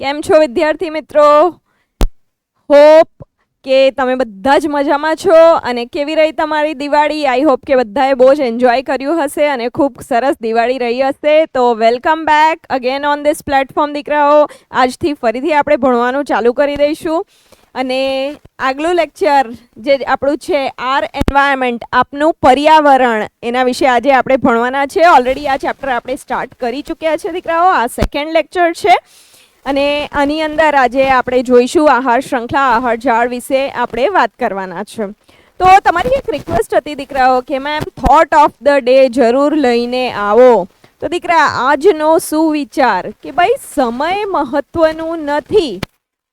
કેમ છો વિદ્યાર્થી મિત્રો? હોપ કે તમે બધા જ મજામાં છો અને કેવી રહી તમારી દિવાળી? આઈ હોપ કે બધાએ બહુ જ એન્જોય કર્યું હશે અને ખૂબ સરસ દિવાળી રહી હશે. તો welcome back again on this platform દીકરાઓ. આજથી ફરીથી આપણે ભણવાનું ચાલુ કરી દઈશું અને આગલું લેક્ચર જે આપણું છે આર એન્વાયરમેન્ટ, આપનું પર્યાવરણ, એના વિશે આજે આપણે ભણવાના છે. ઓલરેડી આ ચેપ્ટર આપણે સ્ટાર્ટ કરી ચૂક્યા છે દીકરાઓ. આ સેકન્ડ લેક્ચર છે અને આની અંદર આજે આપણે જોઈશું આહાર શૃંખલા, આહાર જાળ વિશે આપણે વાત કરવાના છે. તો તમારી એક રિક્વેસ્ટ હતી દીકરાઓ કે ma'am thought of the day જરૂર લઈને આવો. તો દીકરા આજનો શું વિચાર કે ભાઈ સમય મહત્વનું નથી,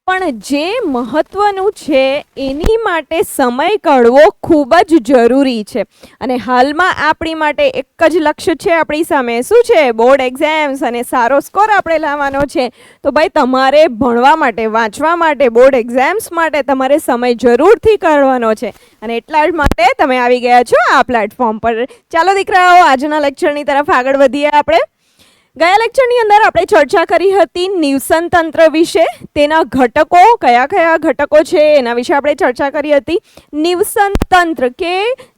પણ જે મહત્વનું છે એની માટે સમય કાઢવો ખૂબ જ જરૂરી છે. અને હાલમાં આપણી માટે એક જ લક્ષ્ય છે આપણી સામે. શું છે? બોર્ડ એક્ઝામ્સ અને સારો સ્કોર આપણે લાવવાનો છે. તો ભાઈ તમારે ભણવા માટે, વાંચવા માટે, બોર્ડ એક્ઝામ્સ માટે તમારે સમય જરૂરથી કાઢવાનો છે અને એટલા જ માટે તમે આવી ગયા છો આ પ્લેટફોર્મ પર. ચાલો દીકરાઓ આજના લેક્ચરની તરફ આગળ વધીએ. આપણે ગયા લેક્ચરની અંદર આપણે ચર્ચા કરી હતી નિવસન તંત્ર વિશે. તેના ઘટકો કયા કયા ઘટકો છે એના વિશે આપણે ચર્ચા કરી હતી. નિવસન તંત્ર કે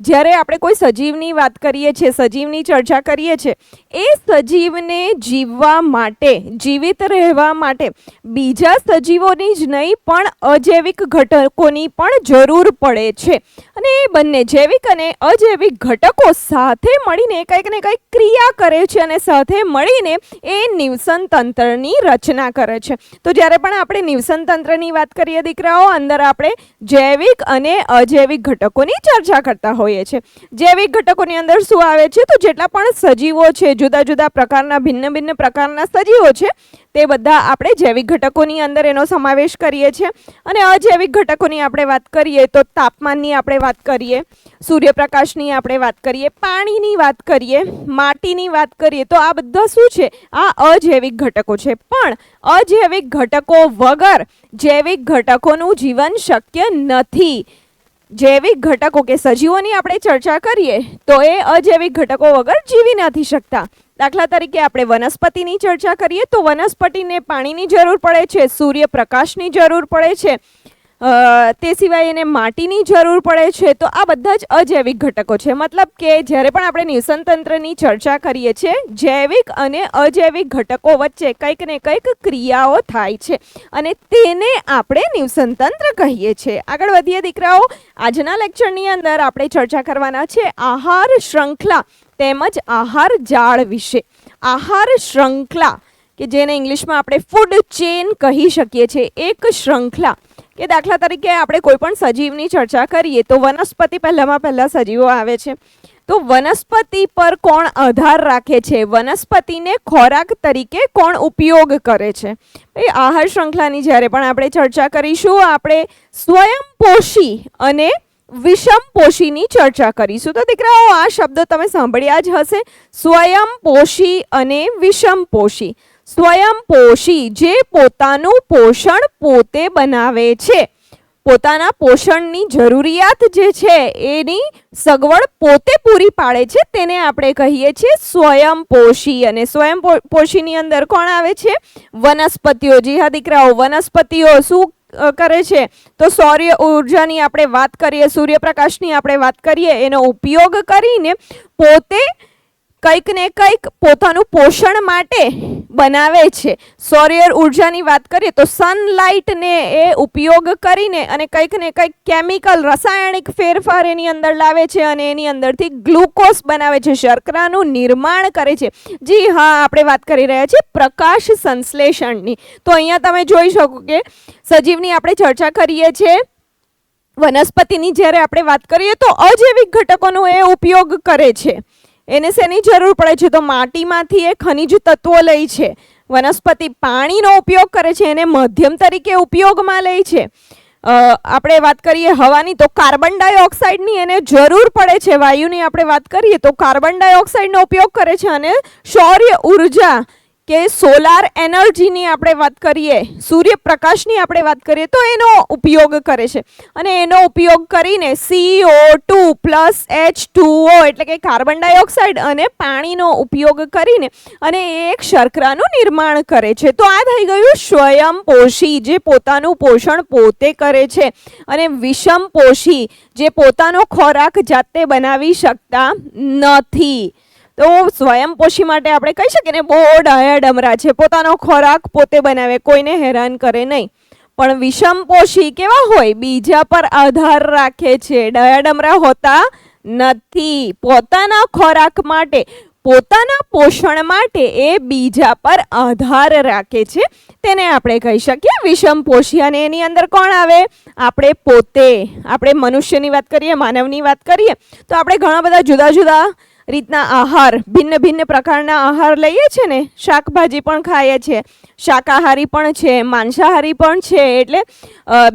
જ્યારે આપણે કોઈ સજીવની વાત કરીએ છીએ, સજીવની ચર્ચા કરીએ છીએ, એ સજીવને જીવવા માટે, જીવિત રહેવા માટે બીજા સજીવોની જ નહીં પણ અજૈવિક ઘટકોની પણ જરૂર પડે છે. અને એ બંને જૈવિક અને અજૈવિક ઘટકો સાથે મળીને કંઈક ને કંઈક ક્રિયા કરે છે અને સાથે મળીને એ નિવસન તંત્રની રચના કરે છે. તો જ્યારે પણ આપણે નિવસન તંત્રની વાત કરીએ દીકરાઓ, અંદર આપણે જૈવિક અને અજૈવિક ઘટકોની ચર્ચા કરતા હોઈએ છીએ. જૈવિક ઘટકોની અંદર શું આવે છે? તો જેટલા પણ સજીવો છે, જુદા જુદા પ્રકારના, ભિન્ન ભિન્ન પ્રકારના સજીવો છે, તે બધા આપણે જૈવિક ઘટકોની અંદર એનો સમાવેશ કરીએ છીએ. અને અજૈવિક ઘટકોની આપણે વાત કરીએ તો તાપમાનની આપણે વાત કરીએ, સૂર્યપ્રકાશની આપણે વાત કરીએ, પાણીની વાત કરીએ, માટીની વાત કરીએ. તો આ બધા શું છે? આ અજૈવિક ઘટકો છે. પણ અજૈવિક ઘટકો વગર જૈવિક ઘટકોનું જીવન શક્ય નથી. જૈવિક ઘટકો કે સજીવોની આપણે ચર્ચા કરીએ તો એ અજૈવિક ઘટકો વગર જીવી નથી શકતા. દાખલા તરીકે આપણે વનસ્પતિની ચર્ચા કરીએ તો વનસ્પતિને પાણીની જરૂર પડે છે, સૂર્યપ્રકાશની જરૂર પડે છે, તે સિવાય એને માટીની જરૂર પડે છે. તો આ બધા જ અજૈવિક ઘટકો છે. મતલબ કે જ્યારે પણ આપણે નિવસન તંત્રની ચર્ચા કરીએ છીએ, જૈવિક અને અજૈવિક ઘટકો વચ્ચે કંઈક ને કંઈક ક્રિયાઓ થાય છે અને તેને આપણે નિવસન તંત્ર કહીએ છીએ. આગળ વધીએ દીકરાઓ. આજના લેક્ચરની અંદર આપણે ચર્ચા કરવાના છે આહાર શૃંખલા તેમજ આહાર જાળ વિશે. આહાર શૃંખલા કે જેને ઇંગ્લિશમાં આપણે ફૂડ ચેન કહી શકીએ છીએ. એક શૃંખલા કે દાખલા તરીકે આપણે કોઈ પણ સજીવની ચર્ચા કરીએ તો વનસ્પતિ પહેલા સજીવો આવે છે. તો વનસ્પતિ પર કોણ આધાર રાખે છે? વનસ્પતિને ખોરાક તરીકે કોણ ઉપયોગ કરે છે? એ આહાર શૃંખલાની જ્યારે પણ આપણે ચર્ચા કરીશું, આપણે સ્વયંપોષી અને વિષમપોષીની ચર્ચા કરીશું. તો દીકરાઓ આ શબ્દો તમે સાંભળ્યા જ હશે, સ્વયંપોષી અને વિષમપોષી. સ્વયંપોષી જે પોતાનું પોષણ પોતે બનાવે છે, પોતાના પોષણની જરૂરિયાત જે છે એની સગવડ પોતે પૂરી પાડે છે, તેને આપણે કહીએ છીએ સ્વયંપોષી. અને સ્વયંપોષીની અંદર કોણ આવે છે? વનસ્પતિઓ. જી હા દીકરાઓ, વનસ્પતિઓ શું કરે છે? તો સૌર ઉર્જાની આપણે વાત કરીએ, સૂર્યપ્રકાશની આપણે વાત કરીએ, એનો ઉપયોગ કરીને પોતે કંઈક ને કંઈક પોતાનું પોષણ માટે બનાવે છે. સૌર ઉર્જાની વાત કરીએ તો સનલાઇટને એ ઉપયોગ કરીને અને કંઈક ને કંઈક કેમિકલ, રાસાયણિક ફેરફાર એની અંદર લાવે છે અને એની અંદરથી ગ્લુકોઝ બનાવે છે, શર્કરાનું નિર્માણ કરે છે. જી હા, આપણે વાત કરી રહ્યા છીએ પ્રકાશ સંશ્લેષણની. તો અહીંયા તમે જોઈ શકો કે સજીવની આપણે ચર્ચા કરીએ છીએ, વનસ્પતિની જ્યારે આપણે વાત કરીએ તો અજૈવિક ઘટકોનો એ ઉપયોગ કરે છે. એને શેની જરૂર પડે છે? તો માટીમાંથી એ ખનિજ તત્વો લે છે. વનસ્પતિ પાણીનો ઉપયોગ કરે છે, એને માધ્યમ તરીકે ઉપયોગમાં લે છે. આપણે વાત કરીએ હવાની તો કાર્બન ડાયોક્સાઇડની એને જરૂર પડે છે. વાયુની આપણે વાત કરીએ તો કાર્બન ડાયોક્સાઇડનો ઉપયોગ કરે છે અને સૌર ઉર્જા કે સોલાર એનર્જીની આપણે વાત કરીએ, સૂર્યપ્રકાશની આપણે વાત કરીએ તો એનો ઉપયોગ કરે છે અને એનો ઉપયોગ કરીને CO2 પ્લસ H2O એટલે કે કાર્બન ડાયોક્સાઇડ અને પાણીનો ઉપયોગ કરીને અને એક શર્કરાનું નિર્માણ કરે છે. તો આ થઈ ગયું સ્વયંપોષી, જે પોતાનું પોષણ પોતે કરે છે, અને વિષમપોષી, જે પોતાનો ખોરાક જાતે બનાવી શકતા નથી. તો સ્વયંપોષી માટે આપણે કહી શકીએ ને, બહુ ડાયા ડમરા છે, પોતાનો ખોરાક પોતે બનાવે, કોઈને હેરાન કરે નહીં. પણ વિષમપોષી કેવા હોય? બીજા પર આધાર રાખે છે, ડાયા ડમરા હોતા નથી. પોતાના ખોરાક માટે, પોતાના પોષણ માટે એ બીજા પર આધાર રાખે છે, તેને આપણે કહી શકીએ વિષમપોષી. અને એની અંદર કોણ આવે? આપણે પોતે. આપણે મનુષ્યની વાત કરીએ, માનવની વાત કરીએ તો આપણે ઘણા બધા જુદા જુદા રીતના આહાર, ભિન્ન ભિન્ન પ્રકારના આહાર લઈએ છીએ ને. શાકભાજી પણ ખાઈએ છીએ, શાકાહારી પણ છે, માંસાહારી પણ છે, એટલે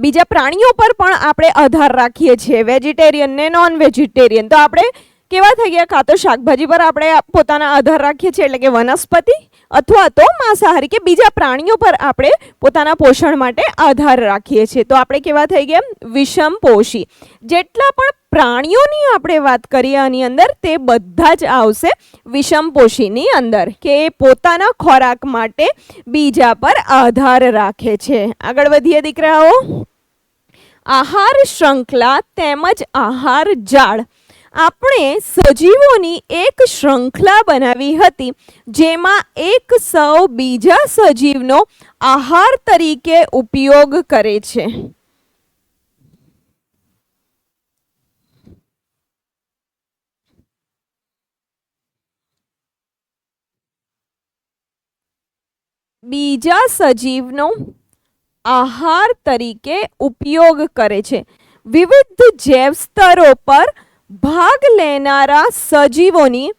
બીજા પ્રાણીઓ પર પણ આપણે આધાર રાખીએ છીએ, વેજીટેરિયન ને નોન વેજીટેરિયન. તો આપણે કેવા થઈ ગયા? કાં તો શાકભાજી પર આપણે પોતાના આધાર રાખીએ છીએ એટલે કે વનસ્પતિ, અથવા તો માંસાહારી કે બીજા પ્રાણીઓ પર આપણે પોતાના પોષણ માટે આધાર રાખીએ છીએ. તો આપણે કેવા થઈ ગયા? વિષમપોષી. જેટલા પણ પ્રાણીઓની આપણે વાત કરીએ આની અંદર, તે બધા જ આવશે વિષમપોષીની અંદર, કે પોતાના ખોરાક માટે બીજા પર આધાર રાખે છે. આગળ વધીએ દીકરાઓ. આહાર શૃંખલા તેમજ આહાર જાળ. આપણે સજીવોની એક શૃંખલા બનાવી હતી, જેમાં એક સૌ બીજા સજીવનો આહાર તરીકે ઉપયોગ કરે છે. બીજા સજીવનો આહાર તરીકે ઉપયોગ કરે છે. વિવિધ જૈવ સ્તરો પર ભાગ લેનારા સજીવોની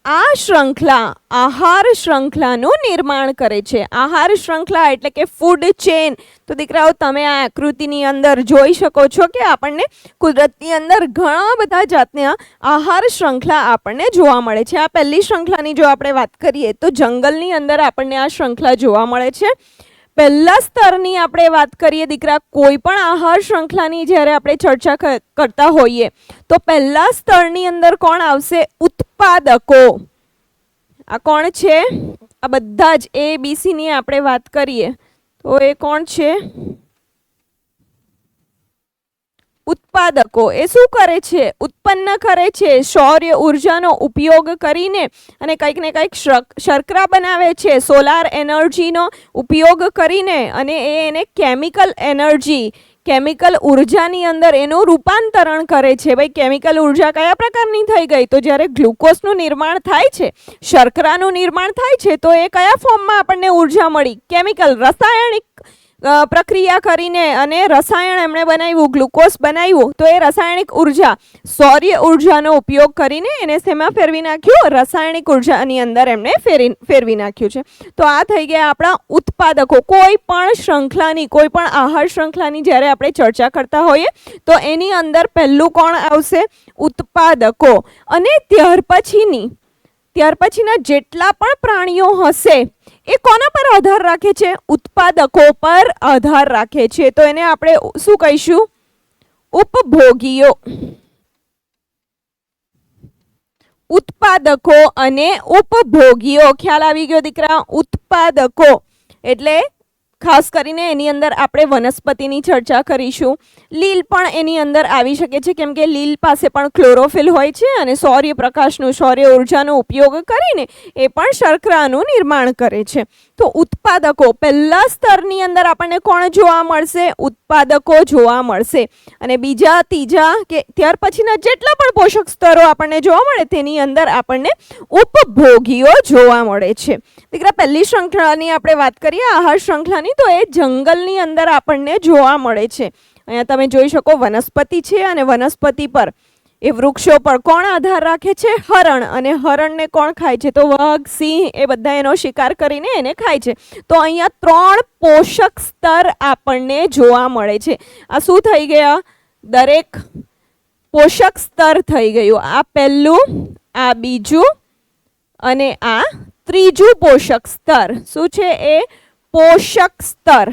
આ શૃંખલા આહાર શૃંખલાનું નિર્માણ કરે છે. આહાર શૃંખલા એટલે કે ફૂડ ચેન. તો દીકરાઓ, તમે આ આકૃતિની અંદર જોઈ શકો છો કે આપણને કુદરતની અંદર ઘણા બધા જાતના આહાર શૃંખલા આપણને જોવા મળે છે. આ પહેલી શૃંખલાની જો આપણે વાત કરીએ તો જંગલની અંદર આપણને આ શૃંખલા જોવા મળે છે. પહેલા સ્તરની આપણે વાત કરીએ દીકરા, કોઈ પણ આહાર શૃંખલાની જ્યારે આપણે ચર્ચા કરતા હોઈએ તો પહેલા સ્તરની અંદર કોણ આવશે? ઉત્પાદકો. આ કોણ છે? આ બધા જ ABC ની આપણે વાત કરીએ તો એ કોણ છે? ઉત્પાદકો. એ શું કરે છે? ઉત્પન્ન કરે છે. સૌર ઉર્જાનો ઉપયોગ કરીને અને કંઈક ને કંઈક શર્કરા બનાવે છે, સોલાર એનર્જીનો ઉપયોગ કરીને, અને એને કેમિકલ એનર્જી, કેમિકલ ઉર્જાની અંદર એનું રૂપાંતરણ કરે છે. ભાઈ, કેમિકલ ઉર્જા કયા પ્રકારની થઈ ગઈ? તો જ્યારે ગ્લુકોઝનું નિર્માણ થાય છે, શર્કરાનું નિર્માણ થાય છે, તો એ કયા ફોર્મમાં આપણને ઉર્જા મળી? કેમિકલ, રાસાયણિક પ્રક્રિયા કરીને અને રસાયણ એમણે બનાવ્યું, ગ્લુકોઝ બનાવ્યું, તો એ રાસાયણિક ઉર્જા, સૌર ઉર્જાનો ઉપયોગ કરીને એને શેમાં ફેરવી નાખ્યું? રાસાયણિક ઉર્જાની અંદર એમણે ફેરવી નાખ્યું છે. તો આ થઈ ગયા આપણા ઉત્પાદકો. કોઈ પણ શૃંખલાની, કોઈ પણ આહાર શૃંખલાની જ્યારે આપણે ચર્ચા કરતા હોઈએ તો એની અંદર પહેલું કોણ આવશે? ઉત્પાદકો. અને ત્યાર પછીના જેટલા પણ પ્રાણીઓ હશે એ કોના પર આધાર રાખે છે? ઉત્પાદકો પર આધાર રાખે છે. તો એને આપણે શું કહીશું? ઉપભોગીઓ. ઉત્પાદકો અને ઉપભોગીઓ. ખ્યાલ આવી ગયો દીકરા? ઉત્પાદકો એટલે ખાસ કરીને એની અંદર આપણે વનસ્પતિની ચર્ચા કરીશું. લીલ પણ એની અંદર આવી શકે છે, કેમ કે લીલ પાસે પણ ક્લોરોફિલ હોય છે અને સૌર્યપ્રકાશનું, સૌર્ય ઉર્જાનો ઉપયોગ કરીને એ પણ શર્કરાનું નિર્માણ કરે છે. તો ઉત્પાદકો પહેલા સ્તરની અંદર આપણને કોણ જોવા મળશે? ઉત્પાદકો જોવા મળશે. અને બીજા, ત્રીજા કે ત્યાર પછીના જેટલા પણ પોષક સ્તરો આપણને જોવા મળે તેની અંદર આપણને ઉપભોગીઓ જોવા મળે છે. દીકરા, પહેલી શૃંખલાની આપણે વાત કરીએ આહાર શૃંખલાની, તો એ જંગલની અંદર આપણને જોવા મળે છે. અહીંયા તમે જોઈ શકો વનસ્પતિ છે, અને વનસ્પતિ પર, એ વૃક્ષો પર કોણ આધાર રાખે છે? હરણ. અને હરણને કોણ ખાય છે? તો વાઘ, સિંહ, એ બધા એનો શિકાર કરીને એને ખાય છે. તો અહીંયા 3 પોષક સ્તર આપણને જોવા મળે છે. આ શું થઈ ગયા? દરેક પોષક સ્તર થઈ ગયું. આ પહેલું, આ બીજું અને આ ત્રીજું પોષક સ્તર શું છે એ પોષક સ્તર.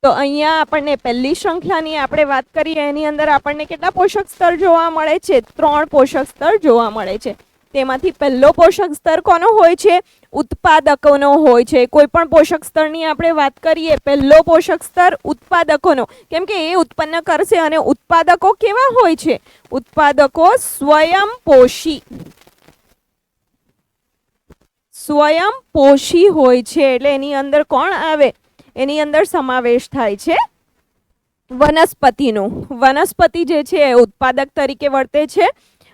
તો અહીંયા આપણને પહેલી શ્રૃંખલાની આપણે વાત કરીએ એની અંદર આપણને કેટલા પોષક સ્તર જોવા મળે છે? 3 પોષક સ્તર જોવા મળે છે. તેમાંથી પહેલો પોષક સ્તર કોનો હોય છે? ઉત્પાદકોનો હોય છે. કોઈ પણ પોષક સ્તરની આપણે વાત કરીએ પહેલો પોષક સ્તર ઉત્પાદકોનો, કેમ કે એ ઉત્પન્ન કરશે અને ઉત્પાદકો કેવા હોય છે? ઉત્પાદકો સ્વયંપોષી હોય છે. એટલે એની અંદર કોણ આવે? એની અંદર સમાવેશ થાય છે વનસ્પતિનો. વનસ્પતિ જે છે એ ઉત્પાદક તરીકે વર્તે છે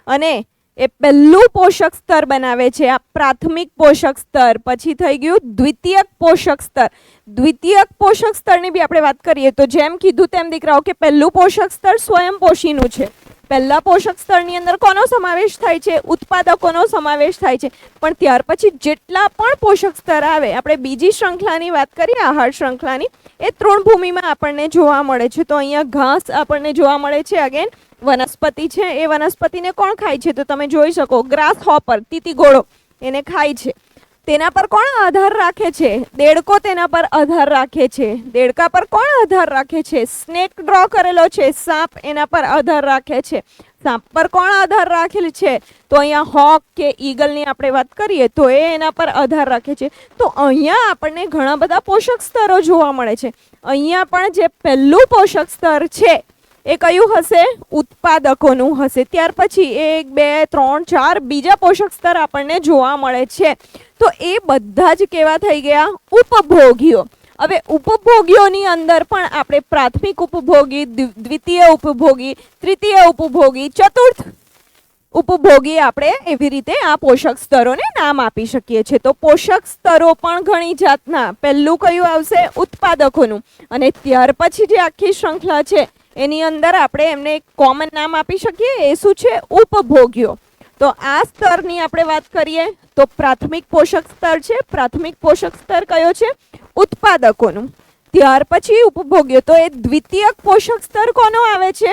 અને એ પહેલું પોષક સ્તર બનાવે છે. આ પ્રાથમિક પોષક સ્તર. પછી થઈ ગયું દ્વિતીયક પોષક સ્તર. દ્વિતીયક પોષક સ્તરની બી આપણે વાત કરીએ તો જેમ કીધું તેમ દીકરાઓ કે પહેલું પોષક સ્તર સ્વયંપોષીનું છે. પહેલા પોષક સ્તરની અંદર કોનો સમાવેશ થાય છે? ઉત્પાદકોનો સમાવેશ થાય છે. પણ ત્યાર પછી જેટલા પણ પોષક સ્તર આવે, આપણે બીજી શ્રૃંખલાની વાત કરીએ આહાર શ્રૃંખલાની, એ તૃણભૂમિમાં આપણને જોવા મળે છે. તો અહીંયા ઘાસ આપણને જોવા મળે છે. અગેન વનસ્પતિ છે, એ વનસ્પતિને કોણ ખાય છે? તો તમે જોઈ શકો ગ્રાસ હોપર, તીતીઘોડો એને ખાય છે. તેના પર કોણ આધાર રાખે છે? દેડકો તેના પર આધાર રાખે છે. દેડકા પર કોણ આધાર રાખે છે? સ્નેક ડ્રો કરેલો છે, સાપ એના પર આધાર રાખે છે. સાપ પર કોણ આધાર રાખેલ છે? તો અહીંયા હોક કે ઈગલની આપણે વાત કરીએ તો એ એના પર આધાર રાખે છે. તો અહીંયા આપણને ઘણા બધા પોષક સ્તરો જોવા મળે છે. અહીંયા પણ જે પહેલું પોષક સ્તર છે એ કયું હશે? ઉત્પાદકોનું હશે. ત્યાર પછી 1 2 3 4 બીજા પોષક સ્તર આપણને જોવા મળે છે. તો એ બધા જ કેવા થઈ ગયા? ઉપભોગીઓ. હવે ઉપભોગીઓની અંદર પણ આપણે પ્રાથમિક ઉપભોગી, દ્વિતીય ઉપભોગી, તૃતીય ઉપભોગી, ચતુર્થ ઉપભોગી આપણે એવી રીતે આ પોષક સ્તરોને નામ આપી શકીએ છીએ. તો પોષક સ્તરો પણ ઘણી જાતના. પહેલું કયું આવશે? ઉત્પાદકોનું. અને ત્યાર પછી જે આખી શ્રૃંખલા છે એની અંદર આપણે એમને એક કોમન નામ આપી શકીએ. એ શું છે? ઉપભોગ્યો. તો આ સ્તરની આપણે વાત કરીએ તો પ્રાથમિક પોષક સ્તર છે. પ્રાથમિક પોષક સ્તર કયો છે? ઉત્પાદકોનું. ત્યાર પછી ઉપભોગ્યો. તો એ દ્વિતીયક પોષક સ્તર કોનો આવે છે?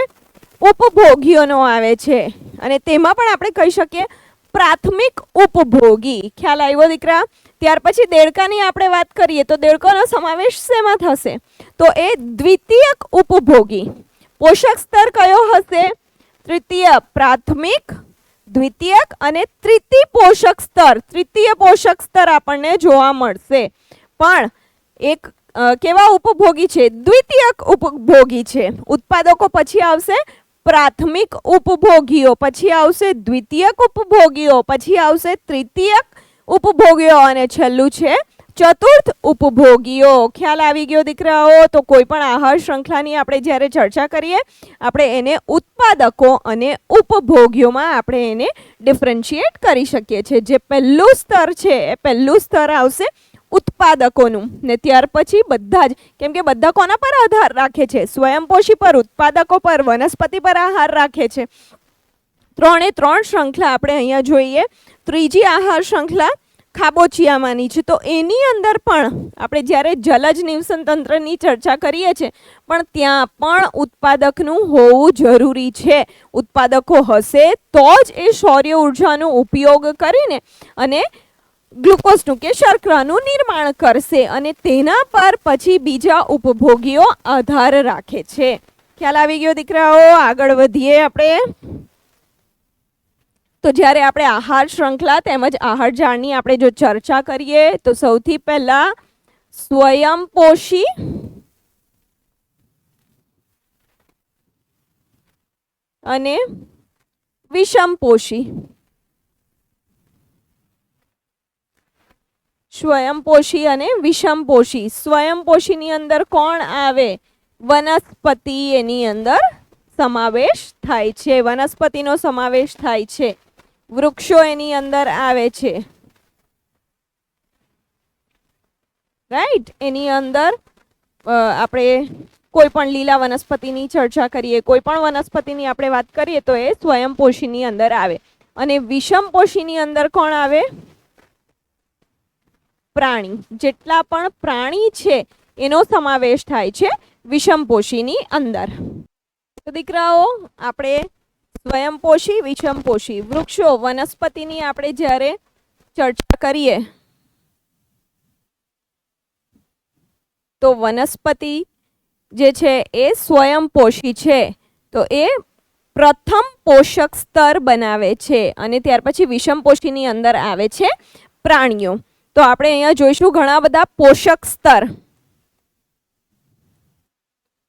ઉપભોગીઓનો આવે છે. અને તેમાં પણ આપણે કહી શકીએ પ્રાથમિક ઉપભોગી. ખ્યાલ આવ્યો દીકરા? ત્યાર પછી દેડકાની આપણે વાત કરીએ તો દેડકાનો સમાવેશ શેમાં થશે? તો એ દ્વિતીયક ઉપભોગી. પોષક સ્તર કયો હશે? તૃતીય. પ્રાથમિક, દ્વિતીયક અને તૃતીય પોષક સ્તર. તૃતીય પોષક સ્તર આપણને જોવા મળશે. પણ એક કેવા ઉપભોગી છે? દ્વિતીયક ઉપભોગી છે. ઉત્પાદકો પછી આવશે પ્રાથમિક ઉપભોગીઓ, પછી આવશે દ્વિતીયક ઉપભોગીઓ, પછી આવશે તૃતીયક ઉપભોગીઓ અને છેલ્લું છે ચતુર્થ ઉપભોગીઓ. ખ્યાલ આવી ગયો દીકરાઓ? તો કોઈ પણ આહાર શ્રૃંખલાની આપણે જ્યારે ચર્ચા કરીએ આપણે એને ઉત્પાદકો અને ઉપભોગીઓમાં આપણે એને ડિફરન્શિએટ કરી શકીએ છીએ. જે પહેલું સ્તર છે એ પહેલું સ્તર આવશે ઉત્પાદકોનું. ને ત્યાર પછી બધા જ, કેમ કે બધા કોના પર આધાર રાખે છે? સ્વયંપોષી પર, ઉત્પાદકો પર, વનસ્પતિ પર આહાર રાખે છે. 3 શ્રૃંખલા આપણે અહીંયા જોઈએ. ત્રીજી આહાર શ્રૃંખલા ખાબોચિયામાંની છે. તો એની અંદર પણ આપણે જ્યારે જલજ નિવસન તંત્રની ચર્ચા કરીએ છીએ પણ ત્યાં પણ ઉત્પાદકનું હોવું જરૂરી છે. ઉત્પાદકો હશે તો જ એ સૌર ઉર્જાનો ઉપયોગ કરીને અને ગ્લુકોઝનું કે શર્કરાનું નિર્માણ કરશે અને તેના પર પછી બીજા ઉપભોગીઓ આધાર રાખે છે. ખ્યાલ આવી ગયો દીકરાઓ? આગળ વધીએ આપણે. તો જ્યારે આપણે આહાર શ્રૃંખલા તેમજ આહાર જાળની આપણે જો ચર્ચા કરીએ તો સૌથી પહેલા સ્વયંપોષી અને વિષમપોષી. સ્વયંપોષી અને વિષમપોષી. સ્વયંપોષીની અંદર કોણ આવે? વનસ્પતિ એની અંદર સમાવેશ થાય છે. વનસ્પતિનો સમાવેશ થાય છે. વૃક્ષો એની અંદર આવે છે. રાઈટ? એની અંદર આપણે કોઈ પણ લીલા વનસ્પતિની ચર્ચા કરીએ, કોઈ પણ વનસ્પતિની આપણે વાત કરીએ તો એ સ્વયંપોષીની અંદર આવે. અને વિષમપોષીની અંદર કોણ આવે? પ્રાણી. જેટલા પણ પ્રાણી છે એનો સમાવેશ થાય છે વિષમપોષીની અંદર. તો દીકરાઓ આપણે સ્વયંપોષી, વિષમપોષી. વૃક્ષો, વનસ્પતિની આપણે જ્યારે ચર્ચા કરીએ તો વનસ્પતિ જે છે એ સ્વયંપોષી છે, તો એ પ્રથમ પોષક સ્તર બનાવે છે અને ત્યાર પછી વિષમપોષીની અંદર આવે છે પ્રાણીઓ. તો આપણે અહીંયા જોઈશું ઘણા બધા પોષક સ્તર.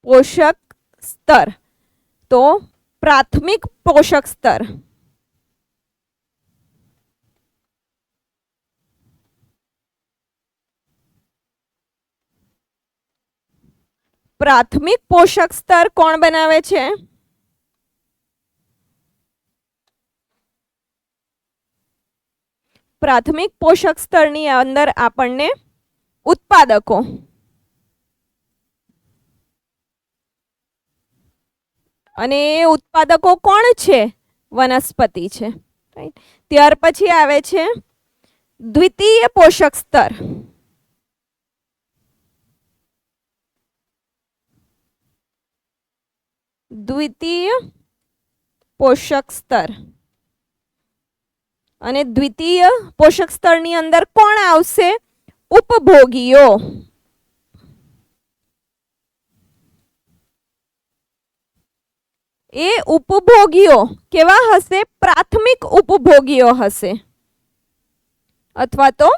પોષક સ્તર તો પ્રાથમિક પોષક સ્તર, પ્રાથમિક પોષક સ્તર કોણ બનાવે છે? પ્રાથમિક પોષક સ્તરની અંદર આપણને ઉત્પાદકો, અને એ ઉત્પાદકો કોણ છે? વનસ્પતિ છે. રાઈટ. ત્યાર પછી આવે છે દ્વિતીય પોષક સ્તર. દ્વિતીય પોષક સ્તર, અને દ્વિતીય પોષક સ્તરની અંદર કોણ આવશે? ઉપભોગીઓ. એ ઉપભોગીઓ કેવા હશે? પ્રાથમિક ઉપભોગીઓ હશે, અથવા તો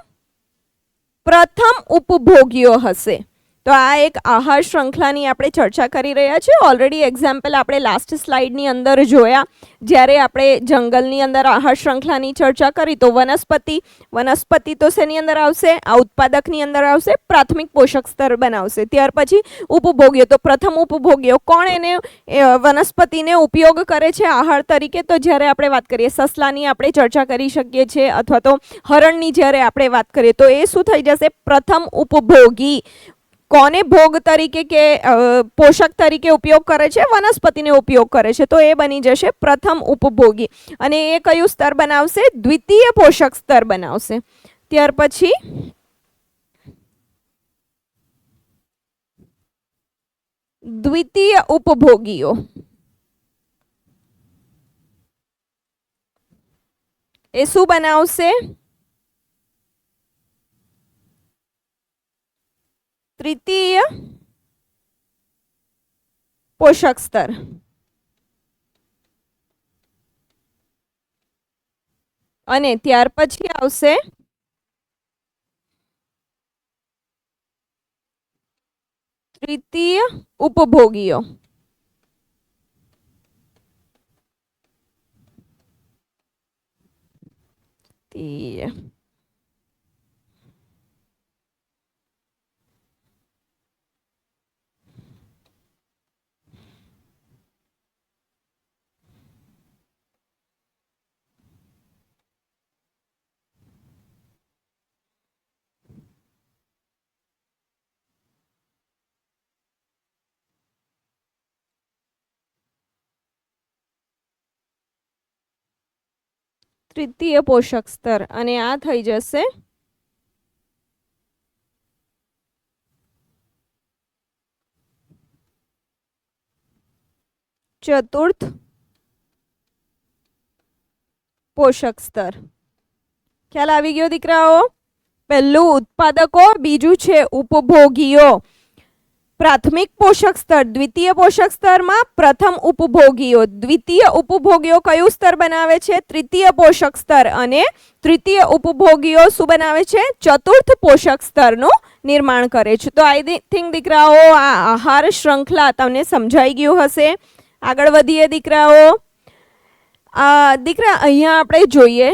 પ્રથમ ઉપભોગીઓ હશે. તો આ એક આહાર શ્રૃંખલાની આપણે ચર્ચા કરી રહ્યા છીએ. ઓલરેડી એક્ઝામ્પલ આપણે લાસ્ટ સ્લાઇડની અંદર જોયા. જ્યારે આપણે જંગલની અંદર આહાર શ્રૃંખલાની ચર્ચા કરી તો વનસ્પતિ તો શેની અંદર આવશે? આ ઉત્પાદકની અંદર આવશે, પ્રાથમિક પોષક સ્તર બનાવશે. ત્યાર પછી ઉપભોગ્યો, તો પ્રથમ ઉપભોગ્યો કોણ એને વનસ્પતિને ઉપયોગ કરે છે આહાર તરીકે? તો જ્યારે આપણે વાત કરીએ સસલાની આપણે ચર્ચા કરી શકીએ છીએ, અથવા તો હરણની જ્યારે આપણે વાત કરીએ તો એ શું થઈ જશે? પ્રથમ ઉપભોગી. કોને ભોગ તરીકે કે પોષક તરીકે ઉપયોગ કરે છે? વનસ્પતિને ઉપયોગ કરે છે, તો એ બની જશે પ્રથમ ઉપભોગી. અને એ કયું સ્તર બનાવશે? દ્વિતીય પોષક સ્તર બનાવશે. ત્યાર પછી દ્વિતીય ઉપભોગીઓ, એ શું બનાવશે? તૃતીય પોષક સ્તર. અને ત્યાર પછી આવશે તૃતીય ઉપભોગીઓ. તૃતીય પોષક સ્તર, અને આ થઈ જશે ચતુર્થ પોષક સ્તર. ખ્યાલ આવી ગયો દીકરાઓ? પહેલું ઉત્પાદકો, બીજું છે ઉપભોગીઓ. પ્રાથમિક પોષક સ્તર, દ્વિતીય પોષક સ્તરમાં પ્રથમ ઉપભોગીઓ. દ્વિતીય ઉપભોગીઓ કયું સ્તર બનાવે છે? તૃતીય પોષક સ્તર. અને તૃતીય ઉપભોગીઓ શું બનાવે છે? ચતુર્થ પોષક સ્તરનું નિર્માણ કરે છે. તો આઈ થિંક દીકરાઓ આ આહાર શ્રૃંખલા તમને સમજાઈ ગયું હશે. આગળ વધીએ દીકરાઓ. દીકરા અહીંયા આપણે જોઈએ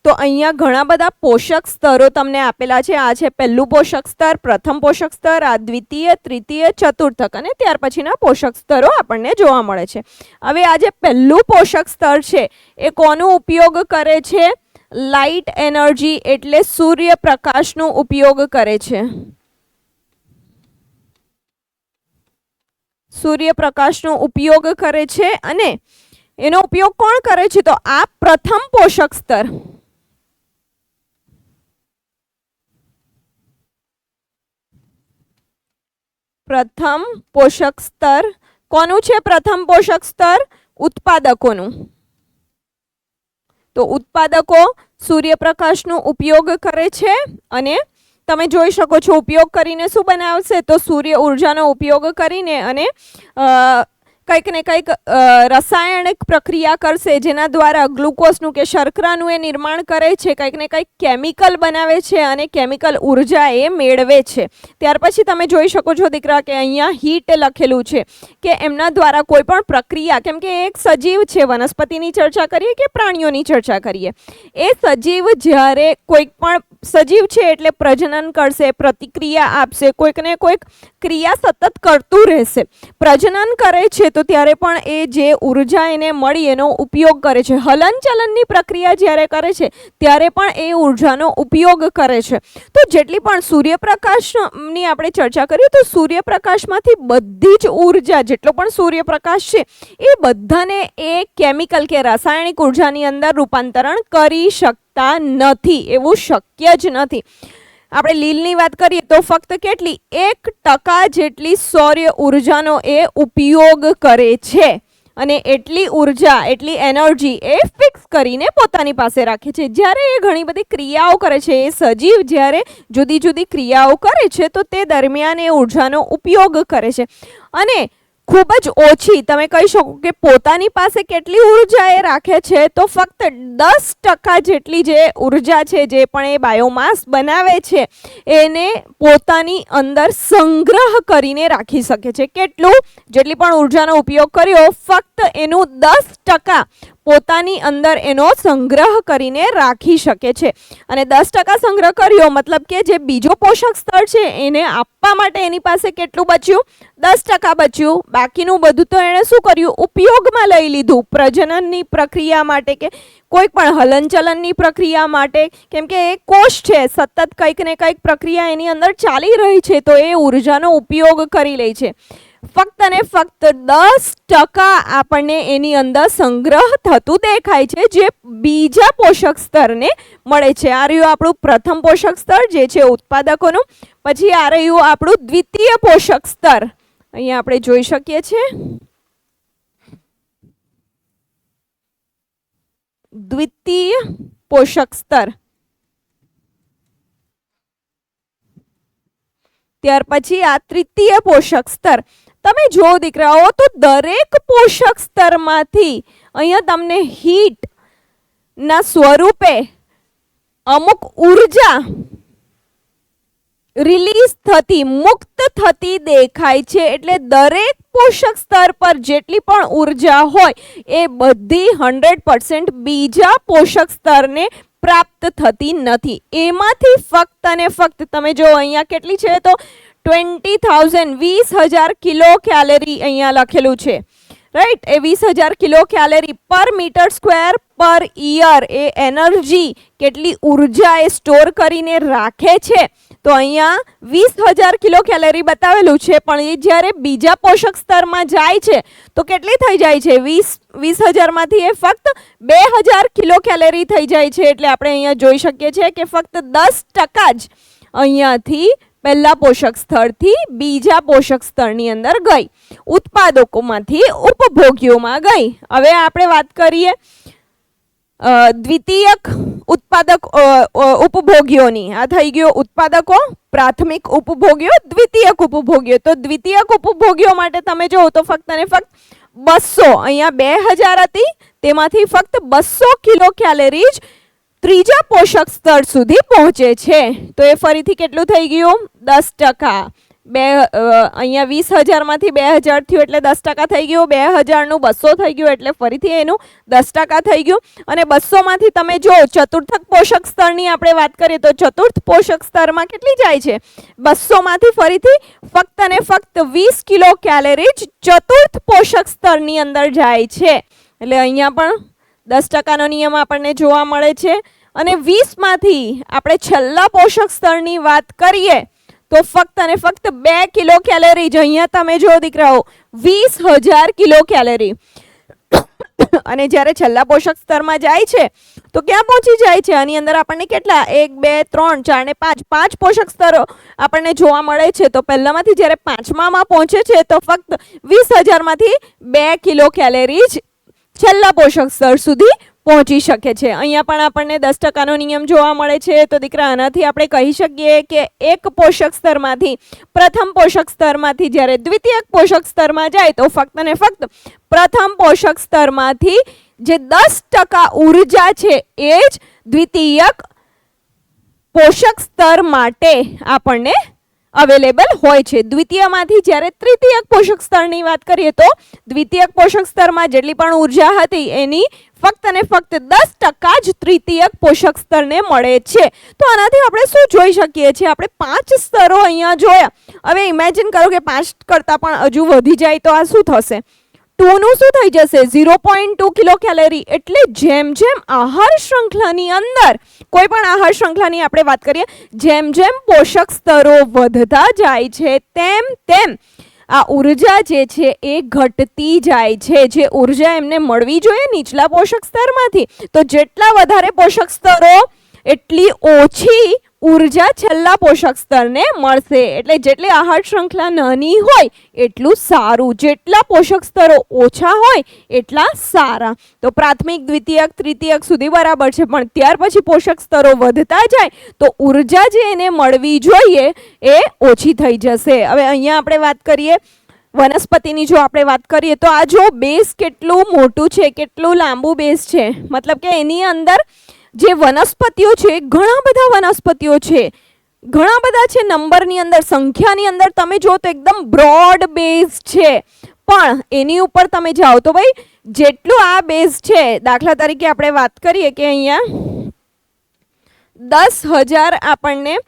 તો અહીંયા ઘણા બધા પોષક સ્તરો તમને આપેલા છે. આ છે પહેલું પોષક સ્તર, પ્રથમ પોષક સ્તર, આ દ્વિતીય, તૃતીય, ચતુર્થક, અને ત્યાર પછીના પોષક સ્તરો આપણને જોવા મળે છે. હવે આ જે પહેલું પોષક સ્તર છે એ કોનો ઉપયોગ કરે છે? લાઇટ એનર્જી એટલે સૂર્યપ્રકાશનો ઉપયોગ કરે છે. સૂર્યપ્રકાશનો ઉપયોગ કરે છે, અને એનો ઉપયોગ કોણ કરે છે? તો આ પ્રથમ પોષક સ્તર. પ્રથમ પોષક સ્તર કોનું છે? પ્રથમ પોષક સ્તર ઉત્પાદકોનું. તો ઉત્પાદકો સૂર્યપ્રકાશનો ઉપયોગ કરે છે અને તમે જોઈ શકો છો ઉપયોગ કરીને શું બનાવશે તો સૂર્ય ઉર્જાનો ઉપયોગ કરીને અને કંઈક ને કંઈક રાસાયણિક પ્રક્રિયા કરશે જેના દ્વારા ગ્લુકોઝનું કે શર્કરાનું એ નિર્માણ કરે છે, કંઈક ને કંઈક કેમિકલ બનાવે છે અને કેમિકલ ઉર્જા એ મેળવે છે. ત્યાર પછી તમે જોઈ શકો છો દીકરા કે અહીંયા હીટ લખેલું છે કે એમના દ્વારા કોઈ પણ પ્રક્રિયા, કેમ કે એક સજીવ છે, વનસ્પતિની ચર્ચા કરીએ કે પ્રાણીઓની ચર્ચા કરીએ, એ સજીવ જ્યારે કોઈક પણ સજીવ છે એટલે પ્રજનન કરશે, પ્રતિક્રિયા આપશે, કોઈક ને કોઈક ક્રિયા સતત કરતું રહેશે. પ્રજનન કરે છે તો ત્યારે પણ એ જે ઉર્જા એને મળી એનો ઉપયોગ કરે છે. હલનચલનની પ્રક્રિયા જ્યારે કરે છે ત્યારે પણ એ ઉર્જાનો ઉપયોગ કરે છે. તો જેટલી પણ સૂર્યપ્રકાશની આપણે ચર્ચા કરીએ તો સૂર્યપ્રકાશમાંથી બધી જ ઉર્જા, જેટલો પણ સૂર્યપ્રકાશ છે એ બધાને એ કેમિકલ કે રાસાયણિક ઉર્જાની અંદર રૂપાંતરણ કરી શકતા નથી, એવું શક્ય જ નથી. આપણે લીલની વાત કરીએ તો ફક્ત કેટલી 1% જેટલી સૌર ઉર્જાનો એ ઉપયોગ કરે છે અને એટલી ઉર્જા, એટલી એનર્જી એ ફિક્સ કરીને પોતાની પાસે રાખે છે. જ્યારે એ ઘણી બધી ક્રિયાઓ કરે છે, એ સજીવ જ્યારે જુદી જુદી ક્રિયાઓ કરે છે તો તે દરમિયાન એ ઉર્જાનો ઉપયોગ કરે છે અને ખૂબ જ ઓછી, તમે કહી શકો કે પોતાની પાસે કેટલી ઉર્જા એ રાખે છે તો ફક્ત 10% જેટલી જે ઉર્જા છે, જે પણ એ બાયોમાસ બનાવે છે એને પોતાની અંદર સંગ્રહ કરીને રાખી શકે છે. કેટલું? જેટલી પણ ઉર્જાનો ઉપયોગ કર્યો ફક્ત એનું 10% પોતાની અંદર એનો સંગ્રહ કરીને રાખી શકે છે. અને 10% સંગ્રહ કર્યો મતલબ કે જે બીજો પોષક સ્તર છે એને આપવા માટે એની પાસે કેટલું બચ્યું? 10% બચ્યું. બાકીનું બધું તો એણે શું કર્યું? ઉપયોગમાં લઈ લીધું. પ્રજનનની પ્રક્રિયા માટે કે કોઈ પણ હલનચલનની પ્રક્રિયા માટે, કેમ કે એ કોષ છે, સતત કંઈક ને કંઈક પ્રક્રિયા એની અંદર ચાલી રહી છે તો એ ઉર્જાનો ઉપયોગ કરી લે છે. ફક્ત ને ફક્ત 10% આપણને એની અંદર સંગ્રહ થતું દેખાય છે જે બીજા પોષક સ્તરને મળે છે. આ રહ્યું આપણું પ્રથમ પોષક સ્તર જે છે ઉત્પાદકોનું. પછી આ રહ્યું આપણું દ્વિતીય પોષક સ્તર, અહીંયા આપણે જોઈ શકીએ છીએ દ્વિતીય પોષક સ્તર. ત્યાર પછી આ તૃતીય પોષક સ્તર. તમે જો દીકરાઓ તો દરેક પોષક સ્તરમાંથી અહીંયા તમને હીટ ના સ્વરૂપે અમુક ઉર્જા રિલીઝ થતી, મુક્ત થતી દેખાય છે. એટલે દરેક પોષક સ્તર પર જેટલી પણ ઉર્જા હોય એ બધી 100% બીજા પોષક સ્તરને પ્રાપ્ત થતી નથી. એમાંથી ફક્ત અને ફક્ત તમે જો અહીંયા કેટલી છે તો 20,000 કિલો કેલેરી અહીંયા લખેલું છે, રાઈટ? એ 20,000 કિલો કેલેરી પર મીટર સ્ક્વેર પર યર એ એનર્જી, કેટલી ઉર્જા એ સ્ટોર કરીને રાખે છે. તો અહીંયા 20,000 કિલો કેલેરી બતાવેલું છે, પણ એ જ્યારે બીજા પોષક સ્તરમાં જાય છે તો કેટલી થઈ જાય છે? 20,000 માંથી એ ફક્ત 2,000 કિલો કેલેરી થઈ જાય છે. એટલે આપણે અહીંયા જોઈ શકીએ છીએ કે ફક્ત 10% જ અહીંયાથી પહેલા પોષક સ્થળથી બીજા પોષક સ્તરની અંદર ગઈ, ઉત્પાદકોમાંથી ઉપભોગ્યોમાં ગઈ. હવે આપણે વાત કરીએ દ્વિતીયક ઉત્પાદક ઉપભોગ્યોની. આ થઈ ગયો ઉત્પાદકો, પ્રાથમિક ઉપભોગ્યો, દ્વિતીયક ઉપભોગ્યો. તો દ્વિતીયક ઉપભોગ્યો માટે તમે જો તો ફક્ત ને ફક્ત 200, અહીંયા 2,000 હતી તેમાંથી ફક્ત 200 કિલો કેલેરી જ ત્રીજા પોષક સ્તર સુધી પહોંચે છે. તો એ ફરીથી કેટલું થઈ ગયું? 10%. અહીંયા 20,000 માંથી 2,000 થયું એટલે 10% થઈ ગયું. 2,000 નું 200 થઈ ગયું એટલે ફરીથી એનું 10% થઈ ગયું. અને 200 માંથી તમે જો ચતુર્થક પોષક સ્તરની આપણે વાત કરીએ તો ચતુર્થ પોષક સ્તરમાં કેટલી જાય છે? 200 માંથી ફરીથી ફક્ત ને ફક્ત 20 કિલો કેલેરી જ ચતુર્થ પોષક સ્તરની અંદર જાય છે. એટલે અહીંયા પણ 10%નો નિયમ આપણને જોવા મળે છે. અને 20 માંથી આપણે છેલ્લા પોષક સ્તરની વાત કરીએ તો ફક્ત અને ફક્ત 2 કિલો કેલેરી જ. અહીંયા તમે જો દીકરાઓ 20,000 કિલો કેલેરી. અને જ્યારે છેલ્લા પોષક સ્તરમાં જાય છે તો ક્યાં પહોંચી જાય છે? આની અંદર આપણને કેટલા 1 2 3 4 ને 5 પોષક સ્તરો આપણને જોવા મળે છે. તો પહેલામાંથી જ્યારે પાંચમામાં પહોંચે છે તો ફક્ત 20,000 માંથી 2 કિલો કેલેરી જ છેલ્લા પોષક સ્તર સુધી પહોંચી શકે છે. અહીંયા પણ આપણને 10% નિયમ જોવા મળે છે. તો દીકરા આનાથી આપણે કહી શકીએ કે એક પોષક સ્તરમાંથી પ્રથમ પોષક સ્તરમાંથી જ્યારે દ્વિતીયક પોષક સ્તરમાં જાય તો ફક્ત ને ફક્ત પ્રથમ પોષક સ્તરમાંથી જે 10% ઉર્જા છે એ જ દ્વિતીયક પોષક સ્તર માટે આપણને અવેલેબલ હોય છે. દ્વિતીયમાંથી જ્યારે તૃતીયક પોષક સ્તરની વાત કરીએ તો દ્વિતીયક પોષક સ્તરમાં જેટલી પણ ઉર્જા હતી એની ફક્ત ને ફક્ત 10% જ તૃતીયક પોષક સ્તરને મળે છે. તો આનાથી આપણે શું જોઈ શકીએ છીએ? આપણે 5 સ્તરો અહીંયા જોયા. હવે ઇમેજિન કરો કે 5 કરતાં પણ હજુ વધી જાય તો આ શું થશે? 2 નું શું થઈ જશે? 0.2 કિલો કેલરી. એટલે જેમ જેમ આહાર શૃંખલાની અંદર કોઈ પણ આહાર શૃંખલાની આપણે વાત કરીએ, જેમ જેમ પોષક સ્તરો વધતા જાય છે તેમ તેમ આ ઉર્જા જે છે એ ઘટતી જાય છે. જે ઉર્જા એમને મળવી જોઈએ નીચલા પોષક સ્તરમાંથી, તો જેટલા વધારે પોષક સ્તરો એટલી ઓછી ઉર્જા છેલ્લા પોષક સ્તરને મળશે. એટલે જેટલી આહાર શૃંખલા નાની હોય એટલું સારું, જેટલા પોષક સ્તરો ઓછા હોય એટલા સારા. તો પ્રાથમિક, દ્વિતીયક, તૃતીયક સુધી બરાબર છે, પણ ત્યાર પછી પોષક સ્તરો વધતા જાય તો ઉર્જા જે એને મળવી જોઈએ એ ઓછી થઈ જશે. હવે અહીંયા આપણે વાત કરીએ વનસ્પતિની, જો આપણે વાત કરીએ તો આ જો બેઝ કેટલું મોટું છે, કેટલું લાંબુ બેઝ છે. મતલબ કે એની અંદર જે વનસ્પતિઓ છે, ઘણા બધા વનસ્પતિઓ છે, ઘણા બધા છે નંબરની અંદર, સંખ્યાની અંદર તમે જો તો એકદમ બ્રોડ બેઝ છે. પણ એની ઉપર તમે જાઓ તો ભાઈ જેટલું આ બેઝ છે, દાખલા તરીકે આપણે વાત કરીએ કે અહીંયા 10,000 આપણને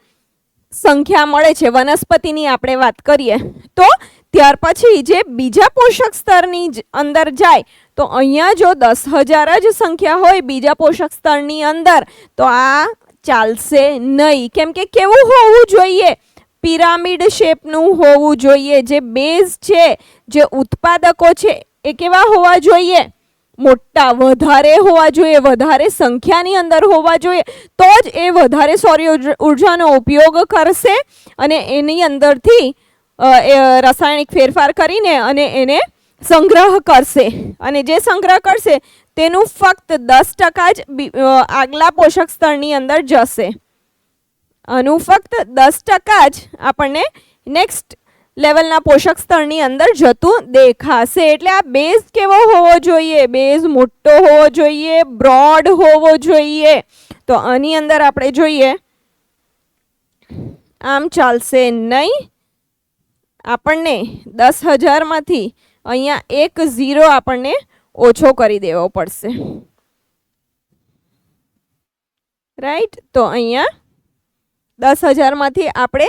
સંખ્યા મળે છે વનસ્પતિની આપણે વાત કરીએ તો ત્યાર પછી જે બીજા પોષક સ્તરની અંદર જાય તો અહીંયા જો 10,000 જ સંખ્યા હોય બીજા પોષક સ્તરની અંદર તો આ ચાલશે નહીં. કેમ કે કેવું હોવું જોઈએ? પિરામિડ શેપનું હોવું જોઈએ. જે બેઝ છે, જે ઉત્પાદકો છે એ કેવા હોવા જોઈએ? મોટા, વધારે હોવા જોઈએ, વધારે સંખ્યાની અંદર હોવા જોઈએ. તો જ એ વધારે સૌર ઉર્જાનો ઉપયોગ કરશે અને એની અંદરથી રાસાયણિક ફેરફાર કરીને અને એને સંગ્રહ કરશે. અને જે સંગ્રહ કરશે તેનું ફક્ત 10% જ આગલા પોષક સ્તરની અંદર જશે. આનું ફક્ત 10% જ આપણને નેક્સ્ટ લેવલના પોષક સ્તરની અંદર જતું દેખાશે. એટલે આ બેઝ કેવો હોવો જોઈએ? બેઝ મોટો હોવો જોઈએ, બ્રોડ હોવો જોઈએ. તો આની અંદર આપણે જોઈએ આમ ચાલશે નહીં. આપણને 10,000 માંથી અહીંયા એક 0 આપણને ઓછો કરી દેવો પડશે. રાઈટ? તો અહીંયા 10,000 માંથી આપણે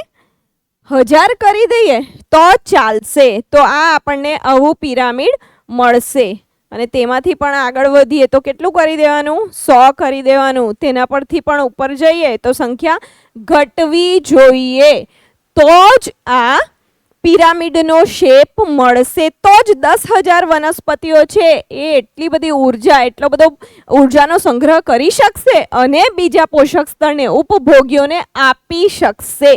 1000 કરી દઈએ તો ચાલશે. તો આ આપણને આવું પિરામિડ મળશે. અને તેમાંથી પણ આગળ વધીએ તો કેટલું કરી દેવાનું? 100 કરી દેવાનું. તેના પરથી પણ ઉપર જઈએ તો સંખ્યા ઘટવી જોઈએ. તો જ આ પિરામિડનો શેપ મળશે. તો જ 10,000 વનસ્પતિઓ છે એ એટલી બધી ઉર્જા, એટલો બધો ઉર્જાનો સંગ્રહ કરી શકશે અને બીજા પોષક સ્તરને ઉપભોગ્યોને આપી શકશે.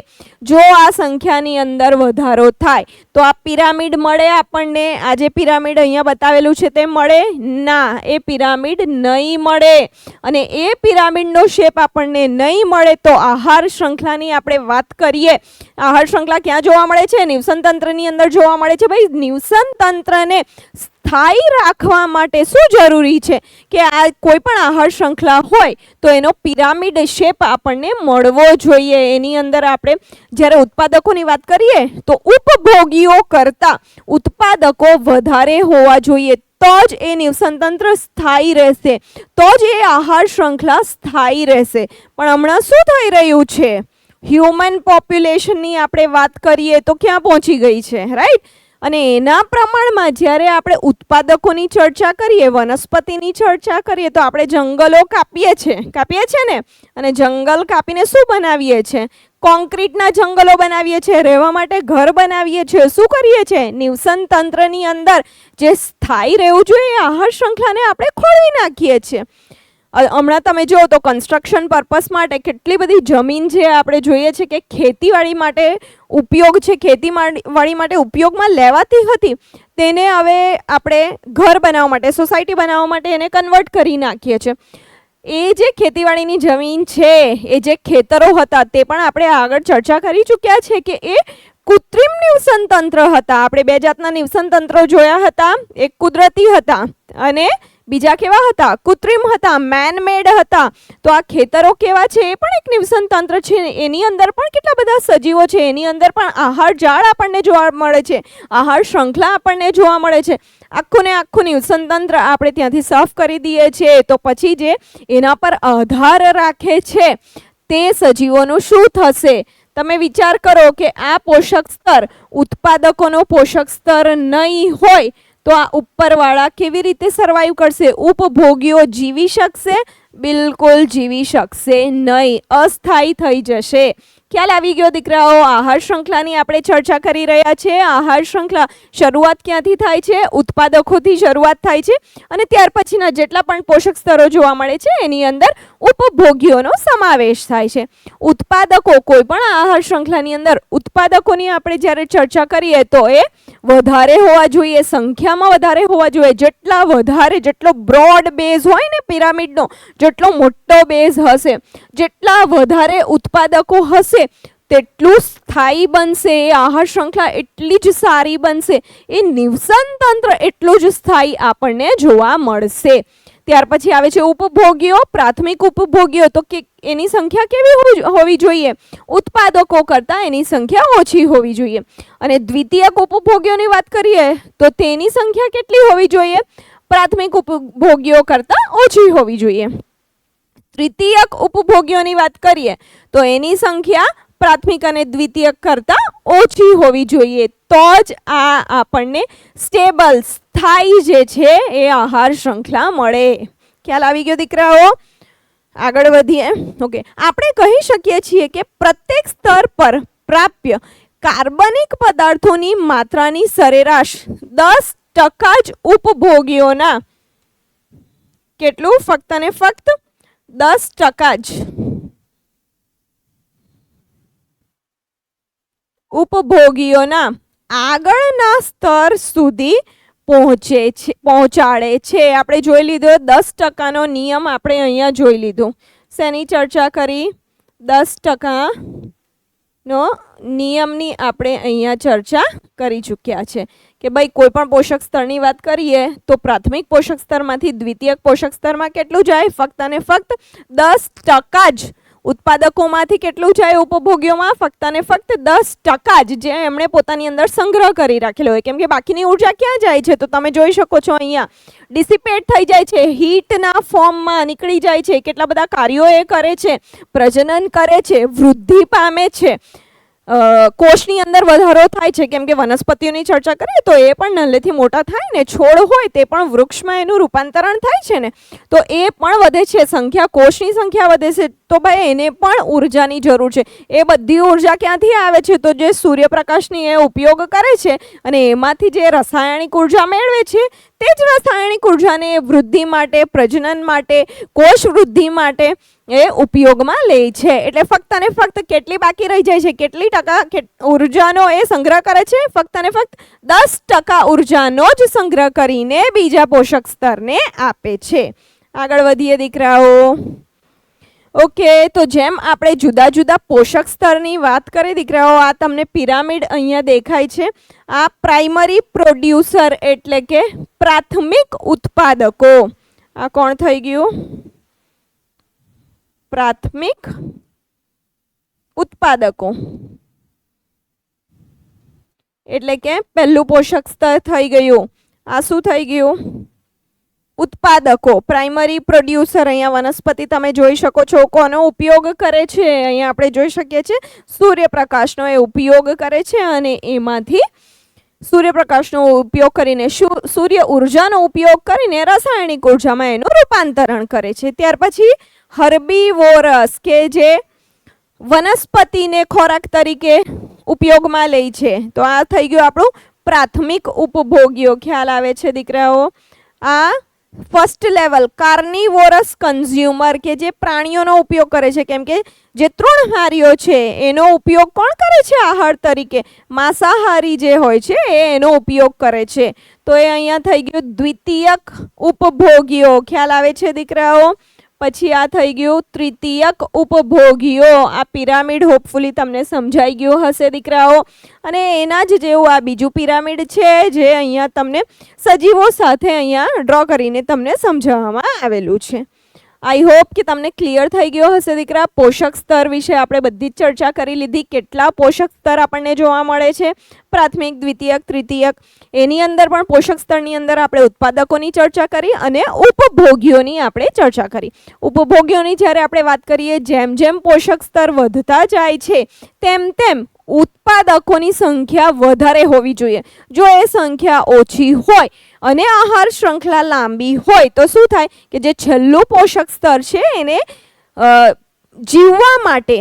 જો આ સંખ્યાની અંદર વધારો થાય તો આ પિરામિડ મળે આપણને. આ જે પિરામિડ અહીંયા બતાવેલું છે તે મળે ના, એ પિરામિડ નહીં મળે. અને એ પિરામિડનો શેપ આપણને નહીં મળે તો આહાર શૃંખલાની આપણે વાત કરીએ. આહાર શૃંખલા ક્યાં જોવા મળે છે? નિવસન તંત્રની અંદર જોવા મળે છે. ભાઈ નિવસન તંત્રને સ્થાયી રાખવા માટે શું જરૂરી છે કે આ કોઈ પણ આહાર શૃંખલા હોય તો એનો પિરામિડ શેપ આપણને મળવો જોઈએ. એની અંદર આપણે જ્યારે ઉત્પાદકોની વાત કરીએ તો ઉપભોગીઓ કરતાં ઉત્પાદકો વધારે હોવા જોઈએ. તો જ એ નિવસન તંત્ર સ્થાયી રહેશે, તો જ એ આહાર શૃંખલા સ્થાયી રહેશે. પણ હમણાં શું થઈ રહ્યું છે? હ્યુમન પોપ્યુલેશનની આપણે વાત કરીએ તો ક્યાં પહોંચી ગઈ છે? રાઈટ? અને એના પ્રમાણમાં જ્યારે આપણે ઉત્પાદકોની ચર્ચા કરીએ, વનસ્પતિની ચર્ચા કરીએ તો આપણે જંગલો કાપીએ છીએ ને. અને જંગલ કાપીને શું બનાવીએ છીએ? કોન્ક્રીટના જંગલો બનાવીએ છીએ, રહેવા માટે ઘર બનાવીએ છીએ. શું કરીએ છીએ? નિવસન તંત્રની અંદર જે સ્થાયી રહેવું જોઈએ આહાર શૃંખલાને આપણે ખોળવી નાખીએ છીએ. હમણાં તમે જુઓ તો કન્સ્ટ્રક્શન પર્પસ માટે કેટલી બધી જમીન જે આપણે જોઈએ છે કે ખેતીવાડી માટે ઉપયોગ છે, ખેતીવાડી માટે ઉપયોગમાં લેવાતી હતી, તેને હવે આપણે ઘર બનાવવા માટે, સોસાયટી બનાવવા માટે એને કન્વર્ટ કરી નાખીએ છીએ. એ જે ખેતીવાડીની જમીન છે, એ જે ખેતરો હતા, તે પણ આપણે આગળ ચર્ચા કરી ચૂક્યા છે કે એ કૃત્રિમ નિવસન તંત્ર હતા. આપણે બે જાતના નિવસન તંત્રો જોયા હતા, એક કુદરતી હતા અને બીજા કેવા હતા? કૃત્રિમ હતા, મેન મેડ હતા. તો આ ખેતરો કેવા છે? એ પણ એક નિવસન તંત્ર છે. એની અંદર પણ કેટલા બધા સજીવો છે, એની અંદર પણ આહાર જાળ આપણને જોવા મળે છે, આહાર શૃંખલા આપણને જોવા મળે છે. આખું ને આખું નિવસન તંત્ર આપણે ત્યાંથી સાફ કરી દઈએ છીએ, તો પછી જે એના પર આધાર રાખે છે તે સજીવોનું શું થશે? તમે વિચાર કરો કે આ પોષક સ્તર, ઉત્પાદકોનો પોષક સ્તર નહીં હોય તો આ ઉપરવાળા કેવી રીતે સર્વાઈવ કરશે? ઉપભોગીઓ જીવી શકશે? બિલકુલ જીવી શકશે નહીં, અસ્થાયી થઈ જશે. ખ્યાલ આવી ગયો દીકરાઓ? આહાર શૃંખલાની આપણે ચર્ચા કરી રહ્યા છીએ. આહાર શૃંખલા શરૂઆત ક્યાંથી થાય છે? ઉત્પાદકોથી શરૂઆત થાય છે અને ત્યાર પછીના જેટલા પણ પોષક સ્તરો જોવા મળે છે એની અંદર ઉપભોગીઓનો સમાવેશ થાય છે. ઉત્પાદકો, કોઈ પણ આહાર શૃંખલાની અંદર ઉત્પાદકોની આપણે જ્યારે ચર્ચા કરીએ તો એ વધારે હોવા જોઈએ, સંખ્યામાં વધારે હોવા જોઈએ. જેટલા વધારે, જેટલો બ્રોડ બેઝ હોય ને પિરામિડનો, જેટલો મોટો બેઝ હશે, જેટલા વધારે ઉત્પાદકો હશે તેટલું સ્થાયી બનશે એ આહાર શૃંખલા, એટલી જ સારી બનશે, એ નિવસન તંત્ર એટલું જ સ્થાયી આપણને જોવા મળશે. ત્યાર પછી આવે છે ઉપભોગીઓ. પ્રાથમિક ઉપભોગીઓ તો કે એની સંખ્યા કેવી હોવી જોઈએ? ઉત્પાદકો કરતાં એની સંખ્યા ઓછી હોવી જોઈએ. અને દ્વિતીયક ઉપભોગીઓની વાત કરીએ તો તેની સંખ્યા કેટલી હોવી જોઈએ? પ્રાથમિક ઉપભોગીઓ કરતાં ઓછી હોવી જોઈએ. તૃતીયક ઉપભોગીઓની વાત કરીએ તો એની સંખ્યા પ્રાથમિક અને દ્વિતીયક કરતાં ઓછી હોવી જોઈએ. તો જ આ આપણને સ્ટેબલ, સ્થાયી જે છે એ આહાર શૃંખલા મળે. ખ્યાલ આવી ગયો દીકરાઓ? આગળ વધીએ. ઓકે, આપણે કહી શકીએ છીએ કે પ્રત્યેક સ્તર પર પ્રાપ્ય કાર્બનિક પદાર્થોની માત્રાની સરેરાશ 10% જ ઉપભોગીઓના, કેટલું? ફક્ત ને ફક્ત 10% જ ઉપભોગીઓના આગળના સ્તર સુધી પહોંચાડે છે. આપણે જોઈ લીધો 10%નો નિયમ, આપણે અહીંયા જોઈ લીધું. શેની ચર્ચા કરી? 10%નો નિયમની આપણે અહીંયા ચર્ચા કરી ચૂક્યા છે કે ભાઈ કોઈ પણ પોષક સ્તરની વાત કરીએ તો પ્રાથમિક પોષક સ્તરમાંથી દ્વિતીયક પોષક સ્તરમાં કેટલું જાય? ફક્ત અને ફક્ત 10% જ. ઉત્પાદકોમાંથી કેટલું જાય ઉપભોગીઓમાં? ફક્ત અને ફક્ત 10% જ, જે એમણે પોતાની અંદર સંગ્રહ કરી રાખેલો હોય. કેમ કે બાકીની ઉર્જા ક્યાં જાય છે? તો તમે જોઈ શકો છો અહીંયા ડિસિપેટ થઈ જાય છે, હીટના ફોર્મમાં નીકળી જાય છે. કેટલા બધા કાર્યો એ કરે છે, પ્રજનન કરે છે, વૃદ્ધિ પામે છે, કોષની અંદર વધારો થાય છે. કેમ કે વનસ્પતિઓની ચર્ચા કરીએ તો એ પણ નલ્લેથી મોટા થાય ને, છોડ હોય તે પણ વૃક્ષમાં એનું રૂપાંતરણ થાય છે ને, તો એ પણ વધે છે, સંખ્યા, કોષની સંખ્યા વધે છે. તો ભાઈ એને પણ ઉર્જાની જરૂર છે. એ બધી ઉર્જા ક્યાંથી આવે છે? તો જે સૂર્યપ્રકાશની એ ઉપયોગ કરે છે અને એમાંથી જે રાસાયણિક ઉર્જા મેળવે છે તે જ રાસાયણિક ઉર્જાને વૃદ્ધિ માટે, પ્રજનન માટે, કોષ વૃદ્ધિ માટે એ ઉપયોગમાં લે છે. એટલે ફક્ત અને ફક્ત કેટલી બાકી રહી જાય છે? કેટલી ટકા ઉર્જાનો એ સંગ્રહ કરે છે? ફક્ત અને ફક્ત 10% ઉર્જાનો જ સંગ્રહ કરીને બીજા પોષક સ્તરને આપે છે. આગળ વધીએ દીકરાઓ. ઓકે, તો જેમ આપણે જુદા જુદા પોષક સ્તરની વાત કરીએ દીકરાઓ, આ તમને પિરામિડ અહીંયા દેખાય છે. આ પ્રાઇમરી પ્રોડ્યુસર એટલે કે પ્રાથમિક ઉત્પાદકો. આ કોણ થઈ ગયું? પ્રાથમિક ઉત્પાદકો એટલે કે પહેલું પોષક સ્તર થઈ ગયું. આ શું થઈ ગયું? ઉત્પાદકો, પ્રાઇમરી પ્રોડ્યુસર. અહીંયા વનસ્પતિ તમે જોઈ શકો છો કોનો ઉપયોગ કરે છે? અહીંયા આપણે જોઈ શકીએ છીએ સૂર્યપ્રકાશનો એ ઉપયોગ કરે છે અને એમાંથી સૂર્યપ્રકાશનો ઉપયોગ કરીને, સૂર્ય ઉર્જાનો ઉપયોગ કરીને રાસાયણિક ઉર્જામાં એનું રૂપાંતરણ કરે છે. ત્યાર પછી હર્બીવોરસ કે જે વનસ્પતિને ખોરાક તરીકે ઉપયોગમાં લે છે. તો આ થઈ ગયું આપણું પ્રાથમિક ઉપભોગીઓ. ખ્યાલ આવે છે દીકરાઓ? આ ફર્સ્ટ લેવલ કાર્નિવોરસ કન્ઝ્યુમર, કે જે પ્રાણીઓનો ઉપયોગ કરે છે, કેમ કે જે તૃણહારીઓ છે એનો ઉપયોગ કોણ કરે છે આહાર તરીકે? માંસાહારી જે હોય છે એનો ઉપયોગ કરે છે. તો એ અહીંયા થઈ ગયું દ્વિતીયક ઉપભોગીઓ. ખ્યાલ આવે છે દીકરાઓ? પછી આ થઈ ગયું તૃતીયક ઉપભોગીઓ. આ પિરામિડ હોપફુલી તમને સમજાઈ ગયું હશે દીકરાઓ. અને એના જ જેવું આ બીજું પિરામિડ છે જે અહીંયા તમને સજીવો સાથે અહીંયા ડ્રો કરીને તમને સમજાવવામાં આવેલું છે. આઈ હોપ કે તમને ક્લિયર થઈ ગયો હશે દીકરા. પોષક સ્તર વિશે આપણે બધી જ ચર્ચા કરી લીધી. કેટલા પોષક સ્તર આપણને જોવા મળે છે? પ્રાથમિક, દ્વિતીયક, તૃતીયક. એની અંદર પણ પોષક સ્તરની અંદર આપણે ઉત્પાદકોની ચર્ચા કરી અને ઉપભોગીઓની આપણે ચર્ચા કરી. ઉપભોગીઓની જ્યારે આપણે વાત કરીએ, જેમ જેમ પોષક સ્તર વધતા જાય છે તેમ તેમ ઉત્પાદકોની સંખ્યા વધારે હોવી જોઈએ. જો એ સંખ્યા ઓછી હોય અને આહાર શૃંખલા લાંબી હોય તો શું થાય કે જે છેલ્લું પોષક સ્તર છે એને જીવવા માટે,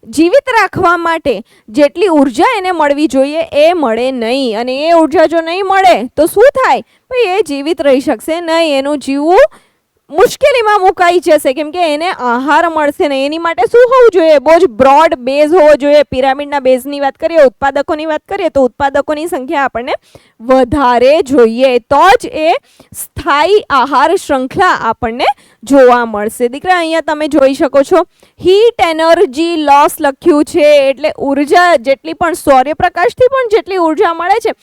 જીવિત રાખવા માટે જેટલી ઉર્જા એને મળવી જોઈએ એ મળે નહીં. અને એ ઉર્જા જો નહીં મળે તો શું થાય? ભાઈ એ જીવિત રહી શકશે નહીં, એનું જીવવું મુશ્કેલીમાં મુકાઈ જશે, કેમ કે એને આહાર મળશે નહીં. એની માટે શું હોવું જોઈએ? બહુ જ બ્રોડ બેઝ હોવો જોઈએ. પિરામિડના બેઝની વાત કરીએ, ઉત્પાદકોની વાત કરીએ તો ઉત્પાદકોની સંખ્યા આપણને વધારે જોઈએ, તો જ એ સ્થાયી આહાર શૃંખલા આપણને જોવા મળશે. દીકરા અહીંયા તમે જોઈ શકો છો હીટ એનર્જી લોસ લખ્યું છે, એટલે ઉર્જા જેટલી પણ સૂર્યપ્રકાશથી પણ જેટલી ઉર્જા મળે છે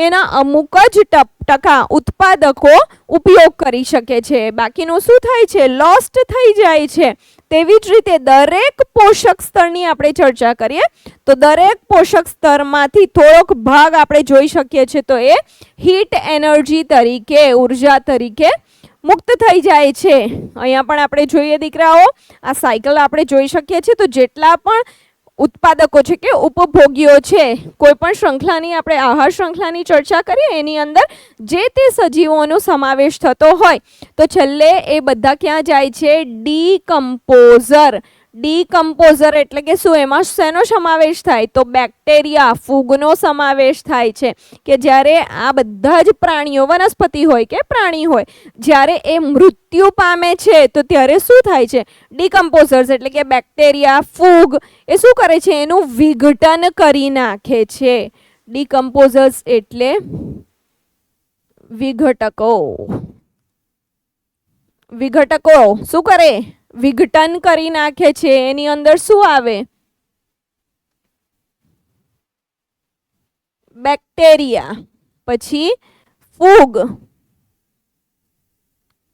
એના અમુક જ ટકા ઉત્પાદકો ઉપયોગ કરી શકે છે, બાકીનું શું થાય છે? લોસ્ટ થઈ જાય છે. તેવી જ રીતે દરેક પોષક સ્તરની આપણે ચર્ચા કરીએ તો દરેક પોષક સ્તરમાંથી થોડોક ભાગ આપણે જોઈ શકીએ છીએ તો એ હીટ એનર્જી તરીકે, ઉર્જા તરીકે મુક્ત થઈ જાય છે. અહીંયા પણ આપણે જોઈએ દીકરાઓ, આ સાયકલ આપણે જોઈ શકીએ છીએ. તો જેટલા પણ ઉત્પાદકો છે કે ઉપભોગીઓ છે, કોઈ પણ શૃંખલાની આપણે આહાર શૃંખલાની ચર્ચા કરીએ એની અંદર જે તે સજીવોનો સમાવેશ થતો હોય તો છેલ્લે એ બધા ક્યાં જાય છે? ડીકમ્પોઝર. ડીકમ્પોઝર એટલે કે શું? એમાં શેનો સમાવેશ થાય? તો બેક્ટેરિયા, ફૂગનો સમાવેશ થાય છે. કે જ્યારે આ બધા જ પ્રાણીઓ, વનસ્પતિ હોય કે પ્રાણી હોય, જ્યારે એ મૃત્યુ પામે છે તો ત્યારે શું થાય છે? ડીકમ્પોઝર્સ એટલે કે બેક્ટેરિયા, ફૂગ એ શું કરે છે? એનું વિઘટન કરી નાખે છે. ડીકમ્પોઝર્સ એટલે વિઘટકો. વિઘટકો શું કરે? વિઘટન કરી નાખે છે. એની અંદર શું આવે? બેક્ટેરિયા, પછી ફૂગ,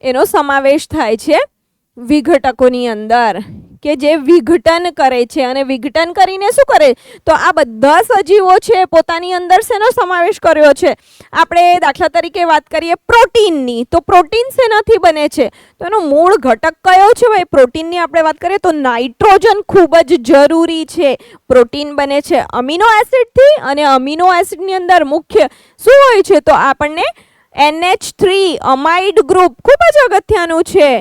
એનો સમાવેશ થાય છે વિઘટકોની અંદર, કે જે વિઘટન કરે છે. અને વિઘટન કરીને શું કરે? તો આ બધા સજીવો છે પોતાની અંદર શેનો સમાવેશ કર્યો છે? આપણે દાખલા તરીકે વાત કરીએ પ્રોટીનની, તો પ્રોટીન શેનાથી બને છે? તો એનો મૂળ ઘટક કયો છે? ભાઈ પ્રોટીનની આપણે વાત કરીએ તો નાઇટ્રોજન ખૂબ જ જરૂરી છે. પ્રોટીન બને છે અમીનો એસિડથી, અને અમીનો એસિડની અંદર મુખ્ય શું હોય છે? તો આપણને NH3 અમાઇડ ગ્રુપ ખૂબ જ અગત્યનું છે,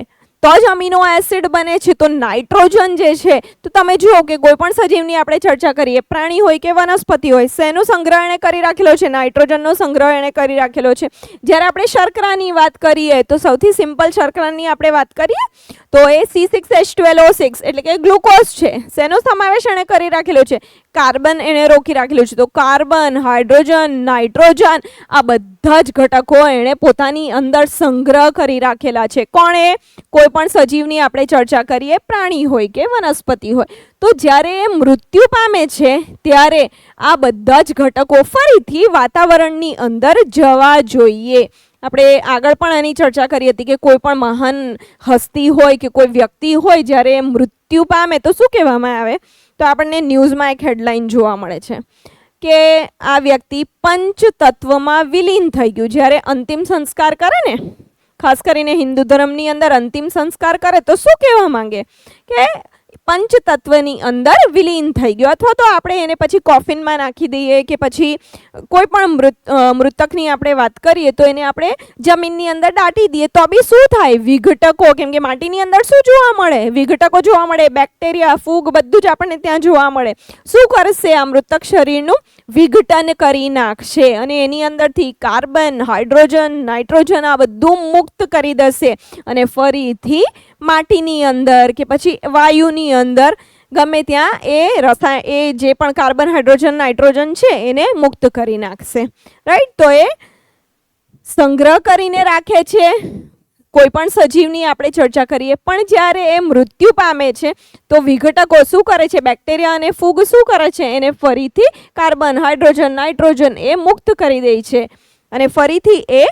તો જ અમીનો એસિડ બને છે. તો નાઇટ્રોજન જે છે, તો તમે જુઓ કે કોઈ પણ સજીવની આપણે ચર્ચા કરીએ, પ્રાણી હોય કે વનસ્પતિ હોય, શેનો સંગ્રહ એણે કરી રાખેલો છે? નાઇટ્રોજનનો સંગ્રહ એણે કરી રાખેલો છે. જ્યારે આપણે શર્કરાની વાત કરીએ તો સૌથી સિમ્પલ શર્કરાની આપણે વાત કરીએ તો એ C6H12O6 એટલે કે ગ્લુકોઝ છે. શેનો સમાવેશ એણે કરી રાખેલો છે? કાર્બન એણે રોકી રાખેલું છે. તો કાર્બન, હાઇડ્રોજન, નાઇટ્રોજન આ બધા જ ઘટકો એણે પોતાની અંદર સંગ્રહ કરી રાખેલા છે. કોણે? કોઈ પણ સજીવની આપણે ચર્ચા કરીએ, પ્રાણી હોય કે વનસ્પતિ હોય, તો જ્યારે એ મૃત્યુ પામે છે ત્યારે આ બધા જ ઘટકો ફરીથી વાતાવરણની અંદર જવા જોઈએ. આપણે આગળ પણ આની ચર્ચા કરી હતી કે કોઈ પણ મહાન હસ્તી હોય કે કોઈ વ્યક્તિ હોય, જ્યારે મૃત્યુ પામે તો શું કહેવામાં આવે? તો આપણને ન્યૂઝમાં એક હેડલાઇન જોવા મળે છે કે આ વ્યક્તિ પંચતત્વમાં વિલીન થઈ ગયું. જ્યારે અંતિમ સંસ્કાર કરે ને, ખાસ કરીને હિન્દુ ધર્મની અંદર અંતિમ સંસ્કાર કરે તો શું કહેવા માંગે? કે પંચતત્વની અંદર વિલીન થઈ ગયો, અથવા તો આપણે એને પછી કોફિનમાં નાખી દઈએ કે પછી કોઈ પણ મૃતકની આપણે વાત કરીએ તો એને આપણે જમીનની અંદર દાટી દઈએ તો બી શું થાય? વિઘટકો, કેમ કે માટીની અંદર શું જોવા મળે? વિઘટકો જોવા મળે, બેક્ટેરિયા, ફૂગ, બધું જ આપણને ત્યાં જોવા મળે. શું કરશે? આ મૃતક શરીરનું વિઘટન કરી નાખશે અને એની અંદરથી કાર્બન, હાઇડ્રોજન, નાઇટ્રોજન આ બધું મુક્ત કરી દેશે અને ફરીથી માટીની અંદર કે પછી વાયુની અંદર ગમે ત્યાં એ જે પણ કાર્બન, હાઇડ્રોજન, નાઇટ્રોજન છે એને મુક્ત કરી નાખશે. રાઈટ? તો એ સંગ્રહ કરીને રાખે છે. કોઈ પણ સજીવની આપણે ચર્ચા કરીએ, પણ જ્યારે એ મૃત્યુ પામે છે તો વિઘટકો શું કરે છે? બેક્ટેરિયા અને ફૂગ શું કરે છે? એને ફરીથી કાર્બન, હાઇડ્રોજન, નાઇટ્રોજન એ મુક્ત કરી દે છે અને ફરીથી એ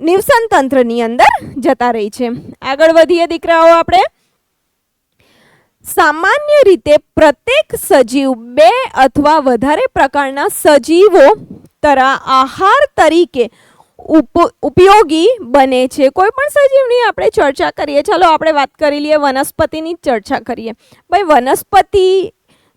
નિવસન તંત્રની અંદર જતા રહી છે. આગળ વધીએ દીકરાઓ આપણે. સામાન્ય રીતે પ્રત્યેક સજીવ 2 અથવા વધારે પ્રકારના સજીવો આહાર તરીકે ઉપયોગી બને છે. કોઈ પણ સજીવની આપણે ચર્ચા કરીએ, ચાલો આપણે વાત કરી લઈએ વનસ્પતિની ચર્ચા કરીએ. ભાઈ વનસ્પતિ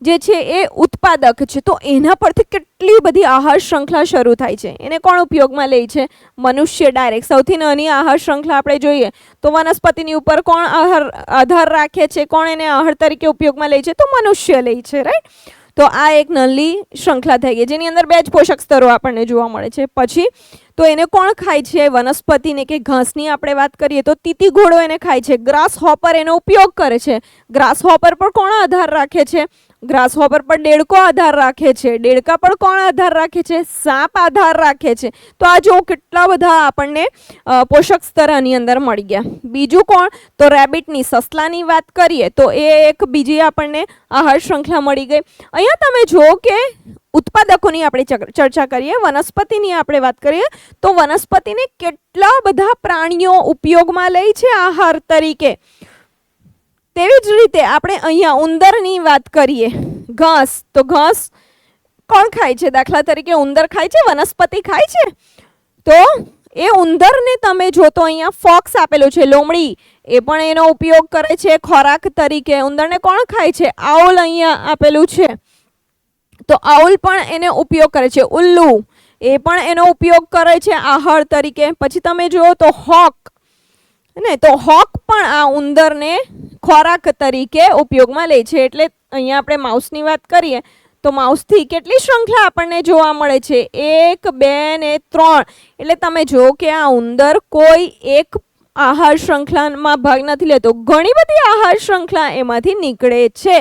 જે છે એ ઉત્પાદક છે, તો એના પરથી કેટલી બધી આહાર શ્રૃંખલા શરૂ થાય છે. એને કોણ ઉપયોગમાં લે છે? મનુષ્ય ડાયરેક્ટ. સૌથી નાની આહાર શ્રૃંખલા આપણે જોઈએ તો વનસ્પતિની ઉપર કોણ આધાર રાખે છે? કોણ એને આહાર તરીકે ઉપયોગમાં લે છે? તો મનુષ્ય લે છે. રાઈટ? તો આ એક નાની શ્રૃંખલા થઈ ગઈ જેની અંદર 2 જ પોષક સ્તરો આપણને જોવા મળે છે. પછી તો એને કોણ ખાય છે? વનસ્પતિને કે ઘાસની આપણે વાત કરીએ તો તીતી ઘોડો એને ખાય છે. ગ્રાસ હોપર એનો ઉપયોગ કરે છે. ગ્રાસ હોપર પર કોણ આધાર રાખે છે? ગ્રાસ હોપર પર દેડકો આધાર રાખે છે. દેડકા પર કોણ આધાર રાખે છે? સાપ આધાર રાખે છે. તો આ જો કેટલા બધા આપણને પોષક સ્તર આની અંદર મળી ગયા. બીજું કોણ? તો રેબિટની, સસલાની વાત કરીએ તો એ એક બીજી આપણને આહાર શ્રૃંખલા મળી ગઈ. અહીંયા તમે જો કે ઉત્પાદકોની આપણે ચર્ચા કરીએ, વનસ્પતિની આપણે વાત કરીએ તો વનસ્પતિને કેટલા બધા પ્રાણીઓ ઉપયોગમાં લે છે આહાર તરીકે. તેવી જ રીતે આપણે અહીંયા ઉંદરની વાત કરીએ, ઘાસ, તો ઘાસ કોણ ખાય છે? દાખલા તરીકે ઉંદર ખાય છે? વનસ્પતિ ખાય છે? તો એ ઉંદરને તમે જો તો અહીંયા ફોક્સ આપેલું છે, લોમડી, એ પણ એનો ઉપયોગ કરે છે ખોરાક તરીકે. ઉંદરને કોણ ખાય છે? આઉલ અહીંયા આપેલું છે, તો આઉલ પણ એને ઉપયોગ કરે છે. ઉલ્લુ, એ પણ એનો ઉપયોગ કરે છે આહાર તરીકે. પછી તમે જુઓ તો હોક, ને તો હોક પણ આ ઉંદરને ખોરાક તરીકે ઉપયોગમાં લે છે. એટલે અહીંયા આપણે માઉસની વાત કરીએ તો માઉસથી કેટલી શ્રૃંખલા આપણને જોવા મળે છે? 1, 2 ને 3. એટલે તમે જો કે આ ઉંદર કોઈ એક આહાર શ્રૃંખલામાં ભાગ નથી લેતો, ઘણી બધી આહાર શ્રૃંખલા એમાંથી નીકળે છે.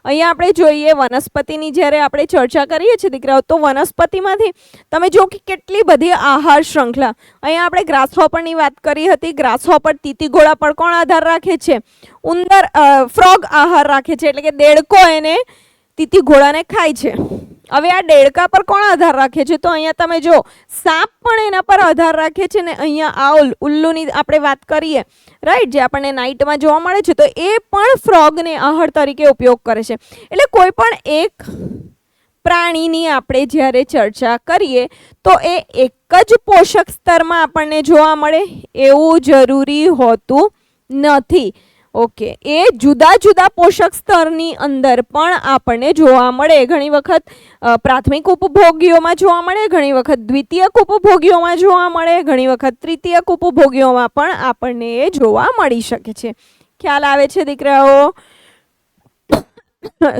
અહીંયા આપણે જોઈએ વનસ્પતિની જ્યારે આપણે ચર્ચા કરીએ છીએ દીકરાઓ, તો વનસ્પતિમાંથી તમે જો કે કેટલી બધી આહાર શ્રૃંખલા. અહીંયા આપણે ગ્રાસહોપરની વાત કરી હતી. ગ્રાસહોપર તીતી ઘોડા પર કોણ આધાર રાખે છે? ઉંદર, ફ્રોગ આહાર રાખે છે, એટલે કે દેડકો એને તીતી ઘોડાને ખાય છે. હવે આ દેડકા પર કોણ આધાર રાખે છે? તો અહીંયા તમે જો સાપ પણ એના પર આધાર રાખે છે ને અહીંયા આઉલ, ઉલ્લુની આપણે વાત કરીએ, રાઈટ, જે આપણને નાઇટમાં જોવા મળે છે, તો એ પણ ફ્રોગને આહાર તરીકે ઉપયોગ કરે છે. એટલે કોઈ પણ એક પ્રાણીની આપણે જ્યારે ચર્ચા કરીએ તો એ એક જ પોષક સ્તરમાં આપણને જોવા મળે એવું જરૂરી હોતું નથી. ઓકે, એ જુદા જુદા પોષક સ્તરની અંદર પણ આપણને જોવા મળે. ઘણી વખત પ્રાથમિક ઉપભોગીઓમાં જોવા મળે, ઘણી વખત દ્વિતીયક ઉપભોગીઓમાં જોવા મળે, ઘણી વખત તૃતીયક ઉપભોગીઓમાં પણ આપણને એ જોવા મળી શકે છે. ખ્યાલ આવે છે દીકરાઓ?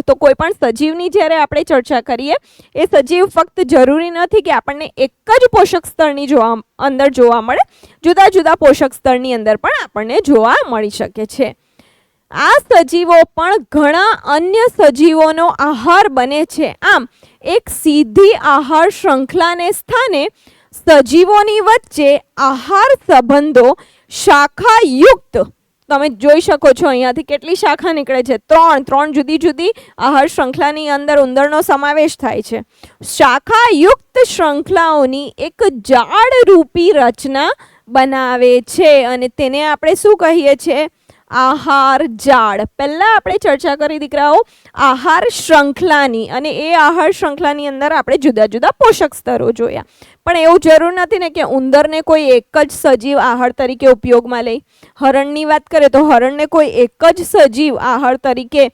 તો કોઈ પણ સજીવની જ્યારે આપણે ચર્ચા કરીએ, એ સજીવ ફક્ત જરૂરી નથી કે આપણને એક જ પોષક સ્તરની અંદર જોવા મળે, જુદા જુદા પોષક સ્તરની અંદર પણ આપણને જોવા મળી શકે છે. આ સજીવો પણ ઘણા અન્ય સજીવોનો આહાર બને છે. આમ એક સીધી આહાર શ્રૃંખલાને સ્થાને સજીવોની વચ્ચે આહાર સંબંધો શાખાયુક્ત, તમે જોઈ શકો છો અહીંયાથી કેટલી શાખા નીકળે છે? 3 જુદી જુદી આહાર શ્રૃંખલાની અંદર ઉંદરનો સમાવેશ થાય છે. શાખાયુક્ત શ્રૃંખલાઓની એક જાળ રૂપી રચના બનાવે છે અને તેને આપણે શું કહીએ છીએ? આહાર જાળ. પહેલા આપણે ચર્ચા કરી દીકરાઓ આહાર શૃંખલાની, અને એ આહાર શૃંખલાની અંદર આપણે જુદા જુદા પોષક સ્તરો જોયા. પણ એવું જરૂર નથી ને કે ઉંદરને કોઈ એક જ સજીવ આહાર તરીકે ઉપયોગમાં લે. હરણની વાત કરીએ તો હરણને કોઈ એક જ સજીવ આહાર તરીકે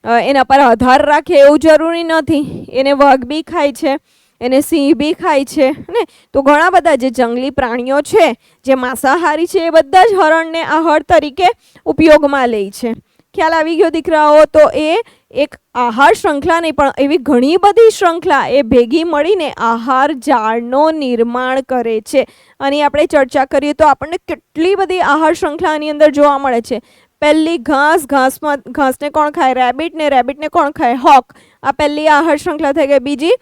એના પર આધાર રાખે એવું જરૂરી નથી. એને વાઘ બી ખાય છે, એને સિંહ બી ખાય છે ને. તો ઘણા બધા જે જંગલી પ્રાણીઓ છે જે માંસાહારી છે એ બધા જ હરણને આહાર તરીકે ઉપયોગમાં લે છે. ખ્યાલ આવી ગયો દીકરાઓ? તો એ એક આહાર શૃંખલા નહીં પણ એવી ઘણી બધી શૃંખલા એ ભેગી મળીને આહાર જાળનો નિર્માણ કરે છે. અને આપણે ચર્ચા કરીએ તો આપણને કેટલી બધી આહાર શૃંખલાની અંદર જોવા મળે છે. પહેલી ઘાસ, ઘાસને કોણ ખાય? રેબિટ, ને રેબિટને કોણ ખાય? હોક. આ પહેલી આહાર શૃંખલા થઈ ગઈ. બીજી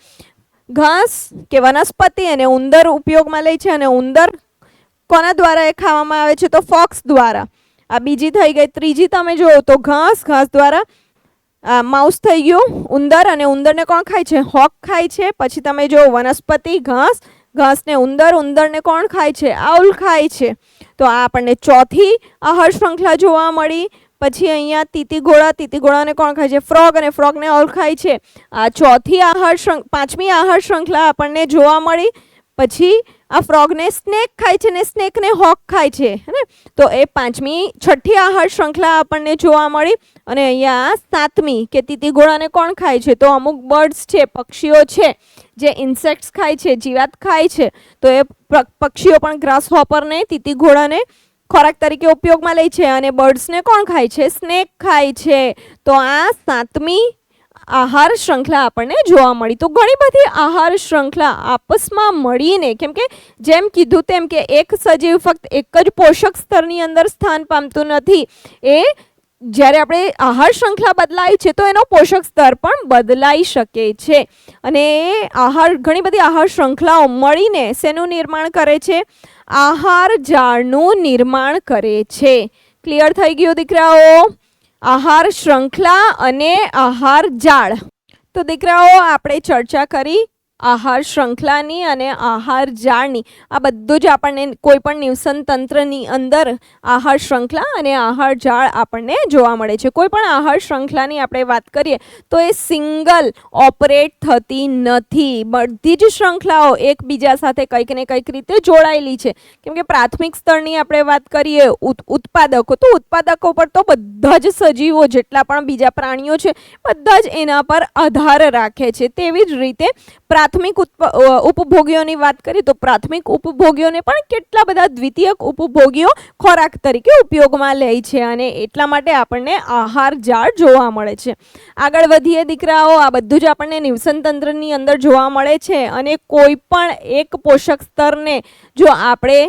ઘાસ કે વનસ્પતિ અને ઉંદર ઉપયોગમાં લે છે, અને ઉંદર કોના દ્વારા એ ખાવામાં આવે છે? તો ફોક્સ દ્વારા. આ બીજી થઈ ગઈ. ત્રીજી તમે જુઓ તો ઘાસ દ્વારા માઉસ થઈ ગયું ઉંદર, અને ઉંદરને કોણ ખાય છે? હોક ખાય છે. પછી તમે જો વનસ્પતિ ઘાસને ઉંદરને કોણ ખાય છે? આઉલ ખાય છે. તો આ આપણને ચોથી આહાર શૃંખલા જોવા મળી. પછી અહીંયા તીતીઘોડાને કોણ ખાય છે? ફ્રોગ, અને ફ્રોગને આઉલ ખાય છે. આ પાંચમી આહાર શૃંખલા આપણને જોવા મળી. પછી આ ફ્રોગને સ્નેક ખાય છે, ને સ્નેકને હોક ખાય છે. હે, તો એ છઠ્ઠી આહાર શૃંખલા આપણને જોવા મળી. અને અહીંયા સાતમી કે તીતીઘોડાને કોણ ખાય છે? તો અમુક બર્ડ્સ છે, પક્ષીઓ છે જે ઇન્સેક્ટ્સ ખાય છે, જીવાત ખાય છે. તો એ પક્ષીઓ પણ ગ્રાસ હોપરને, તીતીઘોડાને ખોરાક તરીકે ઉપયોગમાં લે છે. અને બર્ડ્સને કોણ ખાય છે? સ્નેક ખાય છે. તો આ સાતમી આહાર શૃંખલા આપણને જોવા મળી. તો ઘણી બધી આહાર શૃંખલા આપસમાં મળીને, કેમ કે જેમ કીધું તેમ કે એક સજીવ ફક્ત એક જ પોષક સ્તરની અંદર સ્થાન પામતું નથી. એ જ્યારે આપણે આહાર શૃંખલા બદલાય છે તો એનો પોષક સ્તર પણ બદલાઈ શકે છે. અને ઘણી બધી આહાર શૃંખલાઓ મળીને શેનું નિર્માણ કરે છે? આહાર જાળનું નિર્માણ કરે છે. ક્લિયર થઈ ગયું દીકરાઓ? આહાર શૃંખલા અને આહાર જાળ. તો દીકરાઓ આપણે ચર્ચા કરી આહાર શૃંખલાની અને આહાર જાળની. આ બધું જ આપણને કોઈ પણ નિવસન તંત્રની અંદર આહાર શૃંખલા અને આહાર જાળ આપણને જોવા મળે છે. કોઈ પણ આહાર શૃંખલાની આપણે વાત કરીએ તો એ સિંગલ ઓપરેટ થતી નથી. બધી જ શૃંખલાઓ એકબીજા સાથે કંઈક ને કંઈક રીતે જોડાયેલી છે. કેમ કે પ્રાથમિક સ્તરની આપણે વાત કરીએ ઉત્પાદકો પર તો બધા જ સજીવો જેટલા પણ બીજા પ્રાણીઓ છે બધા જ એના પર આધાર રાખે છે. તેવી જ રીતે પ્રાથમિક ઉપભોગીઓની વાત કરીએ તો પ્રાથમિક ઉપભોગીઓને પણ કેટલા બધા દ્વિતીયક ઉપભોગીઓ ખોરાક તરીકે ઉપયોગમાં લે છે. અને એટલા માટે આપણને આહાર જાળ જોવા મળે છે. આગળ વધીએ દીકરાઓ. આ બધું જ આપણને નિવસન તંત્રની અંદર જોવા મળે છે. અને કોઈ પણ એક પોષક સ્તરને જો આપણે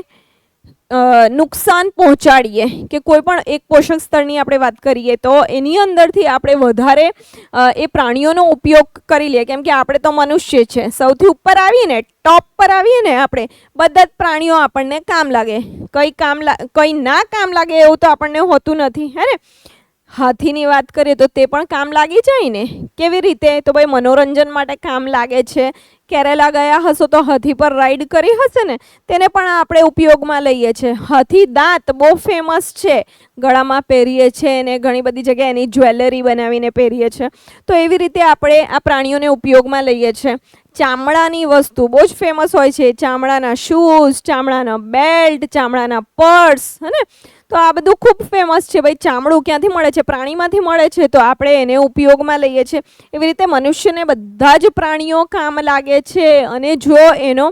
નુકસાન પહોંચાડીએ કે કોઈ પણ એક પોષક સ્તરની આપણે વાત કરીએ તો એની અંદરથી આપણે વધારે એ પ્રાણીઓનો ઉપયોગ કરી લઈએ. કેમ કે આપણે તો મનુષ્ય છે, સૌથી ઉપર આવીએ ને, ટોપ પર આવીએ ને, આપણે બધા જ પ્રાણીઓ આપણને કામ લાગે. કઈ ના કામ લાગે એવું તો આપણને હોતું નથી. હે ને? હાથીની વાત કરીએ તો તે પણ કામ લાગી જાય ને. કેવી રીતે? તો ભાઈ મનોરંજન માટે કામ લાગે છે. કેરેલા ગયા હશો તો હાથી પર રાઈડ કરી હશે ને, તેને પણ આપણે ઉપયોગમાં લઈએ છીએ. હાથી દાંત બહુ ફેમસ છે, ગળામાં પહેરીએ છીએ અને ઘણી બધી જગ્યાએ એની જ્વેલરી બનાવીને પહેરીએ છીએ. તો એવી રીતે આપણે આ પ્રાણીઓને ઉપયોગમાં લઈએ છીએ. ચામડાની વસ્તુ બહુ જ ફેમસ હોય છે. ચામડાના શૂઝ, ચામડાના બેલ્ટ, ચામડાના પર્સ. હે ને? તો આ બધું ખૂબ ફેમસ છે. ભાઈ ચામડું ક્યાંથી મળે છે? પ્રાણીમાંથી મળે છે. તો આપણે એને ઉપયોગમાં લઈએ છીએ. એવી રીતે મનુષ્યને બધા જ પ્રાણીઓ કામ લાગે છે. અને જો એનો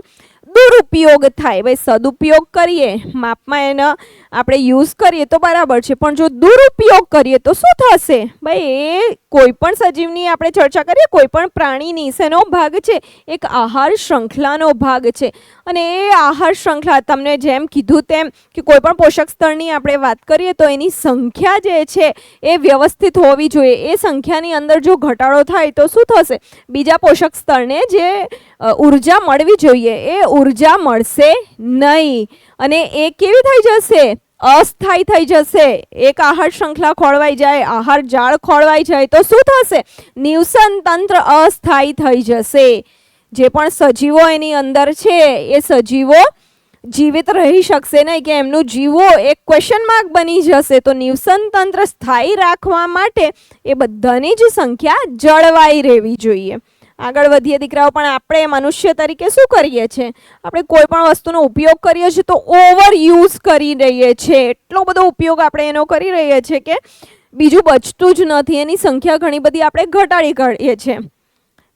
દુરુપયોગ થાય, ભાઈ સદુપયોગ કરીએ, માપમાં એનો આપણે યુઝ કરીએ તો બરાબર છે, પણ જો દુરુપયોગ કરીએ તો શું થશે? ભાઈ એ કોઈ પણ સજીવની આપણે ચર્ચા કરીએ, કોઈ પણ પ્રાણીની શેનો ભાગ છે? એક આહાર શૃંખલાનો ભાગ છે. અને એ આહાર શૃંખલા તમને જેમ કીધું તેમ કે કોઈ પણ પોષક સ્તરની આપણે વાત કરીએ તો એની સંખ્યા જે છે એ વ્યવસ્થિત હોવી જોઈએ. એ સંખ્યાની અંદર જો ઘટાડો થાય તો શું થશે? બીજા પોષક સ્તરને જે ઉર્જા મળવી જોઈએ એ ઉર્જા મળશે નહીં. અને એ કેવી થઈ જશે? અસ્થાયી થઈ જશે. એક આહાર શૃંખલા ખોળવાઈ જાય, આહાર જાળ ખોળવાઈ જાય તો શું થશે? નિવસન તંત્ર અસ્થાયી થઈ જશે. જે પણ સજીવો એની અંદર છે એ સજીવો જીવિત રહી શકશે નહીં, કે એમનું જીવો એક ક્વેશ્ચન માર્ક બની જશે. તો નિવસન તંત્ર સ્થાયી રાખવા માટે એ બધાની જ સંખ્યા જળવાઈ રહેવી જોઈએ. આગળ વધીએ દીકરાઓ. પણ આપણે મનુષ્ય તરીકે શું કરીએ છીએ? આપણે કોઈ પણ વસ્તુનો ઉપયોગ કરીએ છીએ તો ઓવર યુઝ કરી રહીએ છીએ. એટલો બધો ઉપયોગ આપણે એનો કરી રહીએ છીએ કે બીજું બચતું જ નથી. એની સંખ્યા ઘણી બધી આપણે ઘટાડી કાઢીએ છીએ.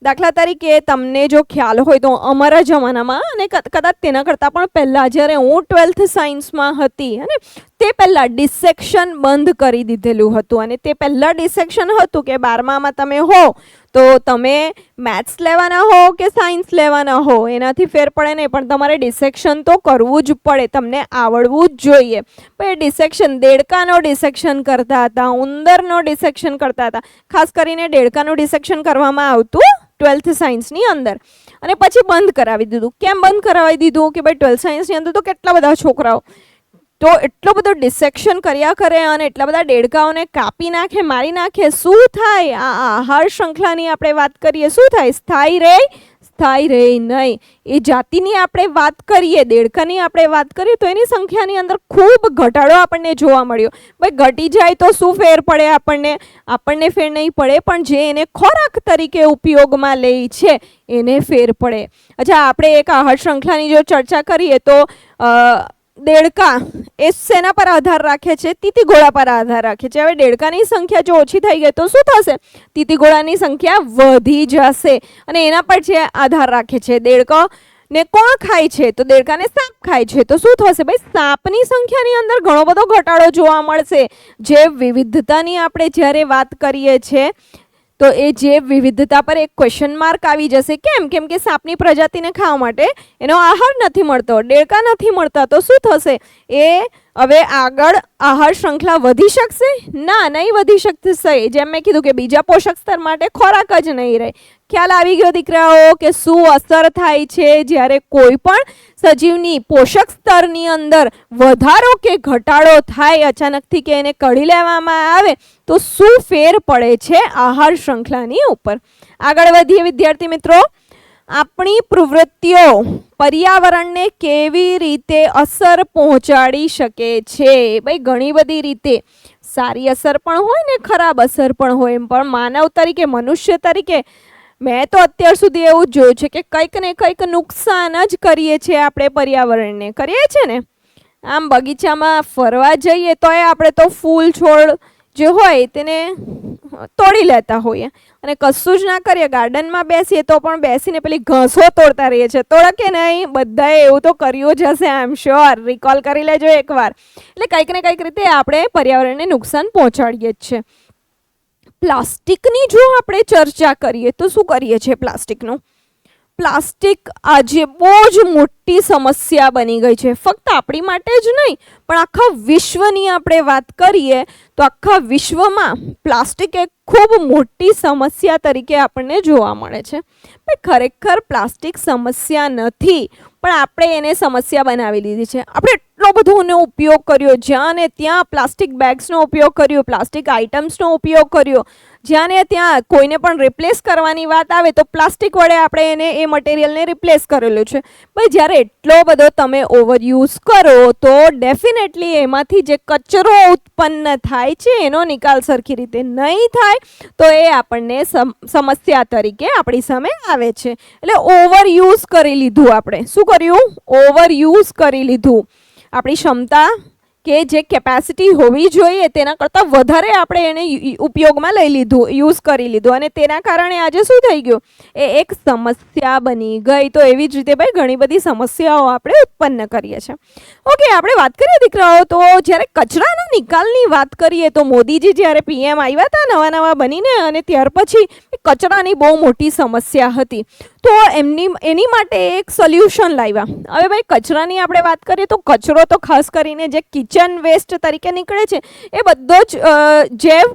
દાખલા તરીકે તમને જો ખ્યાલ હોય તો અમારા જમાનામાં અને કદાચ તેના કરતાં પણ પહેલાં, જ્યારે હું 12th સાયન્સમાં હતી અને તે પહેલાં ડિસેક્શન બંધ કરી દીધેલું હતું. અને તે પહેલાં ડિસેક્શન હતું કે 12મામાં તમે હો તો તમે મેથ્સ લેવાના હો કે સાયન્સ લેવાના હો એનાથી ફેર પડે નહીં, પણ તમારે ડિસેક્શન તો કરવું જ પડે, તમને આવડવું જ જોઈએ. પણ એ ડિસેક્શન, દેડકાનો ડિસેક્શન કરતા હતા, ઉંદરનો ડિસેક્શન કરતા હતા. ખાસ કરીને દેડકાનું ડિસેક્શન કરવામાં આવતું 12th સાયન્સની અંદર, અને પછી બંધ કરાવી દીધું. કેમ બંધ કરાવી દીધું? કે ભાઈ 12th સાયન્સની અંદર તો કેટલા બધા છોકરાઓ તો એટલો બધો ડિસેક્શન કર્યા કરે અને એટલા બધા દેડકાઓને કાપી નાખે, મારી નાખે. શું થાય? આ આહાર શૃંખલાની આપણે વાત કરીએ, શું થાય? સ્થાયી રહે? સ્થાયી રહે નહીં. એ જાતિની આપણે વાત કરીએ, દેડકાની આપણે વાત કરીએ તો એની સંખ્યાની અંદર ખૂબ ઘટાડો આપણને જોવા મળ્યો. ભાઈ ઘટી જાય તો શું ફેર પડે? આપણને ફેર નહીં પડે, પણ જે એને ખોરાક તરીકે ઉપયોગમાં લે છે એને ફેર પડે. અચ્છા, આપણે એક આહાર શૃંખલાની જો ચર્ચા કરીએ તો દેડકા એ શેના પર આધાર રાખે છે? તીતીઘોડા પર આધાર રાખે છે. હવે દેડકાની સંખ્યા જો ઓછી થઈ ગઈ તો શું થશે? તીતીઘોડાની સંખ્યા વધી જશે અને એના પર જે આધાર રાખે છે. દેડકો ને કોણ ખાય છે? તો દેડકાને સાપ ખાય છે. તો શું થશે? ભાઈ સાપની સંખ્યાની અંદર ઘણો બધો ઘટાડો જોવા મળશે. જે વિવિધતાની આપણે જ્યારે વાત કરીએ છીએ તો એ જે વિવિધતા પર એક ક્વેશ્ચન માર્ક આવી જશે. કેમ કે સાપની પ્રજાતિને ખાવા માટે એનો આહાર નથી મળતો, દેડકા નથી મળતા. તો શું થશે? એ હવે આગળ આહાર શૃંખલા વધી શકશે? ના, નહીં વધી શકશે. જેમ મેં કીધું કે બીજા પોષક સ્તર માટે ખોરાક જ નહીં રહે. ખ્યાલ આવી ગયો દીકરાઓ કે શું અસર થાય છે જ્યારે કોઈ પણ સજીવની પોષક સ્તરની અંદર વધારો કે ઘટાડો થાય અચાનકથી, કે એને કઢી લેવામાં આવે તો શું ફેર પડે છે આહાર શૃંખલાની ઉપર. આગળ વધીએ વિદ્યાર્થી મિત્રો. આપણી પ્રવૃત્તિઓ પર્યાવરણને કેવી રીતે અસર પહોંચાડી શકે છે? ભાઈ ઘણી બધી રીતે. સારી અસર પણ હોય ને ખરાબ અસર પણ હોય. પણ માનવ તરીકે, મનુષ્ય તરીકે મેં તો અત્યાર સુધી એવું જ જોયું છે કે કંઈક ને કંઈક નુકસાન જ કરીએ છીએ આપણે પર્યાવરણને. કરીએ છીએ ને. આમ બગીચામાં ફરવા જઈએ તો આપણે તો ફૂલ છોડ જે હોય તેને તોડી લેતા હોઈએ અને કશું જ ના કરીએ. ગાર્ડનમાં બેસીએ તો પણ બેસીને પેલી ઘાસો તોડતા રહીએ છીએ. તોડે કે નહીં? બધાએ એવું તો કર્યું જ હશે, આઈ એમ શ્યોર. રિકોલ કરી લેજો એકવાર. એટલે કંઈક ને કંઈક રીતે આપણે પર્યાવરણને નુકસાન પહોંચાડીએ જ છે. પ્લાસ્ટિકની જો આપણે ચર્ચા કરીએ તો શું કરીએ છીએ પ્લાસ્ટિકનું? પ્લાસ્ટિક આજે બહુ જ મોટી સમસ્યા બની ગઈ છે. ફક્ત આપણી માટે જ નહીં પણ આખા વિશ્વની આપણે વાત કરીએ તો આખા વિશ્વમાં પ્લાસ્ટિક એક ખૂબ મોટી સમસ્યા તરીકે આપણને જોવા મળે છે. ખરેખર પ્લાસ્ટિક સમસ્યા નથી, પણ આપણે એને સમસ્યા બનાવી લીધી છે. આપણે એટલો બધો એનો ઉપયોગ કર્યો, જ્યાં ને ત્યાં પ્લાસ્ટિક બેગ્સનો ઉપયોગ કર્યો, પ્લાસ્ટિક આઇટમ્સનો ઉપયોગ કર્યો. જ્યાં ને ત્યાં કોઈને પણ રિપ્લેસ કરવાની વાત આવે તો પ્લાસ્ટિક વડે આપણે એને એ મટીરિયલને રિપ્લેસ કરેલું છે. ભાઈ જ્યારે એટલો બધો તમે ઓવરયુઝ કરો તો ડેફિનેટલી એમાંથી જે કચરો ઉત્પન્ન થાય છે એનો નિકાલ સરખી રીતે નહીં થાય તો એ આપણને સમસ્યા તરીકે આપણી સામે આવે છે. એટલે ઓવરયુઝ કરી લીધું. આપણે શું કર્યું? ઓવરયુઝ કરી લીધું. આપણી ક્ષમતા કે જે કેપેસિટી હોવી જોઈએ તેના કરતાં વધારે આપણે એને ઉપયોગમાં લઈ લીધું, યુઝ કરી લીધું, અને તેના કારણે આજે શું થઈ ગયું? એ એક સમસ્યા બની ગઈ. તો એવી જ રીતે ભાઈ ઘણી બધી સમસ્યાઓ આપણે ઉત્પન્ન કરીએ છીએ. ઓકે, આપણે વાત કરીએ દીકરાઓ તો જ્યારે કચરાના નિકાલની વાત કરીએ તો મોદીજી જ્યારે પીએમ આવ્યા હતા નવા બનીને, અને ત્યાર પછી કચરાની બહુ મોટી સમસ્યા હતી તો એની માટે એક સોલ્યુશન લાવ્યા. હવે ભાઈ કચરાની આપણે વાત કરીએ તો કચરો તો ખાસ કરીને જે કિચન વેસ્ટ તરીકે નીકળે છે એ બધો જ જૈવ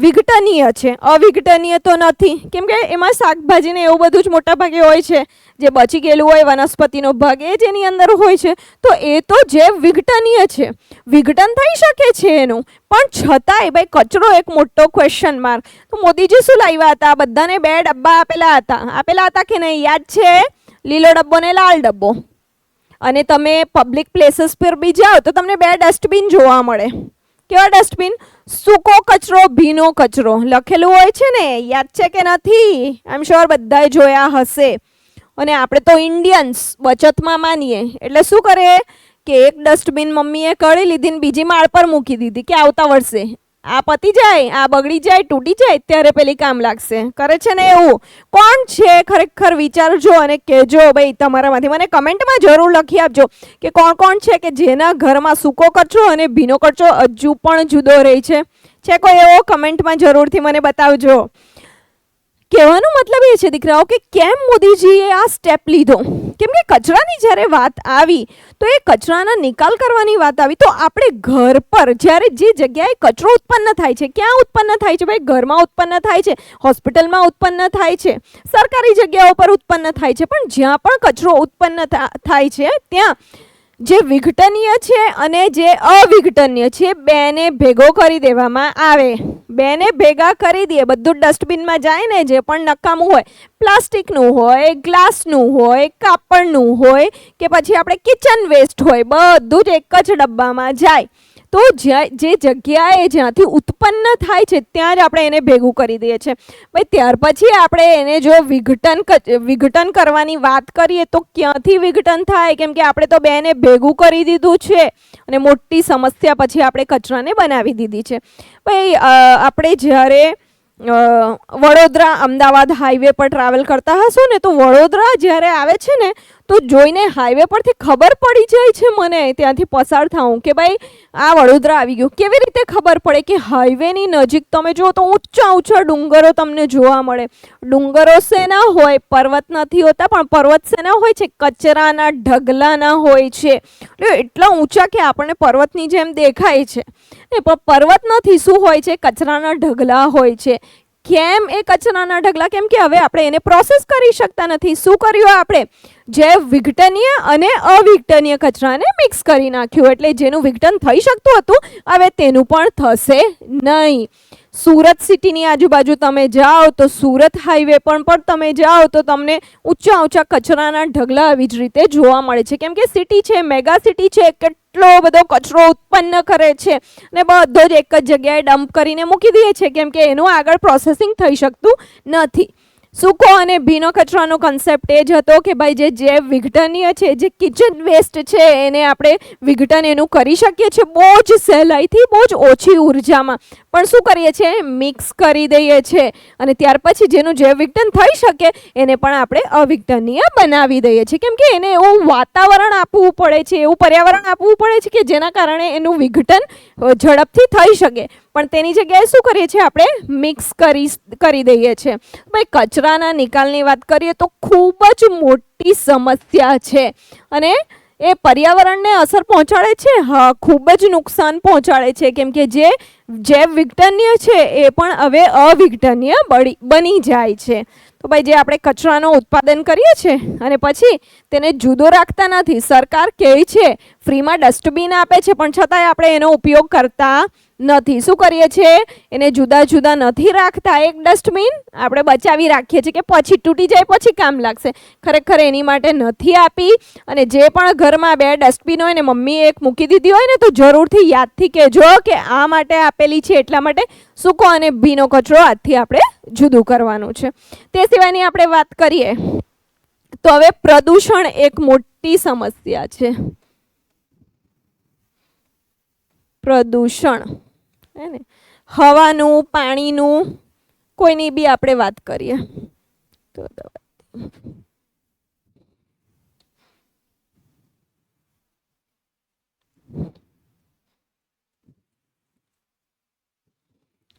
વિઘટનીય છે, અવિઘટનીય તો નથી. કેમ કે એમાં શાકભાજીને એવું બધું જ મોટા ભાગે હોય છે, જે બચી ગયેલું હોય વનસ્પતિનો ભાગ એ જ એની અંદર હોય છે. તો એ તો જૈવ વિઘટનીય છે, વિઘટન થઈ શકે છે એનું, પણ છતાંય ભાઈ કચરો એક મોટો ક્વેશ્ચન માર્ક. તો મોદીજી શું લાવ્યા હતા? બધાને 2 ડબ્બા આપેલા હતા કે નહીં? યાદ છે? લીલો ડબ્બો ને લાલ ડબ્બો. અને તમે પબ્લિક પ્લેસીસ પર બી જાઓ તો તમને બે ડસ્ટબિન જોવા મળે. કેવા ડસ્ટબિન? સૂકો કચરો, ભીનો કચરો લખેલું હોય છે ને, યાદ છે કે નથી? આઈ એમ શ્યોર બધાએ જોયા હશે. અને આપણે તો ઇન્ડિયન્સ બચતમાં માનીએ એટલે શું કરે કે એક ડસ્ટબિન મમ્મીએ કાઢી લીધી ને બીજી માળ પર મૂકી દીધી કે આવતા વર્ષે આ પતી જાય, આ બગડી જાય, તૂટી જાય ત્યારે પેલી કામ લાગશે. કરે છે ને એવું? કોણ છે ખરેખર વિચારજો અને કહેજો ભાઈ તમારામાંથી. મને કમેન્ટમાં જરૂર લખી આપજો કે કોણ કોણ છે કે જેના ઘરમાં સૂકો કચરો અને ભીનો કચરો હજુ પણ જુદો રહે છે કોઈ એવો? કમેન્ટમાં જરૂરથી મને બતાવજો. કહેવાનો મતલબ એ છે દીકરાઓ કે કેમ મોદીજીએ આ સ્ટેપ લીધો. કેમ કે કચરાની જ્યારે વાત આવી તો એ કચરાના નિકાલ કરવાની વાત આવી તો આપણે ઘર પર જ્યારે જે જગ્યાએ કચરો ઉત્પન્ન થાય છે, ક્યાં ઉત્પન્ન થાય છે? ભાઈ ઘરમાં ઉત્પન્ન થાય છે, હોસ્પિટલમાં ઉત્પન્ન થાય છે, સરકારી જગ્યાઓ પર ઉત્પન્ન થાય છે. પણ જ્યાં પણ કચરો ઉત્પન્ન થાય છે ત્યાં જે વિઘટનીય છે અને જે અવિઘટનીય છે બેને ભેગો કરી દેવામાં આવે. બેને ભેગા કરી દે, બધું ડસ્ટબિનમાં જાય ને. જે પણ નકામું હોય, પ્લાસ્ટિકનું હોય, ગ્લાસનું હોય, કાપડનું હોય કે પછી આપણે કિચન વેસ્ટ હોય, બધું જ એક જ ડબ્બામાં જાય. તો જે જગ્યાએ જ્યાંથી ઉત્પન્ન થાય છે ત્યાં જ આપણે એને ભેગું કરી દઈએ છીએ. ભાઈ ત્યાર પછી આપણે એને જો વિઘટન કરવાની વાત કરીએ તો ક્યાંથી વિઘટન થાય? કેમ કે આપણે તો બેને ભેગું કરી દીધું છે અને મોટી સમસ્યા પછી આપણે કચરાને બનાવી દીધી છે. ભાઈ આપણે જ્યારે વડોદરા અમદાવાદ હાઈવે પર ટ્રાવેલ કરતા હશો ને તો વડોદરા જ્યારે આવે છે ને તો જોઈને હાઈવે પરથી ખબર પડી જાય છે મને ત્યાંથી પસાર થાઉં કે ભાઈ આ વડોદરા આવી ગયું. કેવી રીતે ખબર પડે કે હાઈવેની નજીક તમે જુઓ તો ઊંચા ઊંચા ડુંગરો તમને જોવા મળે. ડુંગરો શેના હોય? પર્વત નથી હોતા, પણ પર્વત શેના હોય છે? કચરાના ઢગલાના હોય છે. એટલા ઊંચા કે આપણને પર્વતની જેમ દેખાય છે પણ પર્વત નથી. શું હોય છે? કચરાના ઢગલા હોય છે. કેમ એ કચરાના ઢગલા? કેમ કે હવે આપણે એને પ્રોસેસ કરી શકતા નથી. શું કર્યું આપણે? જૈવ વિઘટનીય અને અવિઘટનીય કચરાને મિક્સ કરી નાખ્યું. એટલે જેનું વિઘટન થઈ શકતું હતું હવે તેનું પણ થશે નહીં. સુરત સિટીની આજુબાજુ તમે જાઓ તો સુરત હાઈવે પર પણ તમે જાઓ તો તમને ઊંચા ઊંચા કચરાના ઢગલા આવી જ રીતે જોવા મળે છે. કેમ કે સિટી છે, મેગા સિટી છે, કેટલો બધો કચરો ઉત્પન્ન કરે છે અને બધો જ એક જ જગ્યાએ ડમ્પ કરીને મૂકી દે છે કેમ કે એનું આગળ પ્રોસેસિંગ થઈ શકતું નથી. સૂકો અને ભીનો કચરાનો કન્સેપ્ટ એ જ હતો કે ભાઈ જે જૈવ વિઘટનીય છે, જે કિચન વેસ્ટ છે એને આપણે વિઘટન એનું કરી શકીએ છીએ બહુ જ સહેલાઈથી, બહુ જ ઓછી ઉર્જામાં. પણ શું કરીએ છીએ? મિક્સ કરી દઈએ છીએ અને ત્યાર પછી જેનું જૈવ વિઘટન થઈ શકે એને પણ આપણે અવિઘટનીય બનાવી દઈએ છીએ. કેમ કે એને એવું વાતાવરણ આપવું પડે છે, એવું પર્યાવરણ આપવું પડે છે કે જેના કારણે એનું વિઘટન ઝડપથી થઈ શકે. પણ તેની જગ્યાએ શું કરીએ છીએ? આપણે મિક્સ કરી દઈએ છીએ. ભાઈ કચરાના નિકાલની વાત કરીએ તો ખૂબ જ મોટી સમસ્યા છે અને એ પર્યાવરણને અસર પહોંચાડે છે. હા, ખૂબ જ નુકસાન પહોંચાડે છે કેમ કે જે જૈવ વિઘટનીય છે એ પણ હવે અવિઘટનીય બની જાય છે. તો ભાઈ જે આપણે કચરાનો ઉત્પાદન કરીએ છીએ અને પછી તેને જુદો રાખતા નથી. સરકાર કહે છે ફ્રીમાં ડસ્ટબિન આપે છે પણ છતાંય આપણે એનો ઉપયોગ કરતા નથી. શું કરીએ છીએ? એને જુદા જુદા નથી રાખતા. એક ડસ્ટબિન આપણે બચાવી રાખીએ છીએ કે પછી તૂટી જાય પછી કામ લાગશે. ખરેખર એની માટે નથી આપી. અને જે પણ ઘરમાં બે ડસ્ટબિન હોય ને મમ્મીએ એક મૂકી દીધી હોય ને તો જરૂરથી યાદથી કહેજો કે આ માટે આપેલી છે, એટલા માટે સૂકો અને ભીનો કચરો આજથી આપણે જુદું કરવાનું છે. તે સિવાયની આપણે વાત કરીએ તો હવે પ્રદૂષણ એક મોટી સમસ્યા છે. પ્રદૂષણ હવાનું, પાણીનું, કોઈની બી આપણે વાત કરીએ તો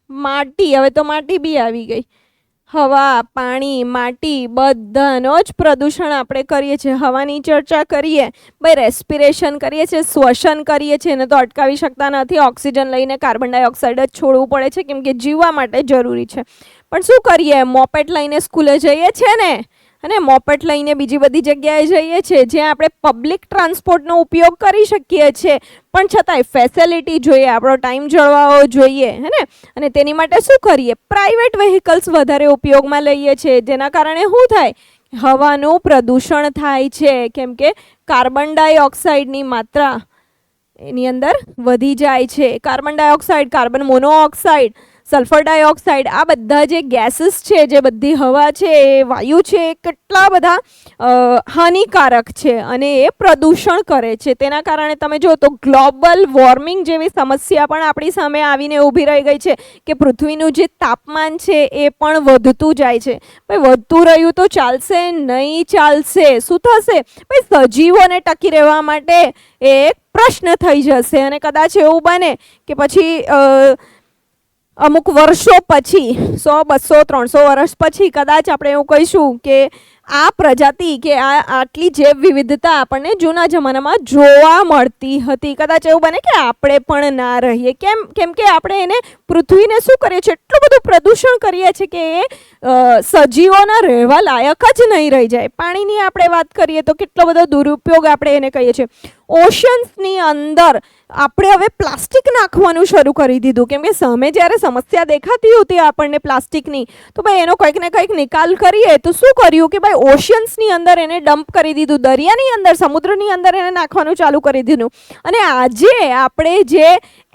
માટી, હવે તો માટી બી આવી ગઈ. હવા, પાણી, માટી બધાનો જ પ્રદૂષણ આપણે કરીએ છીએ. હવાની ચર્ચા કરીએ, ભાઈ રેસ્પિરેશન કરીએ છીએ, શ્વસન કરીએ છીએ, એને તો અટકાવી શકતા નથી. ઓક્સિજન લઈને કાર્બન ડાયોક્સાઇડ જ છોડવું પડે છે કેમ કે જીવવા માટે જરૂરી છે. પણ શું કરીએ? મોપેટ લઈને સ્કૂલે જઈએ છીએ ને અને મોપેટ લઈને બીજી બધી જગ્યાએ જઈએ છીએ જ્યાં આપણે પબ્લિક ટ્રાન્સપોર્ટનો ઉપયોગ કરી શકીએ છીએ પણ છતાંય ફેસિલિટી જોઈએ, આપણો ટાઈમ જળવાવો જોઈએ હે ને. અને તેની માટે શું કરીએ? પ્રાઇવેટ વ્હીકલ્સ વધારે ઉપયોગમાં લઈએ છીએ જેના કારણે શું થાય હવાનું પ્રદૂષણ થાય છે, કેમ કે કાર્બન ડાયોક્સાઇડની માત્રા એની અંદર વધી જાય છે. Carbon dioxide, carbon monoxide, sulphur dioxide, આ બધા જે ગેસીસ છે, જે બધી હવા છે, એ વાયુ છે, એ કેટલા બધા હાનિકારક છે અને એ પ્રદૂષણ કરે છે. તેના કારણે તમે જો તો ગ્લોબલ વોર્મિંગ જેવી સમસ્યા પણ આપણી સામે આવીને ઊભી રહી ગઈ છે કે પૃથ્વીનું જે તાપમાન છે એ પણ વધતું જાય છે. ભાઈ વધતું રહ્યું તો ચાલશે નહીં? ચાલશે. શું થશે? ભાઈ સજીવોને ટકી રહેવા માટે એક પ્રશ્ન થઈ જશે અને કદાચ એવું બને કે પછી અમુક વર્ષો પછી 100, 200, 300 વર્ષ પછી કદાચ આપણે એવું કહીશું કે આ પ્રજાતિ કે આટલી જૈવ વિવિધતા આપણને જૂના જમાનામાં જોવા મળતી હતી. કદાચ એવું બને કે આપણે પણ ના રહીએ. કેમ કે આપણે એને પૃથ્વીને શું કરીએ છીએ? એટલું બધું પ્રદૂષણ કરીએ છીએ કે એ સજીવોના રહેવા લાયક જ નહીં રહી જાય. પાણીની આપણે વાત કરીએ તો કેટલો બધો દુરુપયોગ આપણે એને કહીએ છીએ. ઓશન્સની અંદર આપણે હવે પ્લાસ્ટિક નાખવાનું શરૂ કરી દીધું, કેમ કે સામે જ્યારે સમસ્યા દેખાતી હતી આપણને પ્લાસ્ટિકની, તો ભાઈ એનો કંઈક ને કંઈક નિકાલ કરીએ. તો શું કર્યું કે ભાઈ ઓશન્સની અંદર એને ડમ્પ કરી દીધું, દરિયાની અંદર, સમુદ્રની અંદર એને નાખવાનું ચાલુ કરી દીધું. અને આજે આપણે જે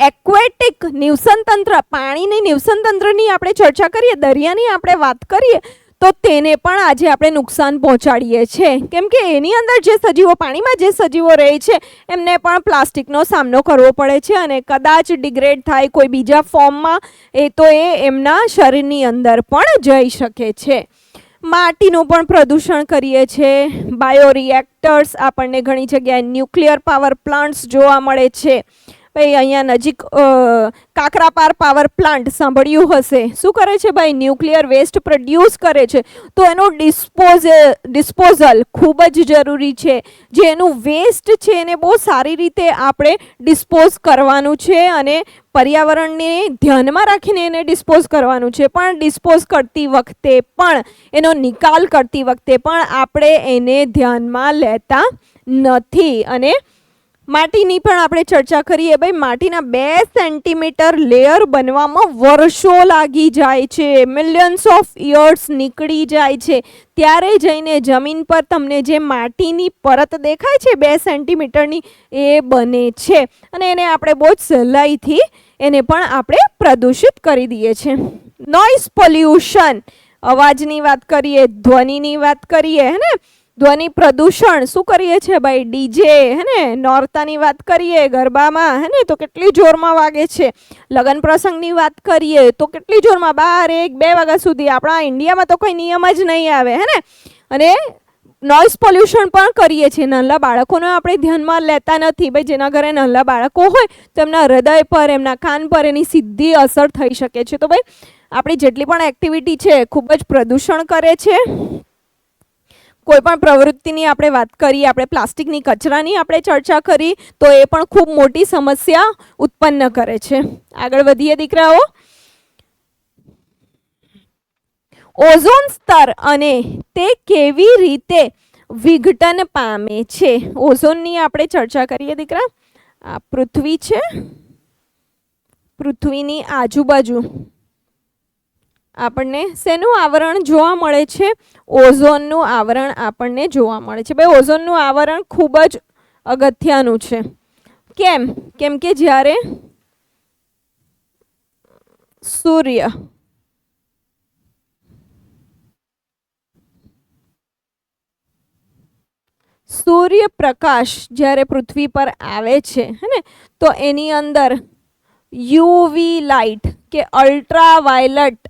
એક્વેટિક નિવસનતંત્ર, પાણીની નિવસનતંત્રની આપણે ચર્ચા કરીએ, દરિયાની આપણે વાત કરીએ, તો તેને પણ આજે આપણે નુકસાન પહોંચાડીએ છીએ, કેમ કે એની અંદર જે સજીવો, પાણીમાં જે સજીવો રહે છે, એમને પણ પ્લાસ્ટિકનો સામનો કરવો પડે છે અને કદાચ ડિગ્રેડ થાય કોઈ બીજા ફોર્મમાં, તો એ એમના શરીરની અંદર પણ જઈ શકે છે. માટીનું પણ પ્રદૂષણ કરીએ છીએ. બાયોરિએક્ટર્સ, આપણને ઘણી જગ્યાએ ન્યુક્લિયર પાવર પ્લાન્ટ્સ જોવા મળે છે. ભાઈ અહીંયા નજીક કાકરાપાર પાવર પ્લાન્ટ સાંભળ્યું હશે. શું કરે છે ભાઈ? ન્યુક્લિયર વેસ્ટ પ્રોડ્યુસ કરે છે. તો એનો ડિસ્પોઝલ ખૂબ જ જરૂરી છે. જે એનું વેસ્ટ છે એને બહુ સારી રીતે આપણે ડિસ્પોઝ કરવાનું છે અને પર્યાવરણને ધ્યાનમાં રાખીને એને ડિસ્પોઝ કરવાનું છે. પણ ડિસ્પોઝ કરતી વખતે પણ, એનો નિકાલ કરતી વખતે પણ આપણે એને ધ્યાનમાં લેતા નથી. અને માટીની પણ આપણે ચર્ચા કરીએ. ભાઈ માટીના 2 સેન્ટીમીટર લેયર બનવામાં વર્ષો લાગી જાય છે, મિલિયન્સ ઓફ યર્સ નીકળી જાય છે. ત્યારે જઈને જમીન પર તમને જે માટીની પરત દેખાય છે 2 સેન્ટીમીટરની, એ બને છે અને એને આપણે બહુ જ સહેલાઈથી એને પણ આપણે પ્રદૂષિત કરી દઈએ છીએ. નોઇઝ પોલ્યુશન, અવાજની વાત કરીએ, ધ્વનિની વાત કરીએ, હે ને, ધ્વનિ પ્રદૂષણ શું કરીએ છીએ ભાઈ? ડીજે, હે ને, નોરતાની વાત કરીએ, ગરબામાં, હે ને, તો કેટલી જોરમાં વાગે છે. લગ્ન પ્રસંગની વાત કરીએ તો કેટલી જોરમાં, 12, 1, 2 વાગ્યા સુધી. આપણા ઇન્ડિયામાં તો કોઈ નિયમ જ નહીં આવે, હે ને. અને નોઇઝ પોલ્યુશન પણ કરીએ છીએ. નાના બાળકોને આપણે ધ્યાનમાં લેતા નથી. ભાઈ જેના ઘરે નાના બાળકો હોય તો એમના હૃદય પર, એમના કાન પર એની સીધી અસર થઈ શકે છે. તો ભાઈ આપણી જેટલી પણ એક્ટિવિટી છે ખૂબ જ પ્રદૂષણ કરે છે. કોઈ પણ પ્રવૃત્તિની આપણે વાત કરીએ, આપણે પ્લાસ્ટિકની, કચરાની આપણે ચર્ચા કરી, તો એ પણ ખૂબ મોટી સમસ્યા ઉત્પન્ન કરે છે. આગળ વધીએ દીકરાઓ. ઓઝોન સ્તર અને તે કેવી રીતે વિઘટન પામે છે. ઓઝોનની આપણે ચર્ચા કરીએ દીકરા. આ પૃથ્વી છે, પૃથ્વીની આજુબાજુ આપણને શેનું આવરણ જોવા મળે છે? ઓઝોનનું આવરણ આપણને જોવા મળે છે. ભાઈ ઓઝોનનું આવરણ ખૂબ જ અગત્યનું છે. કેમ કે જ્યારે સૂર્યપ્રકાશ જ્યારે પૃથ્વી પર આવે છે, હે ને, તો એની અંદર યુવી લાઇટ કે અલ્ટ્રાવાયોલેટ,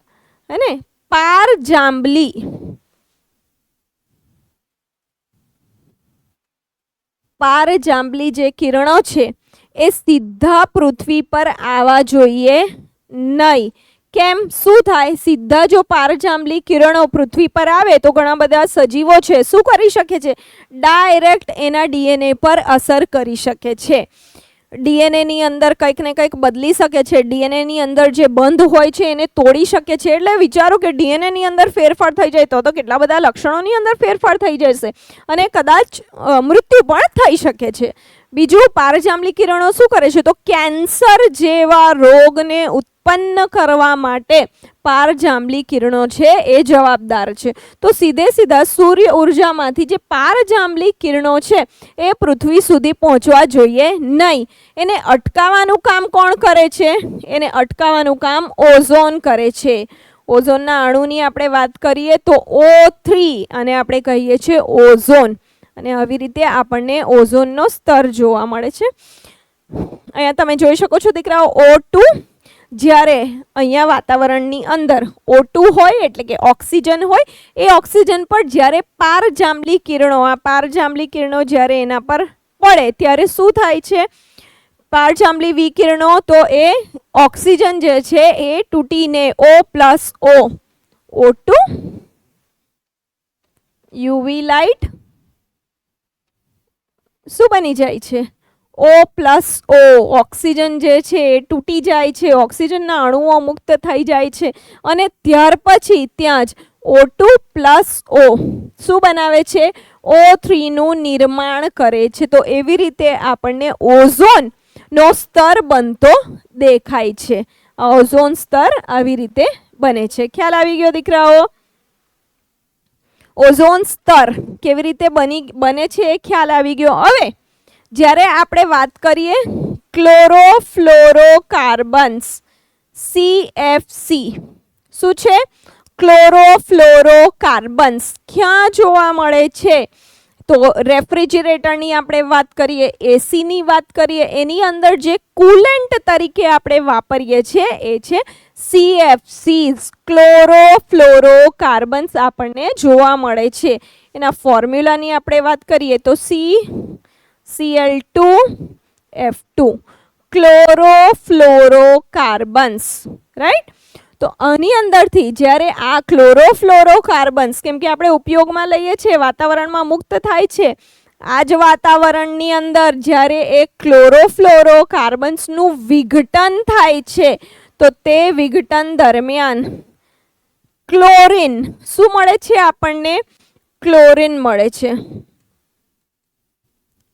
હે ને, પારજાંબલી જે કિરણો છે એ સીધા પૃથ્વી પર આવવા જોઈએ નહીં. કેમ? શું થાય? સીધા જો પારજાંબલી કિરણો પૃથ્વી પર આવે તો ઘણા બધા સજીવો છે શું કરી શકે છે? ડાયરેક્ટ એના ડીએનએ પર અસર કરી શકે છે. ડીએનએની અંદર કંઈક ને કંઈક બદલી શકે છે. ડીએનએની અંદર જે બંધ હોય છે એને તોડી શકે છે. એટલે વિચારો કે ડીએનએની અંદર ફેરફાર થઈ જાય તો કેટલા બધા લક્ષણોની અંદર ફેરફાર થઈ જશે અને કદાચ મૃત્યુ પણ થઈ શકે છે. બીજું, પારજાંબલી કિરણો શું કરે છે? તો કેન્સર જેવા રોગને ઉત્પન્ન કરવા માટે પારજાંબલી કિરણો છે એ જવાબદાર છે. તો સીધે સીધા સૂર્ય ઉર્જામાંથી જે પારજાંબલી કિરણો છે એ પૃથ્વી સુધી પહોંચવા જોઈએ નહીં. એને અટકાવવાનું કામ કોણ કરે છે? એને અટકાવવાનું કામ ઓઝોન કરે છે. ઓઝોનના અણુની આપણે વાત કરીએ તો O3 અને આપણે કહીએ છીએ ઓઝોન, અને આવી રીતે આપણને ઓઝોનનો સ્તર જોવા મળે છે. અહીંયા તમે જોઈ શકો છો દીકરાઓ O2, જ્યારે અહીંયા વાતાવરણની અંદર O2 હોય એટલે કે ઓક્સિજન હોય, એ ઓક્સિજન પર જ્યારે પારજાંબલી કિરણો, આ પારજાંબલી કિરણો જ્યારે એના પર પડે ત્યારે શું થાય છે? પારજાંબલી વિકિરણો, તો એ ઓક્સિજન જે છે એ તૂટીને O+O, O2 યુવી લાઇટ શું બની જાય છે? O+O, ઓક્સિજન જે છે એ તૂટી જાય છે, ઓક્સિજનના અણુઓ મુક્ત થઈ જાય છે, અને ત્યાર પછી ત્યાં જ O2+O શું બનાવે છે? O3 નું નિર્માણ કરે છે. તો એવી રીતે આપણને ઓઝોન નો સ્તર બનતો દેખાય છે. ઓઝોન સ્તર આવી રીતે બને છે. ખ્યાલ આવી ગયો દીકરાઓ? ઓઝોન સ્તર કેવી રીતે બને છે એ ખ્યાલ આવી ગયો. હવે જ્યારે આપણે વાત કરીએ ક્લોરોફ્લોરોકાર્બન્સ, CFC, શું છે? ક્લોરોફ્લોરોકાર્બન્સ ક્યાં જોવા મળે છે? તો રેફ્રિજરેટરની આપણે વાત કરીએ, એસીની વાત કરીએ, એની અંદર જે કુલન્ટ તરીકે આપણે વાપરીએ છીએ એ છે CFCs, ક્લોરોફ્લોરોકાર્બન્સ આપણને જોવા મળે છે. એના ફોર્મ્યુલાની આપણે વાત કરીએ તો Cl2F2, ક્લોરોફ્લોરોકાર્બન્સ, રાઈટ? તો આની અંદરથી જ્યારે આ ક્લોરોફ્લોરોકાર્બન્સ, કેમ કે આપણે ઉપયોગમાં લઈએ છીએ, વાતાવરણમાં મુક્ત થાય છે, આ જ વાતાવરણની અંદર જ્યારે એ ક્લોરોફ્લોરોકાર્બન્સનું વિઘટન થાય છે તો તે વિઘટન દરમિયાન ક્લોરીન શું મળે છે આપણને? ક્લોરીન મળે છે.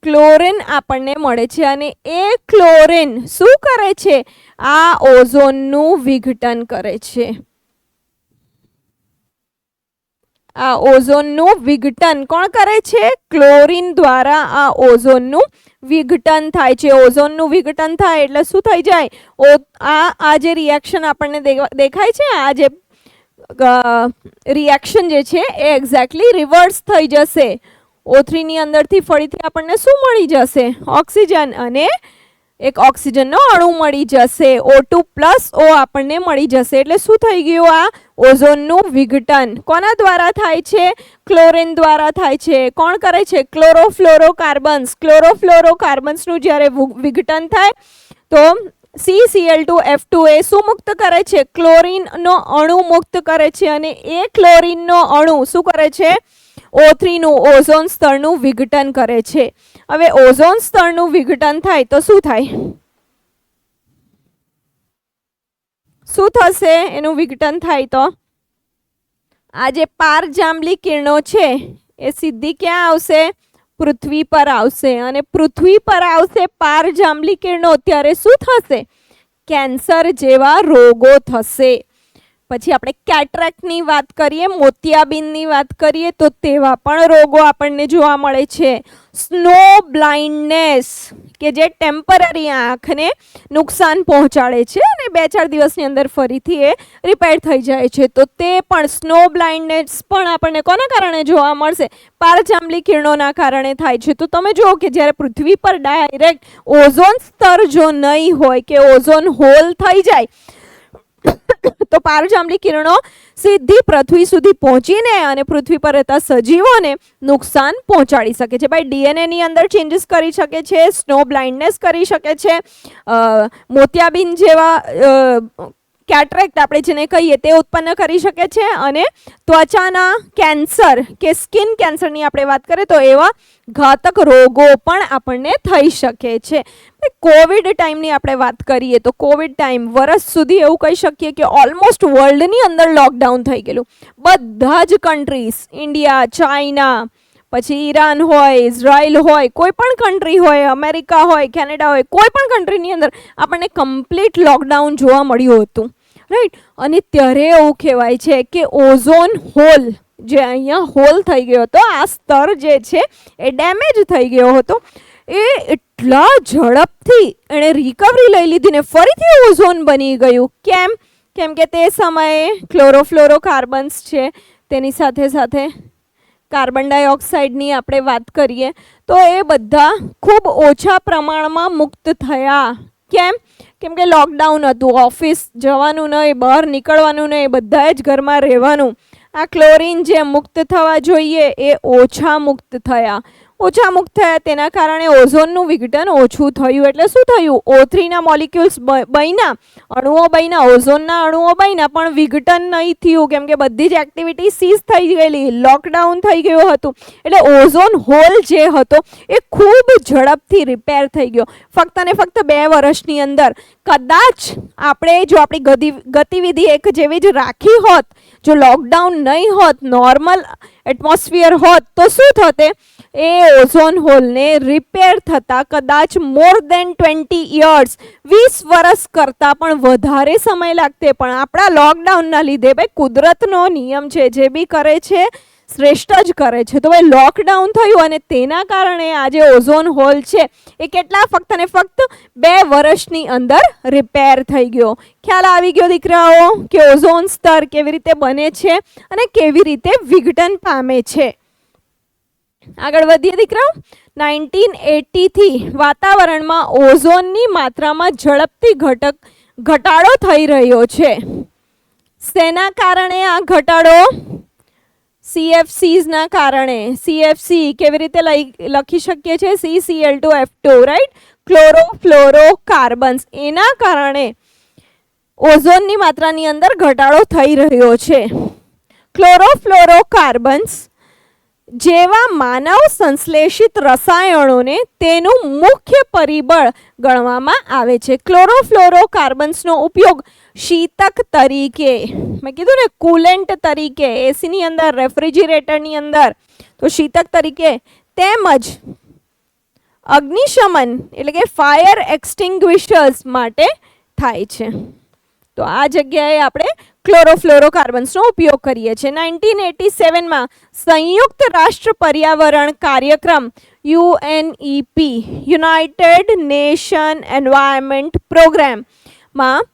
ક્લોરીન આપણને મળે છે, અને એ ક્લોરીન શું કરે છે? આ ઓઝોનનું વિઘટન કરે છે. આ ઓઝોનનું વિઘટન કોણ કરે છે? ક્લોરીન દ્વારા આ ઓઝોનનું વિઘટન થાય છે. ઓઝોનનું વિઘટન થાય એટલે શું થઈ જાય? આ જે રિએક્શન આપણને દેખાય છે, આ જે રિએક્શન જે છે એ એક્ઝેક્ટલી રિવર્સ થઈ જશે. O3 ની અંદરથી ફરીથી આપણને શું મળી જશે? ઓક્સિજન, અને એક ઓક્સિજનનો અણુ મળી જશે. O2+O આપણને મળી જશે. એટલે શું થઈ ગયું? આ ઓઝોનનું વિઘટન કોના દ્વારા થાય છે? ક્લોરીન દ્વારા થાય છે. કોણ કરે છે? ક્લોરોફ્લોરોકાર્બન્સ. ક્લોરોફ્લોરોકાર્બન્સનું જ્યારે વિઘટન થાય તો CCl2F2 એ શું મુક્ત કરે છે? ક્લોરીનનો અણુ મુક્ત કરે છે, અને એ ક્લોરીનનો અણુ શું કરે છે? O3 નું, ઓઝોન સ્તરનું વિઘટન કરે છે. હવે ઓઝોન સ્તરનું વિઘટન થાય તો શું થાય? શું થશે? એનું વિઘટન થાય તો આ જે પારજાંબલી કિરણો છે એ સીધી ક્યાં આવશે? પૃથ્વી પર આવશે, અને પૃથ્વી પર આવશે પારજાંબલી કિરણો, ત્યારે શું થશે? કેન્સર જેવા રોગો થશે. પછી આપણે કેટરેક્ટની વાત કરીએ, મોતિયાબિંદની વાત કરીએ તો તેવા પણ રોગો આપણને જોવા મળે છે. સ્નો બ્લાઇન્ડનેસ કે જે ટેમ્પરરી આંખને નુકસાન પહોંચાડે છે અને 2-4 દિવસની અંદર ફરીથી એ રિપેર થઈ જાય છે. તો તે પણ સ્નો બ્લાઇન્ડનેસ પણ આપણને કોના કારણે જોવા મળશે? પારજાંબલી કિરણોના કારણે થાય છે. તો તમે જુઓ કે જ્યારે પૃથ્વી પર ડાયરેક્ટ ઓઝોન સ્તર જો નહીં હોય કે ઓઝોન હોલ થઈ જાય તો પારજાંબલી કિરણો સીધી પૃથ્વી સુધી પહોંચીને અને પૃથ્વી પર રહેતા સજીવોને નુકસાન પહોંચાડી શકે છે. ભાઈ DNA ની અંદર ચેન્જીસ કરી શકે છે, સ્નો બ્લાઇન્ડનેસ કરી શકે છે, મોતિયાબિંદ જેવા કેટરેક્ટ આપણે જેને કહીએ તે ઉત્પન્ન કરી શકે છે, અને ત્વચાના કેન્સર કે સ્કિન કેન્સરની આપણે વાત કરીએ તો એવા ઘાતક રોગો પણ આપણને થઈ શકે છે. કોવિડ ટાઈમની આપણે વાત કરીએ તો કોવિડ ટાઈમ વર્ષ સુધી એવું કહી શકીએ કે ઓલમોસ્ટ વર્લ્ડની અંદર લોકડાઉન થઈ ગયેલું. બધા જ કન્ટ્રીઝ, ઇન્ડિયા, ચાઇના, પછી ઈરાન હોય, ઇઝરાયલ હોય, કોઈ પણ કન્ટ્રી હોય, અમેરિકા હોય, કેનેડા હોય, કોઈ પણ કન્ટ્રીની અંદર આપણને કમ્પ્લીટ લોકડાઉન જોવા મળ્યું હતું, રાઈટ. અને ત્યારે એવું કહેવાય છે કે ઓઝોન હોલ જે અહીંયા હોલ થઈ ગયો હતો, આ સ્તર જે છે એ ડેમેજ થઈ ગયો હતો, એ એટલા ઝડપથી એણે રિકવરી લઈ લીધી ને ફરીથી ઓઝોન બની ગયું. કેમ કે તે સમયે ક્લોરોફ્લોરોકાર્બન્સ છે, તેની સાથે સાથે કાર્બન ડાયોક્સાઇડની આપણે વાત કરીએ તો એ બધા ખૂબ ઓછા પ્રમાણમાં મુક્ત થયા. કેમ કે લોકડાઉન હતું, ઓફિસ જવાનું નહીં, બહાર નીકળવાનું નહીં, બધા જ ઘરમાં રહેવાનું. આ ક્લોરીન જે મુક્ત થવા જોઈએ એ ઓછા મુક્ત થયા. તેના કારણે ઓઝોનનું વિઘટન ઓછું થયું. એટલે શું થયું? O3ના મોલિક્યુલ્સ બન્યા, અણુઓ બન્યા, ઓઝોનના અણુઓ બન્યા, પણ વિઘટન નહીં થયું કેમ કે બધી જ એક્ટિવિટી સીઝ થઈ ગયેલી, લોકડાઉન થઈ ગયું હતું. એટલે ઓઝોન હોલ જે હતો એ ખૂબ ઝડપથી રિપેર થઈ ગયો. ફક્ત ને ફક્ત 2 વર્ષની અંદર. કદાચ આપણે જો આપણી ગતિવિધિ એક જેવી જ રાખી હોત, જો લોકડાઉન નહીં હોત, નોર્મલ એટમોસ્ફિયર હોત, તો શું થતે? એ ઓઝોન હોલને રિપેર થતા કદાચ મોર દેન 20 years, 20 વર્ષ કરતાં પણ વધારે સમય લાગતે. પણ આપણા લોકડાઉનના લીધે ભાઈ કુદરતનો નિયમ છે, જે બી કરે છે શ્રેષ્ઠ જ કરે છે. તો ભાઈ લોકડાઉન થયું અને તેના કારણે આ જે ઓઝોન હોલ છે એ કેટલા ફક્ત ને ફક્ત 2 વર્ષની અંદર રિપેર થઈ ગયો. ખ્યાલ આવી ગયો દીકરાઓ કે ઓઝોન સ્તર કેવી રીતે બને છે અને કેવી રીતે વિઘટન પામે છે. આગળ વધીએ દીકરાઓ. 1980 થી વાતાવરણમાં ઓઝોનની માત્રામાં ઝડપથી ઘટાડો થઈ રહ્યો છે. શેના કારણે આ ઘટાડો? CFCs ના કારણે. CFC કેવી રીતે લખી શકીએ છીએ? CCl2F2, right, ક્લોરોફ્લોરોકાર્બન્સ. એના કારણે ઓઝોનની માત્રાની અંદર ઘટાડો થઈ રહ્યો છે. ક્લોરોફ્લોરોકાર્બન્સ જેવા માનવ સંશ્લેષિત રસાયણોને તેનું મુખ્ય પરિબળ ગણવામાં આવે છે. ક્લોરોફ્લોરોકાર્બન્સનો ઉપયોગ શીતક તરીકે, મેં કીધું ને કુલેન્ટ તરીકે, એસીની અંદર, રેફ્રિજરેટરની અંદર, તો શીતક તરીકે, તેમજ અગ્નિશમન એટલે કે ફાયર એક્સટિંગ્વિશર્સ માટે થાય છે. તો આ જગ્યાએ આપણે ક્લોરોફ્લોરોકાર્બન્સનો ઉપયોગ કરીએ છીએ. 1987માં સંયુક્ત રાષ્ટ્ર પર્યાવરણ કાર્યક્રમ UNEP, યુનાઇટેડ નેશન એન્વાયરમેન્ટ પ્રોગ્રામમાં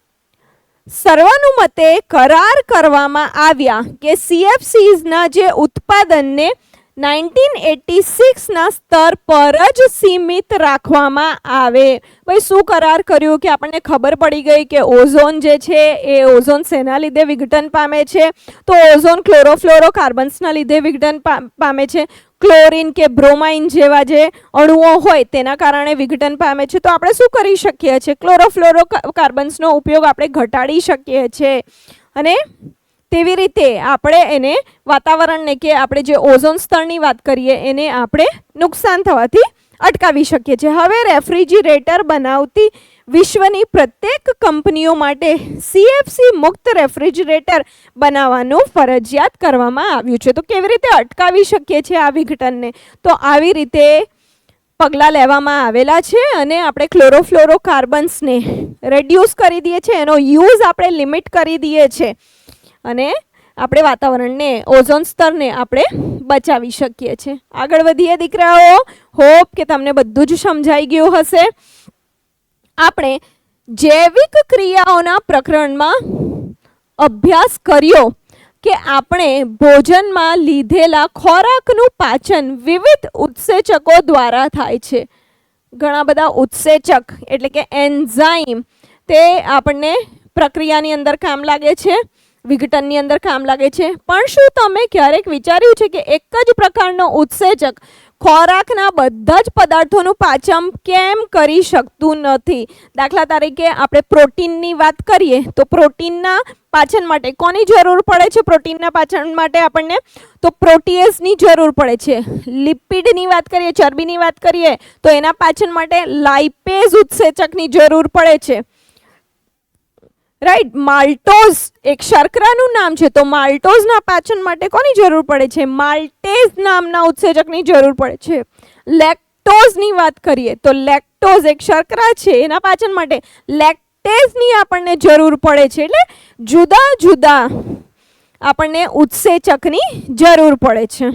સર્વાનુમતે કરાર કરવામાં આવ્યા કે CFCsના જે ઉત્પાદનને 1986ના સ્તર પર જ સીમિત રાખવામાં આવે. ભાઈ શું કરાર કર્યું કે આપણને ખબર પડી ગઈ કે ઓઝોન જે છે એ ઓઝોન શેના લીધે વિઘટન પામે છે? તો ઓઝોન ક્લોરોફ્લોરોકાર્બન્સના લીધે વિઘટન પામે છે. ક્લોરીન કે બ્રોમાઇન જેવા જે અણુઓ હોય તેના કારણે વિઘટન પામે છે. તો આપણે શું કરી શકીએ છીએ? ક્લોરોફ્લોરોકાર્બન્સનો ઉપયોગ આપણે ઘટાડી શકીએ છીએ અને તેવી રીતે આપણે એને વાતાવરણને કે આપણે જે ઓઝોન સ્તરની વાત કરીએ એને આપણે નુકસાન થવાથી અટકાવી શકીએ છીએ. હવે રેફ્રિજરેટર બનાવતી વિશ્વની પ્રત્યેક કંપનીઓ માટે CFC મુક્ત રેફ્રિજરેટર બનાવવાનું ફરજિયાત કરવામાં આવ્યું છે. તો કેવી રીતે અટકાવી શકીએ છીએ આ વિઘટનને? તો આવી રીતે પગલાં લેવામાં આવેલા છે અને આપણે ક્લોરોફ્લોરોકાર્બન્સને રેડ્યુસ કરી દઈએ છીએ, એનો યુઝ આપણે લિમિટ કરી દઈએ છીએ અને આપણે વાતાવરણને, ઓઝોન સ્તરને આપણે બચાવી શકીએ છીએ. આગળ વધીએ દીકરાઓ. હોપ કે તમને બધું જ સમજાઈ ગયું હશે. આપણે જૈવિક ક્રિયાઓના પ્રકરણમાં અભ્યાસ કર્યો કે આપણે ભોજનમાં લીધેલા ખોરાકનું પાચન વિવિધ ઉત્સેચકો દ્વારા થાય છે. ઘણા બધા ઉત્સેચક એટલે કે એન્ઝાઇમ, તે આપણને પ્રક્રિયાની અંદર કામ લાગે છે, વિઘટનની અંદર કામ લાગે છે. પણ શું તમે ક્યારેક વિચાર્યું છે કે એક જ પ્રકારનો ઉત્સેચક ખોરાકના બધા જ પદાર્થોનું પાચન કેમ કરી શકતું નથી? દાખલા તરીકે આપણે પ્રોટીનની વાત કરીએ તો પ્રોટીનના પાચન માટે કોની જરૂર પડે છે? પ્રોટીનના પાચન માટે આપણને તો પ્રોટીએઝની જરૂર પડે છે. લિપિડની વાત કરીએ, ચરબીની વાત કરીએ તો એના પાચન માટે લાઇપેઝ ઉત્સેચકની જરૂર પડે છે. રાઈટ. માલ્ટોઝ એક શર્કરાનું નામ છે, તો માલ્ટોઝના પાચન માટે કોની જરૂર પડે છે? માલ્ટેઝ નામના ઉત્સેચકની જરૂર પડે છે. લેક્ટોઝની વાત કરીએ તો લેક્ટોઝ એક શર્કરા છે, એના પાચન માટે લેક્ટેઝની આપણને જરૂર પડે છે. એટલે જુદા જુદા આપણને ઉત્સેચકની જરૂર પડે છે.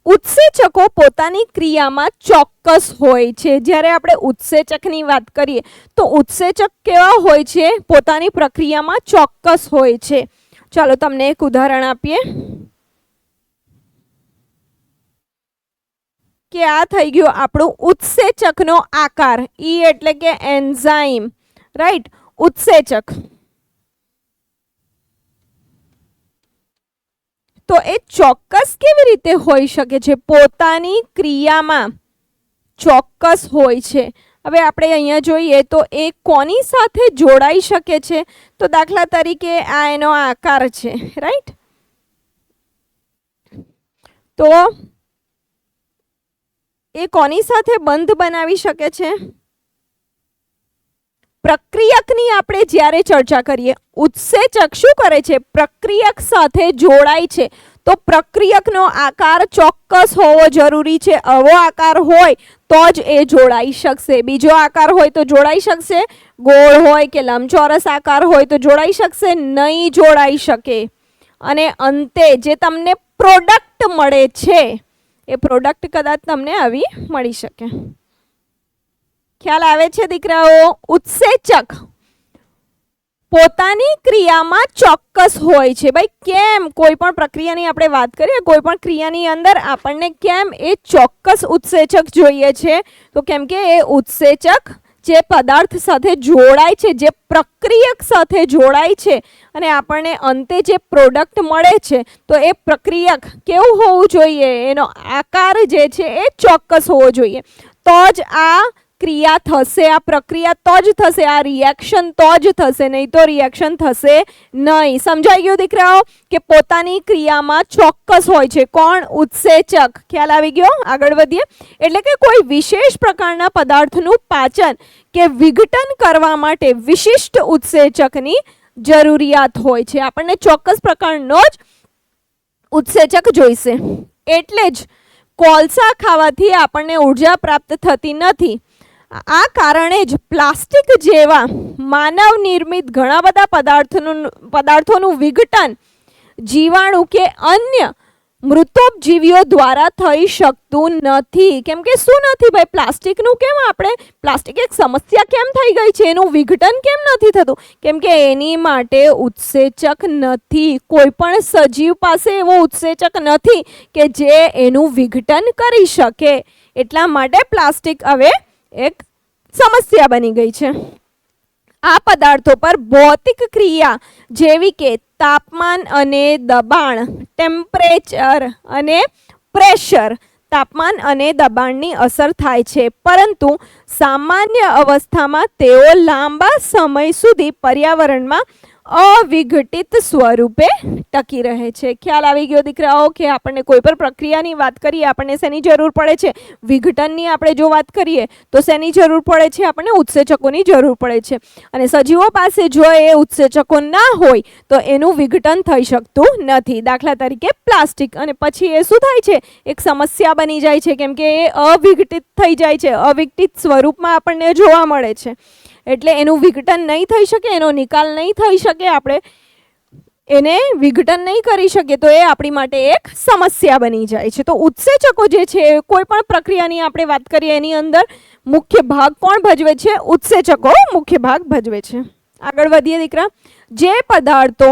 ઉત્સેચકો પોતાની ક્રિયામાં ચોક્કસ હોય છે. જ્યારે આપણે ઉત્સેચકની વાત કરીએ તો ઉત્સેચક કેવા હોય છે? પોતાની પ્રક્રિયામાં ચોક્કસ હોય છે. ચાલો તમને એક ઉદાહરણ આપીએ કે આ થઈ ગયો આપણું ઉત્સેચકનો આકાર. ઈ એટલે કે એન્ઝાઇમ, રાઈટ. ઉત્સેચક તો એ ચોક્કસ કેવી રીતે હોઈ શકે છે? પોતાની ક્રિયામાં ચોક્કસ હોય છે. હવે આપણે અહીંયા જોઈએ તો એ કોની સાથે જોડાઈ શકે છે? તો દાખલા તરીકે આ એનો આકાર છે, રાઈટ. તો એ કોની સાથે બંધ બનાવી શકે છે? પ્રક્રિયકની આપણે જ્યારે ચર્ચા કરીએ, ઉત્સેચક શું કરે છે? પ્રક્રિયક સાથે જોડાય છે. તો પ્રક્રિયકનો આકાર ચોક્કસ હોવો જરૂરી છે. આવો આકાર હોય તો જ એ જોડાઈ શકશે. બીજો આકાર હોય તો જોડાઈ શકશે? ગોળ હોય કે લંબચોરસ આકાર હોય તો જોડાઈ શકશે? નહીં જોડાઈ શકે. અને અંતે જે તમને પ્રોડક્ટ મળે છે એ પ્રોડક્ટ કદાચ તમને આવી મળી શકે. ખ્યાલ આવે છે દીકરાઓ? ઉત્સેચક પોતાની ક્રિયામાં ચોક્કસ હોય છે. ભાઈ કેમ? કોઈ પણ પ્રક્રિયાની આપણે વાત કરીએ, કોઈ પણ ક્રિયાની અંદર આપણને કેમ એ ચોક્કસ ઉત્સેચક જોઈએ છે? તો કેમ કે એ ઉત્સેચક જે પદાર્થ સાથે જોડાય છે, જે પ્રક્રિયક સાથે જોડાય છે અને આપણને અંતે જે પ્રોડક્ટ મળે છે, તો એ પ્રક્રિયક કેવું હોવું જોઈએ? એનો આકાર જે છે એ ચોક્કસ હોવો જોઈએ. તો જ આ ક્રિયા થશે, આ પ્રક્રિયા તો જ થશે, આ રિએક્શન તો જ થશે, નહીં તો રિએક્શન થશે નહીં. સમજાઈ ગયું દીકરાઓ કે પોતાની ક્રિયામાં ચોક્કસ હોય છે. કોણ? ઉત્સેચક. ખ્યાલ આવી ગયો? આગળ વધીએ. એટલે કે કોઈ વિશેષ પ્રકારના પદાર્થનું પાચન કે વિઘટન કરવા માટે વિશિષ્ટ ઉત્સેચકની જરૂરિયાત હોય છે. આપણને ચોક્કસ પ્રકારનો જ ઉત્સેચક જોઈશે. એટલે જ કોલસા ખાવાથી આપણને ઉર્જા પ્રાપ્ત થતી નથી. આ કારણે જ પ્લાસ્ટિક જેવા માનવ નિર્મિત ઘણા બધા પદાર્થોનું વિઘટન જીવાણુ કે અન્ય મૃતોપજીવીઓ દ્વારા થઈ શકતું નથી. કેમ કે શું નથી ભાઈ? પ્લાસ્ટિકનું કેમ આપણે પ્લાસ્ટિક એક સમસ્યા કેમ થઈ ગઈ છે? એનું વિઘટન કેમ નથી થતું? કેમ કે એની માટે ઉત્સેચક નથી. કોઈ પણ સજીવ પાસે એવો ઉત્સેચક નથી કે જે એનું વિઘટન કરી શકે. એટલા માટે પ્લાસ્ટિક હવે એક સમસ્યા બની ગઈ છે. આ પદાર્થો પર ભૌતિક ક્રિયા જેવી કે તાપમાન અને દબાણ, ટેમ્પરેચર અને પ્રેશર, તાપમાન અને દબાણની અસર થાય છે. પરંતુ સામાન્ય અવસ્થામાં તેઓ લાંબા સમય સુધી પર્યાવરણમાં અવિઘટિત સ્વરૂપે ટકી રહે છે. ખ્યાલ આવી ગયો દીકરાઓ કે આપણને કોઈ પણ પ્રક્રિયાની વાત કરીએ, આપણને શેની જરૂર પડે છે? વિઘટનની આપણે જો વાત કરીએ તો શેની જરૂર પડે છે? આપણને ઉત્સેચકોની જરૂર પડે છે. અને સજીવો પાસે જો એ ઉત્સેચકો ના હોય તો એનું વિઘટન થઈ શકતું નથી. દાખલા તરીકે પ્લાસ્ટિક. અને પછી એ શું થાય છે? એક સમસ્યા બની જાય છે. કેમ કે એ અવિઘટિત થઈ જાય છે, અવિઘટિત સ્વરૂપમાં આપણને જોવા મળે છે. એટલે એનું વિઘટન નહીં થઈ શકે, એનો નિકાલ નહીં થઈ શકે, આપણે એને વિઘટન નહીં કરી શકીએ, તો એ આપણી માટે એક સમસ્યા બની જાય છે. તો ઉત્સેચકો જે છે, કોઈ પણ પ્રક્રિયાની આપણે વાત કરીએ એની અંદર મુખ્ય ભાગ કોણ ભજવે છે? ઉત્સેચકો મુખ્ય ભાગ ભજવે છે. આગળ વધીએ દીકરા. જે પદાર્થો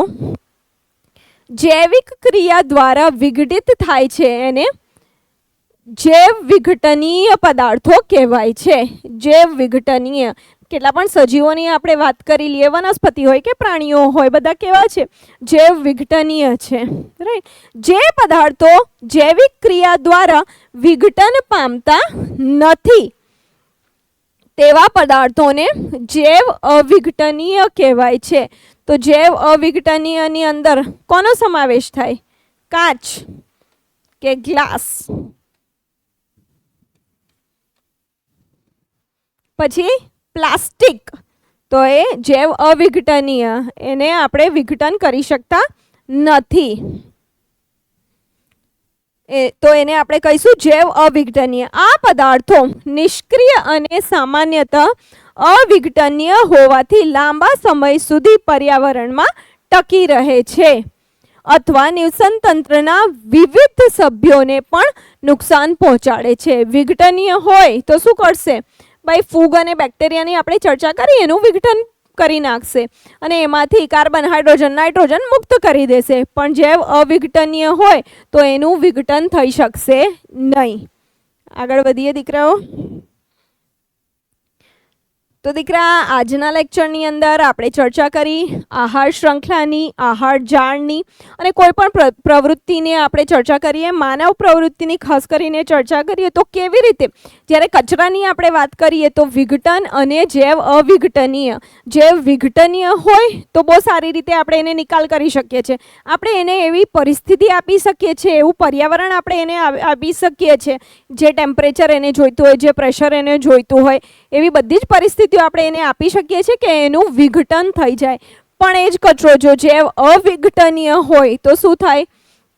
જૈવિક ક્રિયા દ્વારા વિઘટિત થાય છે એને જૈવ વિઘટનીય પદાર્થો કહેવાય છે. જૈવ વિઘટનીય. કેટલા પણ સજીવોની આપણે વાત કરી લઈએ, વનસ્પતિ હોય કે પ્રાણીઓ હોય, બધા કેવા છે? જૈવ વિઘટનીય છે, રાઈટ. જે પદાર્થો જૈવિક ક્રિયા દ્વારા વિઘટન પામતા નથી તેવા પદાર્થોને જૈવ અવિઘટનીય કહેવાય છે. તો જૈવ અવિઘટનીયની અંદર કોનો સમાવેશ થાય? કાચ કે ગ્લાસ, પછી પ્લાસ્ટિક તો એ જૈવ અવિઘટનીય, એને આપણે વિઘટન કરી શકતા નથી. તો એને આપણે કહીશું જૈવ અવિઘટનીય. આ પદાર્થો નિષ્ક્રિય અને સામાન્યતઃ અવિઘટનીય હોવાથી લાંબા સમય સુધી પર્યાવરણમાં ટકી રહે છે અથવા નિવસન તંત્રના વિવિધ સભ્યોને પણ નુકસાન પહોંચાડે છે. વિઘટનીય હોય તો શું કરશે ભાઈ? ફૂગ અને બેક્ટેરિયાની આપણે ચર્ચા કરી, એનું વિઘટન કરી નાખશે અને એમાંથી કાર્બન, હાઇડ્રોજન, નાઇટ્રોજન મુક્ત કરી દેશે. પણ જૈવ અવિઘટનીય હોય તો એનું વિઘટન થઈ શકશે નહીં. આગળ વધીએ દીકરાઓ. તો દીકરા, આજના લેક્ચરની અંદર આપણે ચર્ચા કરી આહાર શૃંખલાની, આહાર જાળની અને કોઈ પણ પ્રવૃત્તિને આપણે ચર્ચા કરીએ. માનવ પ્રવૃત્તિની ખાસ કરીને ચર્ચા કરીએ તો કેવી રીતે જ્યારે કચરાની આપણે વાત કરીએ તો વિઘટન અને જૈવ અવિઘટનીય. જૈવ વિઘટનીય હોય તો બહુ સારી રીતે આપણે એને નિકાલ કરી શકીએ છીએ. આપણે એને એવી પરિસ્થિતિ આપી શકીએ છીએ, એવું પર્યાવરણ આપણે એને આપી શકીએ છીએ જે ટેમ્પરેચર એને જોઈતું હોય, જે પ્રેશર એને જોઈતું હોય, એવી બધી જ પરિસ્થિતિ આપણે એને આપી શકીએ છીએ કે એનું વિઘટન થઈ જાય. પણ એ જ કચરો જો જૈવ અવિઘટનીય હોય તો શું થાય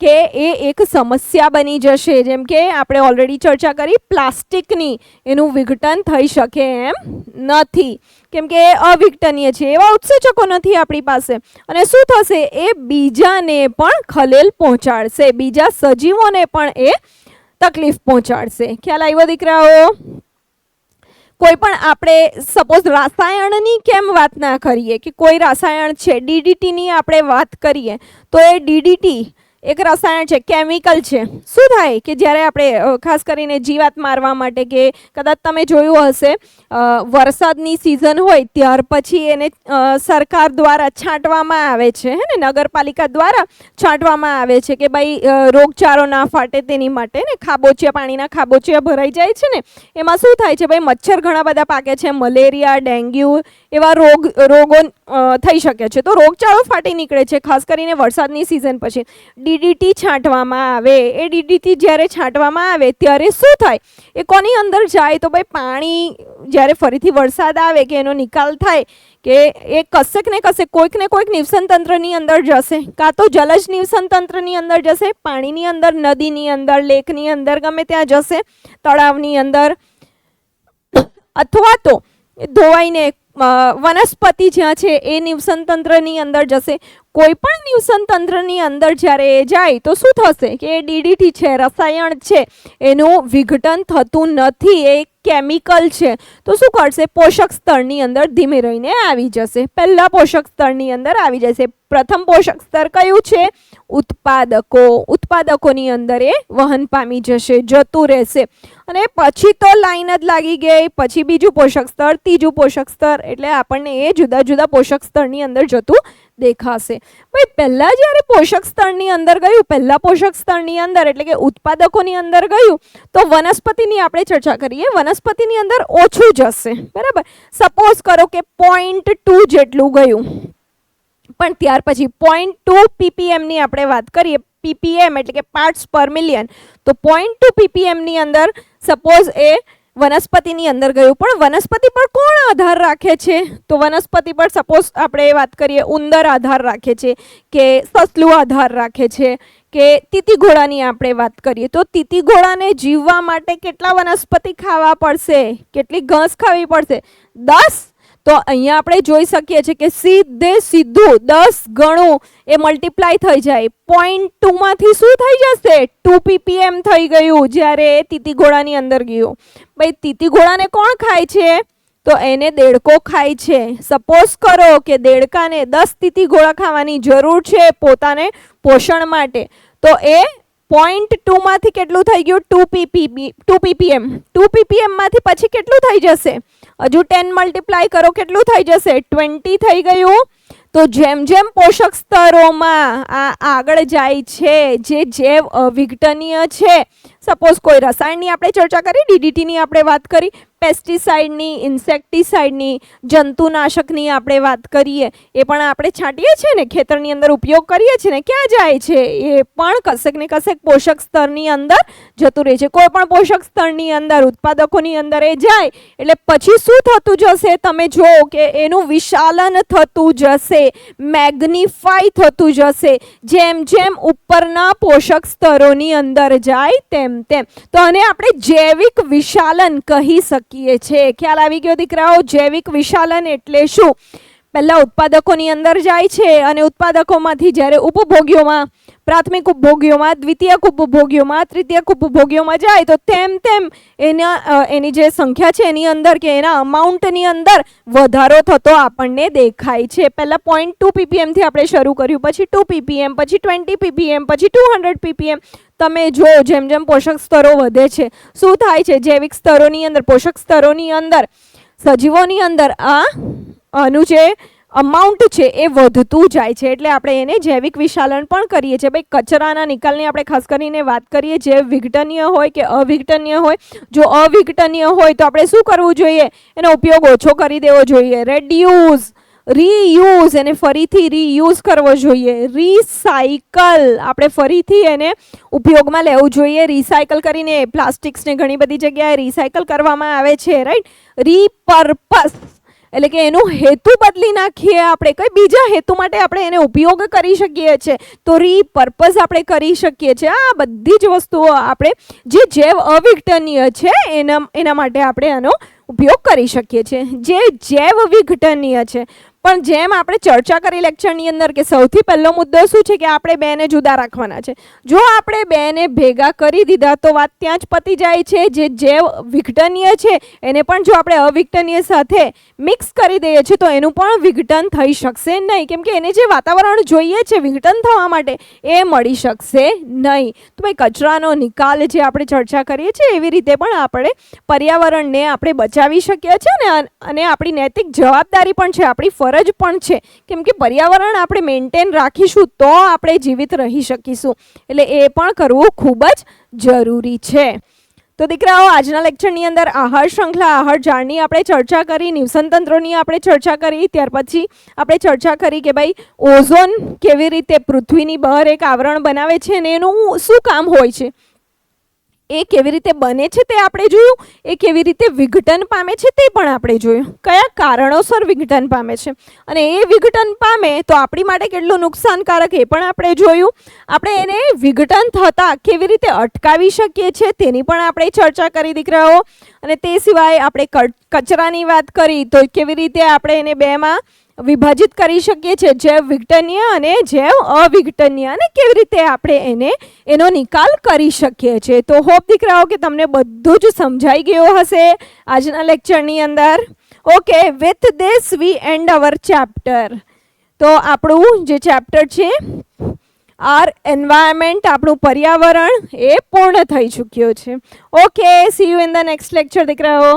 કે એ એક સમસ્યા બની જશે. જેમ કે આપણે ઓલરેડી ચર્ચા કરી પ્લાસ્ટિકની, એનું વિઘટન થઈ શકે એમ નથી કેમ કે એ અવિઘટનીય છે, એવા ઉત્સેચકો નથી આપણી પાસે. અને શું થશે? એ બીજાને પણ ખલેલ પહોંચાડશે, બીજા સજીવોને પણ એ તકલીફ પહોંચાડશે. ખ્યાલ આવ્યો દીકરાઓ? કોઈ પણ આપણે સપોઝ રસાયણની કેમ વાત ના કરીએ કે કોઈ રસાયણ છે, DDTની આપણે વાત કરીએ તો એ DDT એક રસાયણ છે, કેમિકલ છે. શું થાય કે જ્યારે આપણે ખાસ કરીને જીવાત મારવા માટે કે કદાચ તમે જોયું હશે વરસાદની સિઝન હોય ત્યાર પછી એને સરકાર દ્વારા છાંટવામાં આવે છે, હે ને, નગરપાલિકા દ્વારા છાંટવામાં આવે છે કે ભાઈ રોગચાળો ના ફાટે તેની માટે ને. ખાબોચિયા, પાણીના ખાબોચિયા ભરાઈ જાય છે ને, એમાં શું થાય છે ભાઈ? મચ્છર ઘણા બધા પાકે છે, મલેરિયા, ડેન્ગ્યુ એવા રોગો થઈ શકે છે. તો રોગચાળો ફાટી નીકળે છે ખાસ કરીને વરસાદની સિઝન પછી. DDT છાંટવામાં આવે. એ DDT જ્યારે છાંટવામાં આવે ત્યારે શું થાય? એ કોની અંદર જાય તો ભાઈ પાણી જ્યારે ફરીથી વરસાદ આવે કે એનો નિકાલ થાય કે એ કશેક ને કશેક કોઈક ને કોઈક નિવસન તંત્રની અંદર જશે, કાં તો જલજ નિવસન તંત્રની અંદર જશે, પાણીની અંદર, નદીની અંદર, લેકની અંદર, ગમે ત્યાં જશે, તળાવની અંદર, અથવા તો ધોવાઈને વનસ્પતિ જ્યાં છે એ નિવસન તંત્રની અંદર જશે. કોઈ પણ નિવસન તંત્રની અંદર જ્યારે એ જાય તો શું થશે કે DDT છે, રસાયણ છે, એનું વિઘટન થતું નથી. એ કેમિકલ છે તો શું કરશે? પોષક સ્તરની અંદર ધીમે રહીને આવી જશે. પહેલા પોષક સ્તરની અંદર આવી જશે. પ્રથમ પોષક સ્તર કયું છે? ઉત્પાદકો. ઉત્પાદકોની અંદર એ વહન પામી જશે, જતું રહેશે. અને પછી તો લાઈન જ લાગી ગઈ. પછી બીજું પોષક સ્તર, ત્રીજું પોષક સ્તર, એટલે આપણને એ જુદા જુદા પોષક સ્તરની અંદર જતું દેખાશે. ભાઈ પહેલા જ્યારે પોષક સ્તરની અંદર ગયું, પહેલા પોષક સ્તરની અંદર એટલે કે ઉત્પાદકોની અંદર ગયું તો વનસ્પતિની આપણે ચર્ચા કરીએ. વનસ્પતિની અંદર ઓછું જશે, બરાબર. સપોઝ કરો કે 0.2 જેટલું ગયું, પણ ત્યાર પછી 0.2 ppm ની આપણે વાત કરીએ. ppm એટલે કે પાર્ટ્સ પર મિલિયન. તો 0.2 ppm ની અંદર સપોઝ એ વનસ્પતિની અંદર ગયું. પણ વનસ્પતિ પર કોણ આધાર રાખે છે? તો વનસ્પતિ પર સપોઝ આપણે વાત કરીએ ઉંદર આધાર રાખે છે, કે સસલું આધાર રાખે છે, કે તીતીઘોડાની આપણે વાત કરીએ તો તીતીઘોડાને જીવવા માટે કેટલા વનસ્પતિ ખાવા પડશે? કેટલી ઘાસ ખાવી પડશે? 10. તો અહીંયા આપણે જોઈ શકીએ છીએ કે સીધું 10 ગણું એ મલ્ટીપ્લાય થઈ જાય. 0.2 માંથી શું થઈ જશે? 2 ppm થઈ ગયું જ્યારે તીતીઘોડાની અંદર ગયું. ભાઈ તીતીઘોડાને કોણ ખાય છે? તો એને દેડકો ખાય છે. સપોઝ કરો કે દેડકાને 10 તીતીઘોડા ખાવાની જરૂર છે પોતાને પોષણ માટે, તો એ 0.2 માંથી કેટલું થઈ ગયું? 2 ppm. 2 ppm માંથી પછી કેટલું થઈ જશે? હજુ 10 મલ્ટીપ્લાય કરો, કેટલું થઈ જશે? 20 થઈ ગયું. તો જેમ જેમ પોષક સ્તરોમાં આ આગળ જાય છે, જે જૈવ અવિઘટનીય છે, સપોઝ કોઈ રસાયણની આપણે ચર્ચા કરી, ડીડીટીની આપણે વાત કરી, પેસ્ટિસાઇડની, ઇન્સેક્ટિસાઇડની, જંતુનાશકની આપણે વાત કરીએ, એ પણ આપણે છાંટીએ છીએ ને, ખેતરની અંદર ઉપયોગ કરીએ છીએ ને, ક્યાં જાય છે? એ પણ કશેક ને કશેક પોષક સ્તરની અંદર જતું રહે છે. કોઈ પણ પોષક સ્તરની અંદર, ઉત્પાદકોની અંદર એ જાય એટલે પછી શું થતું જશે? તમે જુઓ કે એનું વિશાલન થતું જશે, મેગ્નિફાઈ થતું જશે, જેમ જેમ ઉપરના પોષક સ્તરોની અંદર જાય તેમ તેમ. તો આને આપણે જૈવિક વિશાલન કહી શકીએ છીએ. ખ્યાલ આવી ગયો દીકરાઓ? જૈવિક વિશાલન એટલે શું? પહેલા ઉત્પાદકોની અંદર જાય છે અને ઉત્પાદકોમાંથી જ્યારે ઉપભોગ્યોમાં, પ્રાથમિક ઉપભોગ્યોમાં, દ્વિતીયક ઉપભોગ્યોમાં, તૃતીયક ઉપભોગ્યોમાં જાય તો તેમ તેમ એની જે સંખ્યા છે એની અંદર કે એના અમાઉન્ટની અંદર વધારો થતો આપણને દેખાય છે. પહેલા 0.2 ppm થી આપણે શરૂ કર્યું, પછી 2 ppm, પછી 20 ppm, પછી 200 ppm. તમે જો જેમ જેમ પોષક સ્તરો વધે છે શું થાય છે? જૈવિક સ્તરોની અંદર, પોષક સ્તરોની અંદર, સજીવોની અંદર આનું જે અમાઉન્ટ છે એ વધતું જાય છે. એટલે આપણે એને જૈવિક વિશાલન પણ કરીએ છીએ. ભાઈ કચરાના નિકાલની આપણે ખાસ કરીને વાત કરીએ, જે વિઘટનીય હોય કે અવિઘટનીય હોય. જો અવિઘટનીય હોય તો આપણે શું કરવું જોઈએ? એનો ઉપયોગ ઓછો કરી દેવો જોઈએ. રેડ્યુસ, રીયુઝ, એને ફરીથી રીયુઝ કરવો જોઈએ. રિસાયકલ, આપણે ફરીથી એને ઉપયોગમાં લેવું જોઈએ. રિસાયકલ કરીને પ્લાસ્ટિક્સને ઘણી બધી જગ્યાએ રિસાયકલ કરવામાં આવે છે, રાઈટ. રીપર્પસ એટલે કે એનો હેતુ બદલી નાખીએ, આપણે કઈ બીજા હેતુ માટે આપણે એને ઉપયોગ કરી શકીએ છીએ, તો રીપર્પસ આપણે કરી શકીએ છીએ. આ બધી જ વસ્તુઓ આપણે જે જૈવ અવિઘટનીય છે એના માટે આપણે આનો ઉપયોગ કરી શકીએ છીએ. જે જૈવ વિઘટનીય છે, પણ જેમ આપણે ચર્ચા કરી લેક્ચરની અંદર કે સૌથી પહેલો મુદ્દો શું છે કે આપણે બેને જુદા રાખવાના છે. જો આપણે બેને ભેગા કરી દીધા તો વાત ત્યાં જ પતી જાય છે. જે જૈવ વિઘટનીય છે એને પણ જો આપણે અવિઘટનીય સાથે મિક્સ કરી દઈએ છીએ તો એનું પણ વિઘટન થઈ શકશે નહીં, કેમ કે એને જે વાતાવરણ જોઈએ છે વિઘટન થવા માટે એ મળી શકશે નહીં. તો ભાઈ કચરાનો નિકાલ જે આપણે ચર્ચા કરીએ છીએ એવી રીતે પણ આપણે પર્યાવરણને આપણે બચાવી શકીએ છીએ ને, અને આપણી નૈતિક જવાબદારી પણ છે, આપણી ફરજ પણ છે, કેમ કે પર્યાવરણ આપણે મેન્ટેન રાખીશું તો આપણે જીવિત રહી શકીશું. એટલે એ પણ કરવું ખૂબ જ જરૂરી છે. તો દીકરાઓ, આજના લેક્ચરની અંદર આહાર શૃંખલા, આહાર જાળની આપણે ચર્ચા કરી, નિવસન તંત્રોની આપણે ચર્ચા કરી, ત્યાર પછી આપણે ચર્ચા કરી કે ભાઈ ઓઝોન કેવી રીતે પૃથ્વીની બહાર એક આવરણ બનાવે છે અને એનું શું કામ હોય છે, એ કેવી રીતે બને છે તે આપણે જોયું, એ કેવી રીતે વિઘટન પામે છે તે પણ આપણે જોયું, કયા કારણોસર વિઘટન પામે છે અને એ વિઘટન પામે તો આપણી માટે કેટલું નુકસાનકારક એ પણ આપણે જોયું. આપણે એને વિઘટન થતાં કેવી રીતે અટકાવી શકીએ છીએ તેની પણ આપણે ચર્ચા કરી દીકરાઓ. અને તે સિવાય આપણે કચરાની વાત કરી તો કેવી રીતે આપણે એને બેમાં વિભાજિત કરી શકીએ છીએ, જૈવ વિઘટનીય અને જૈવ અવિઘટનીય, અને કેવી રીતે આપણે એનો નિકાલ કરી શકીએ છીએ. તો હોપ દીકરાઓ કે તમને બધું જ સમજાઈ ગયું હશે આજના લેક્ચરની અંદર. Okay, with this V and hour chapter. તો આપણું જે ચેપ્ટર છે આર એન્વાયરમેન્ટ, આપણું પર્યાવરણ, એ પૂર્ણ થઈ ચૂક્યો છે. Okay, C you in the next lecture દીકરાઓ.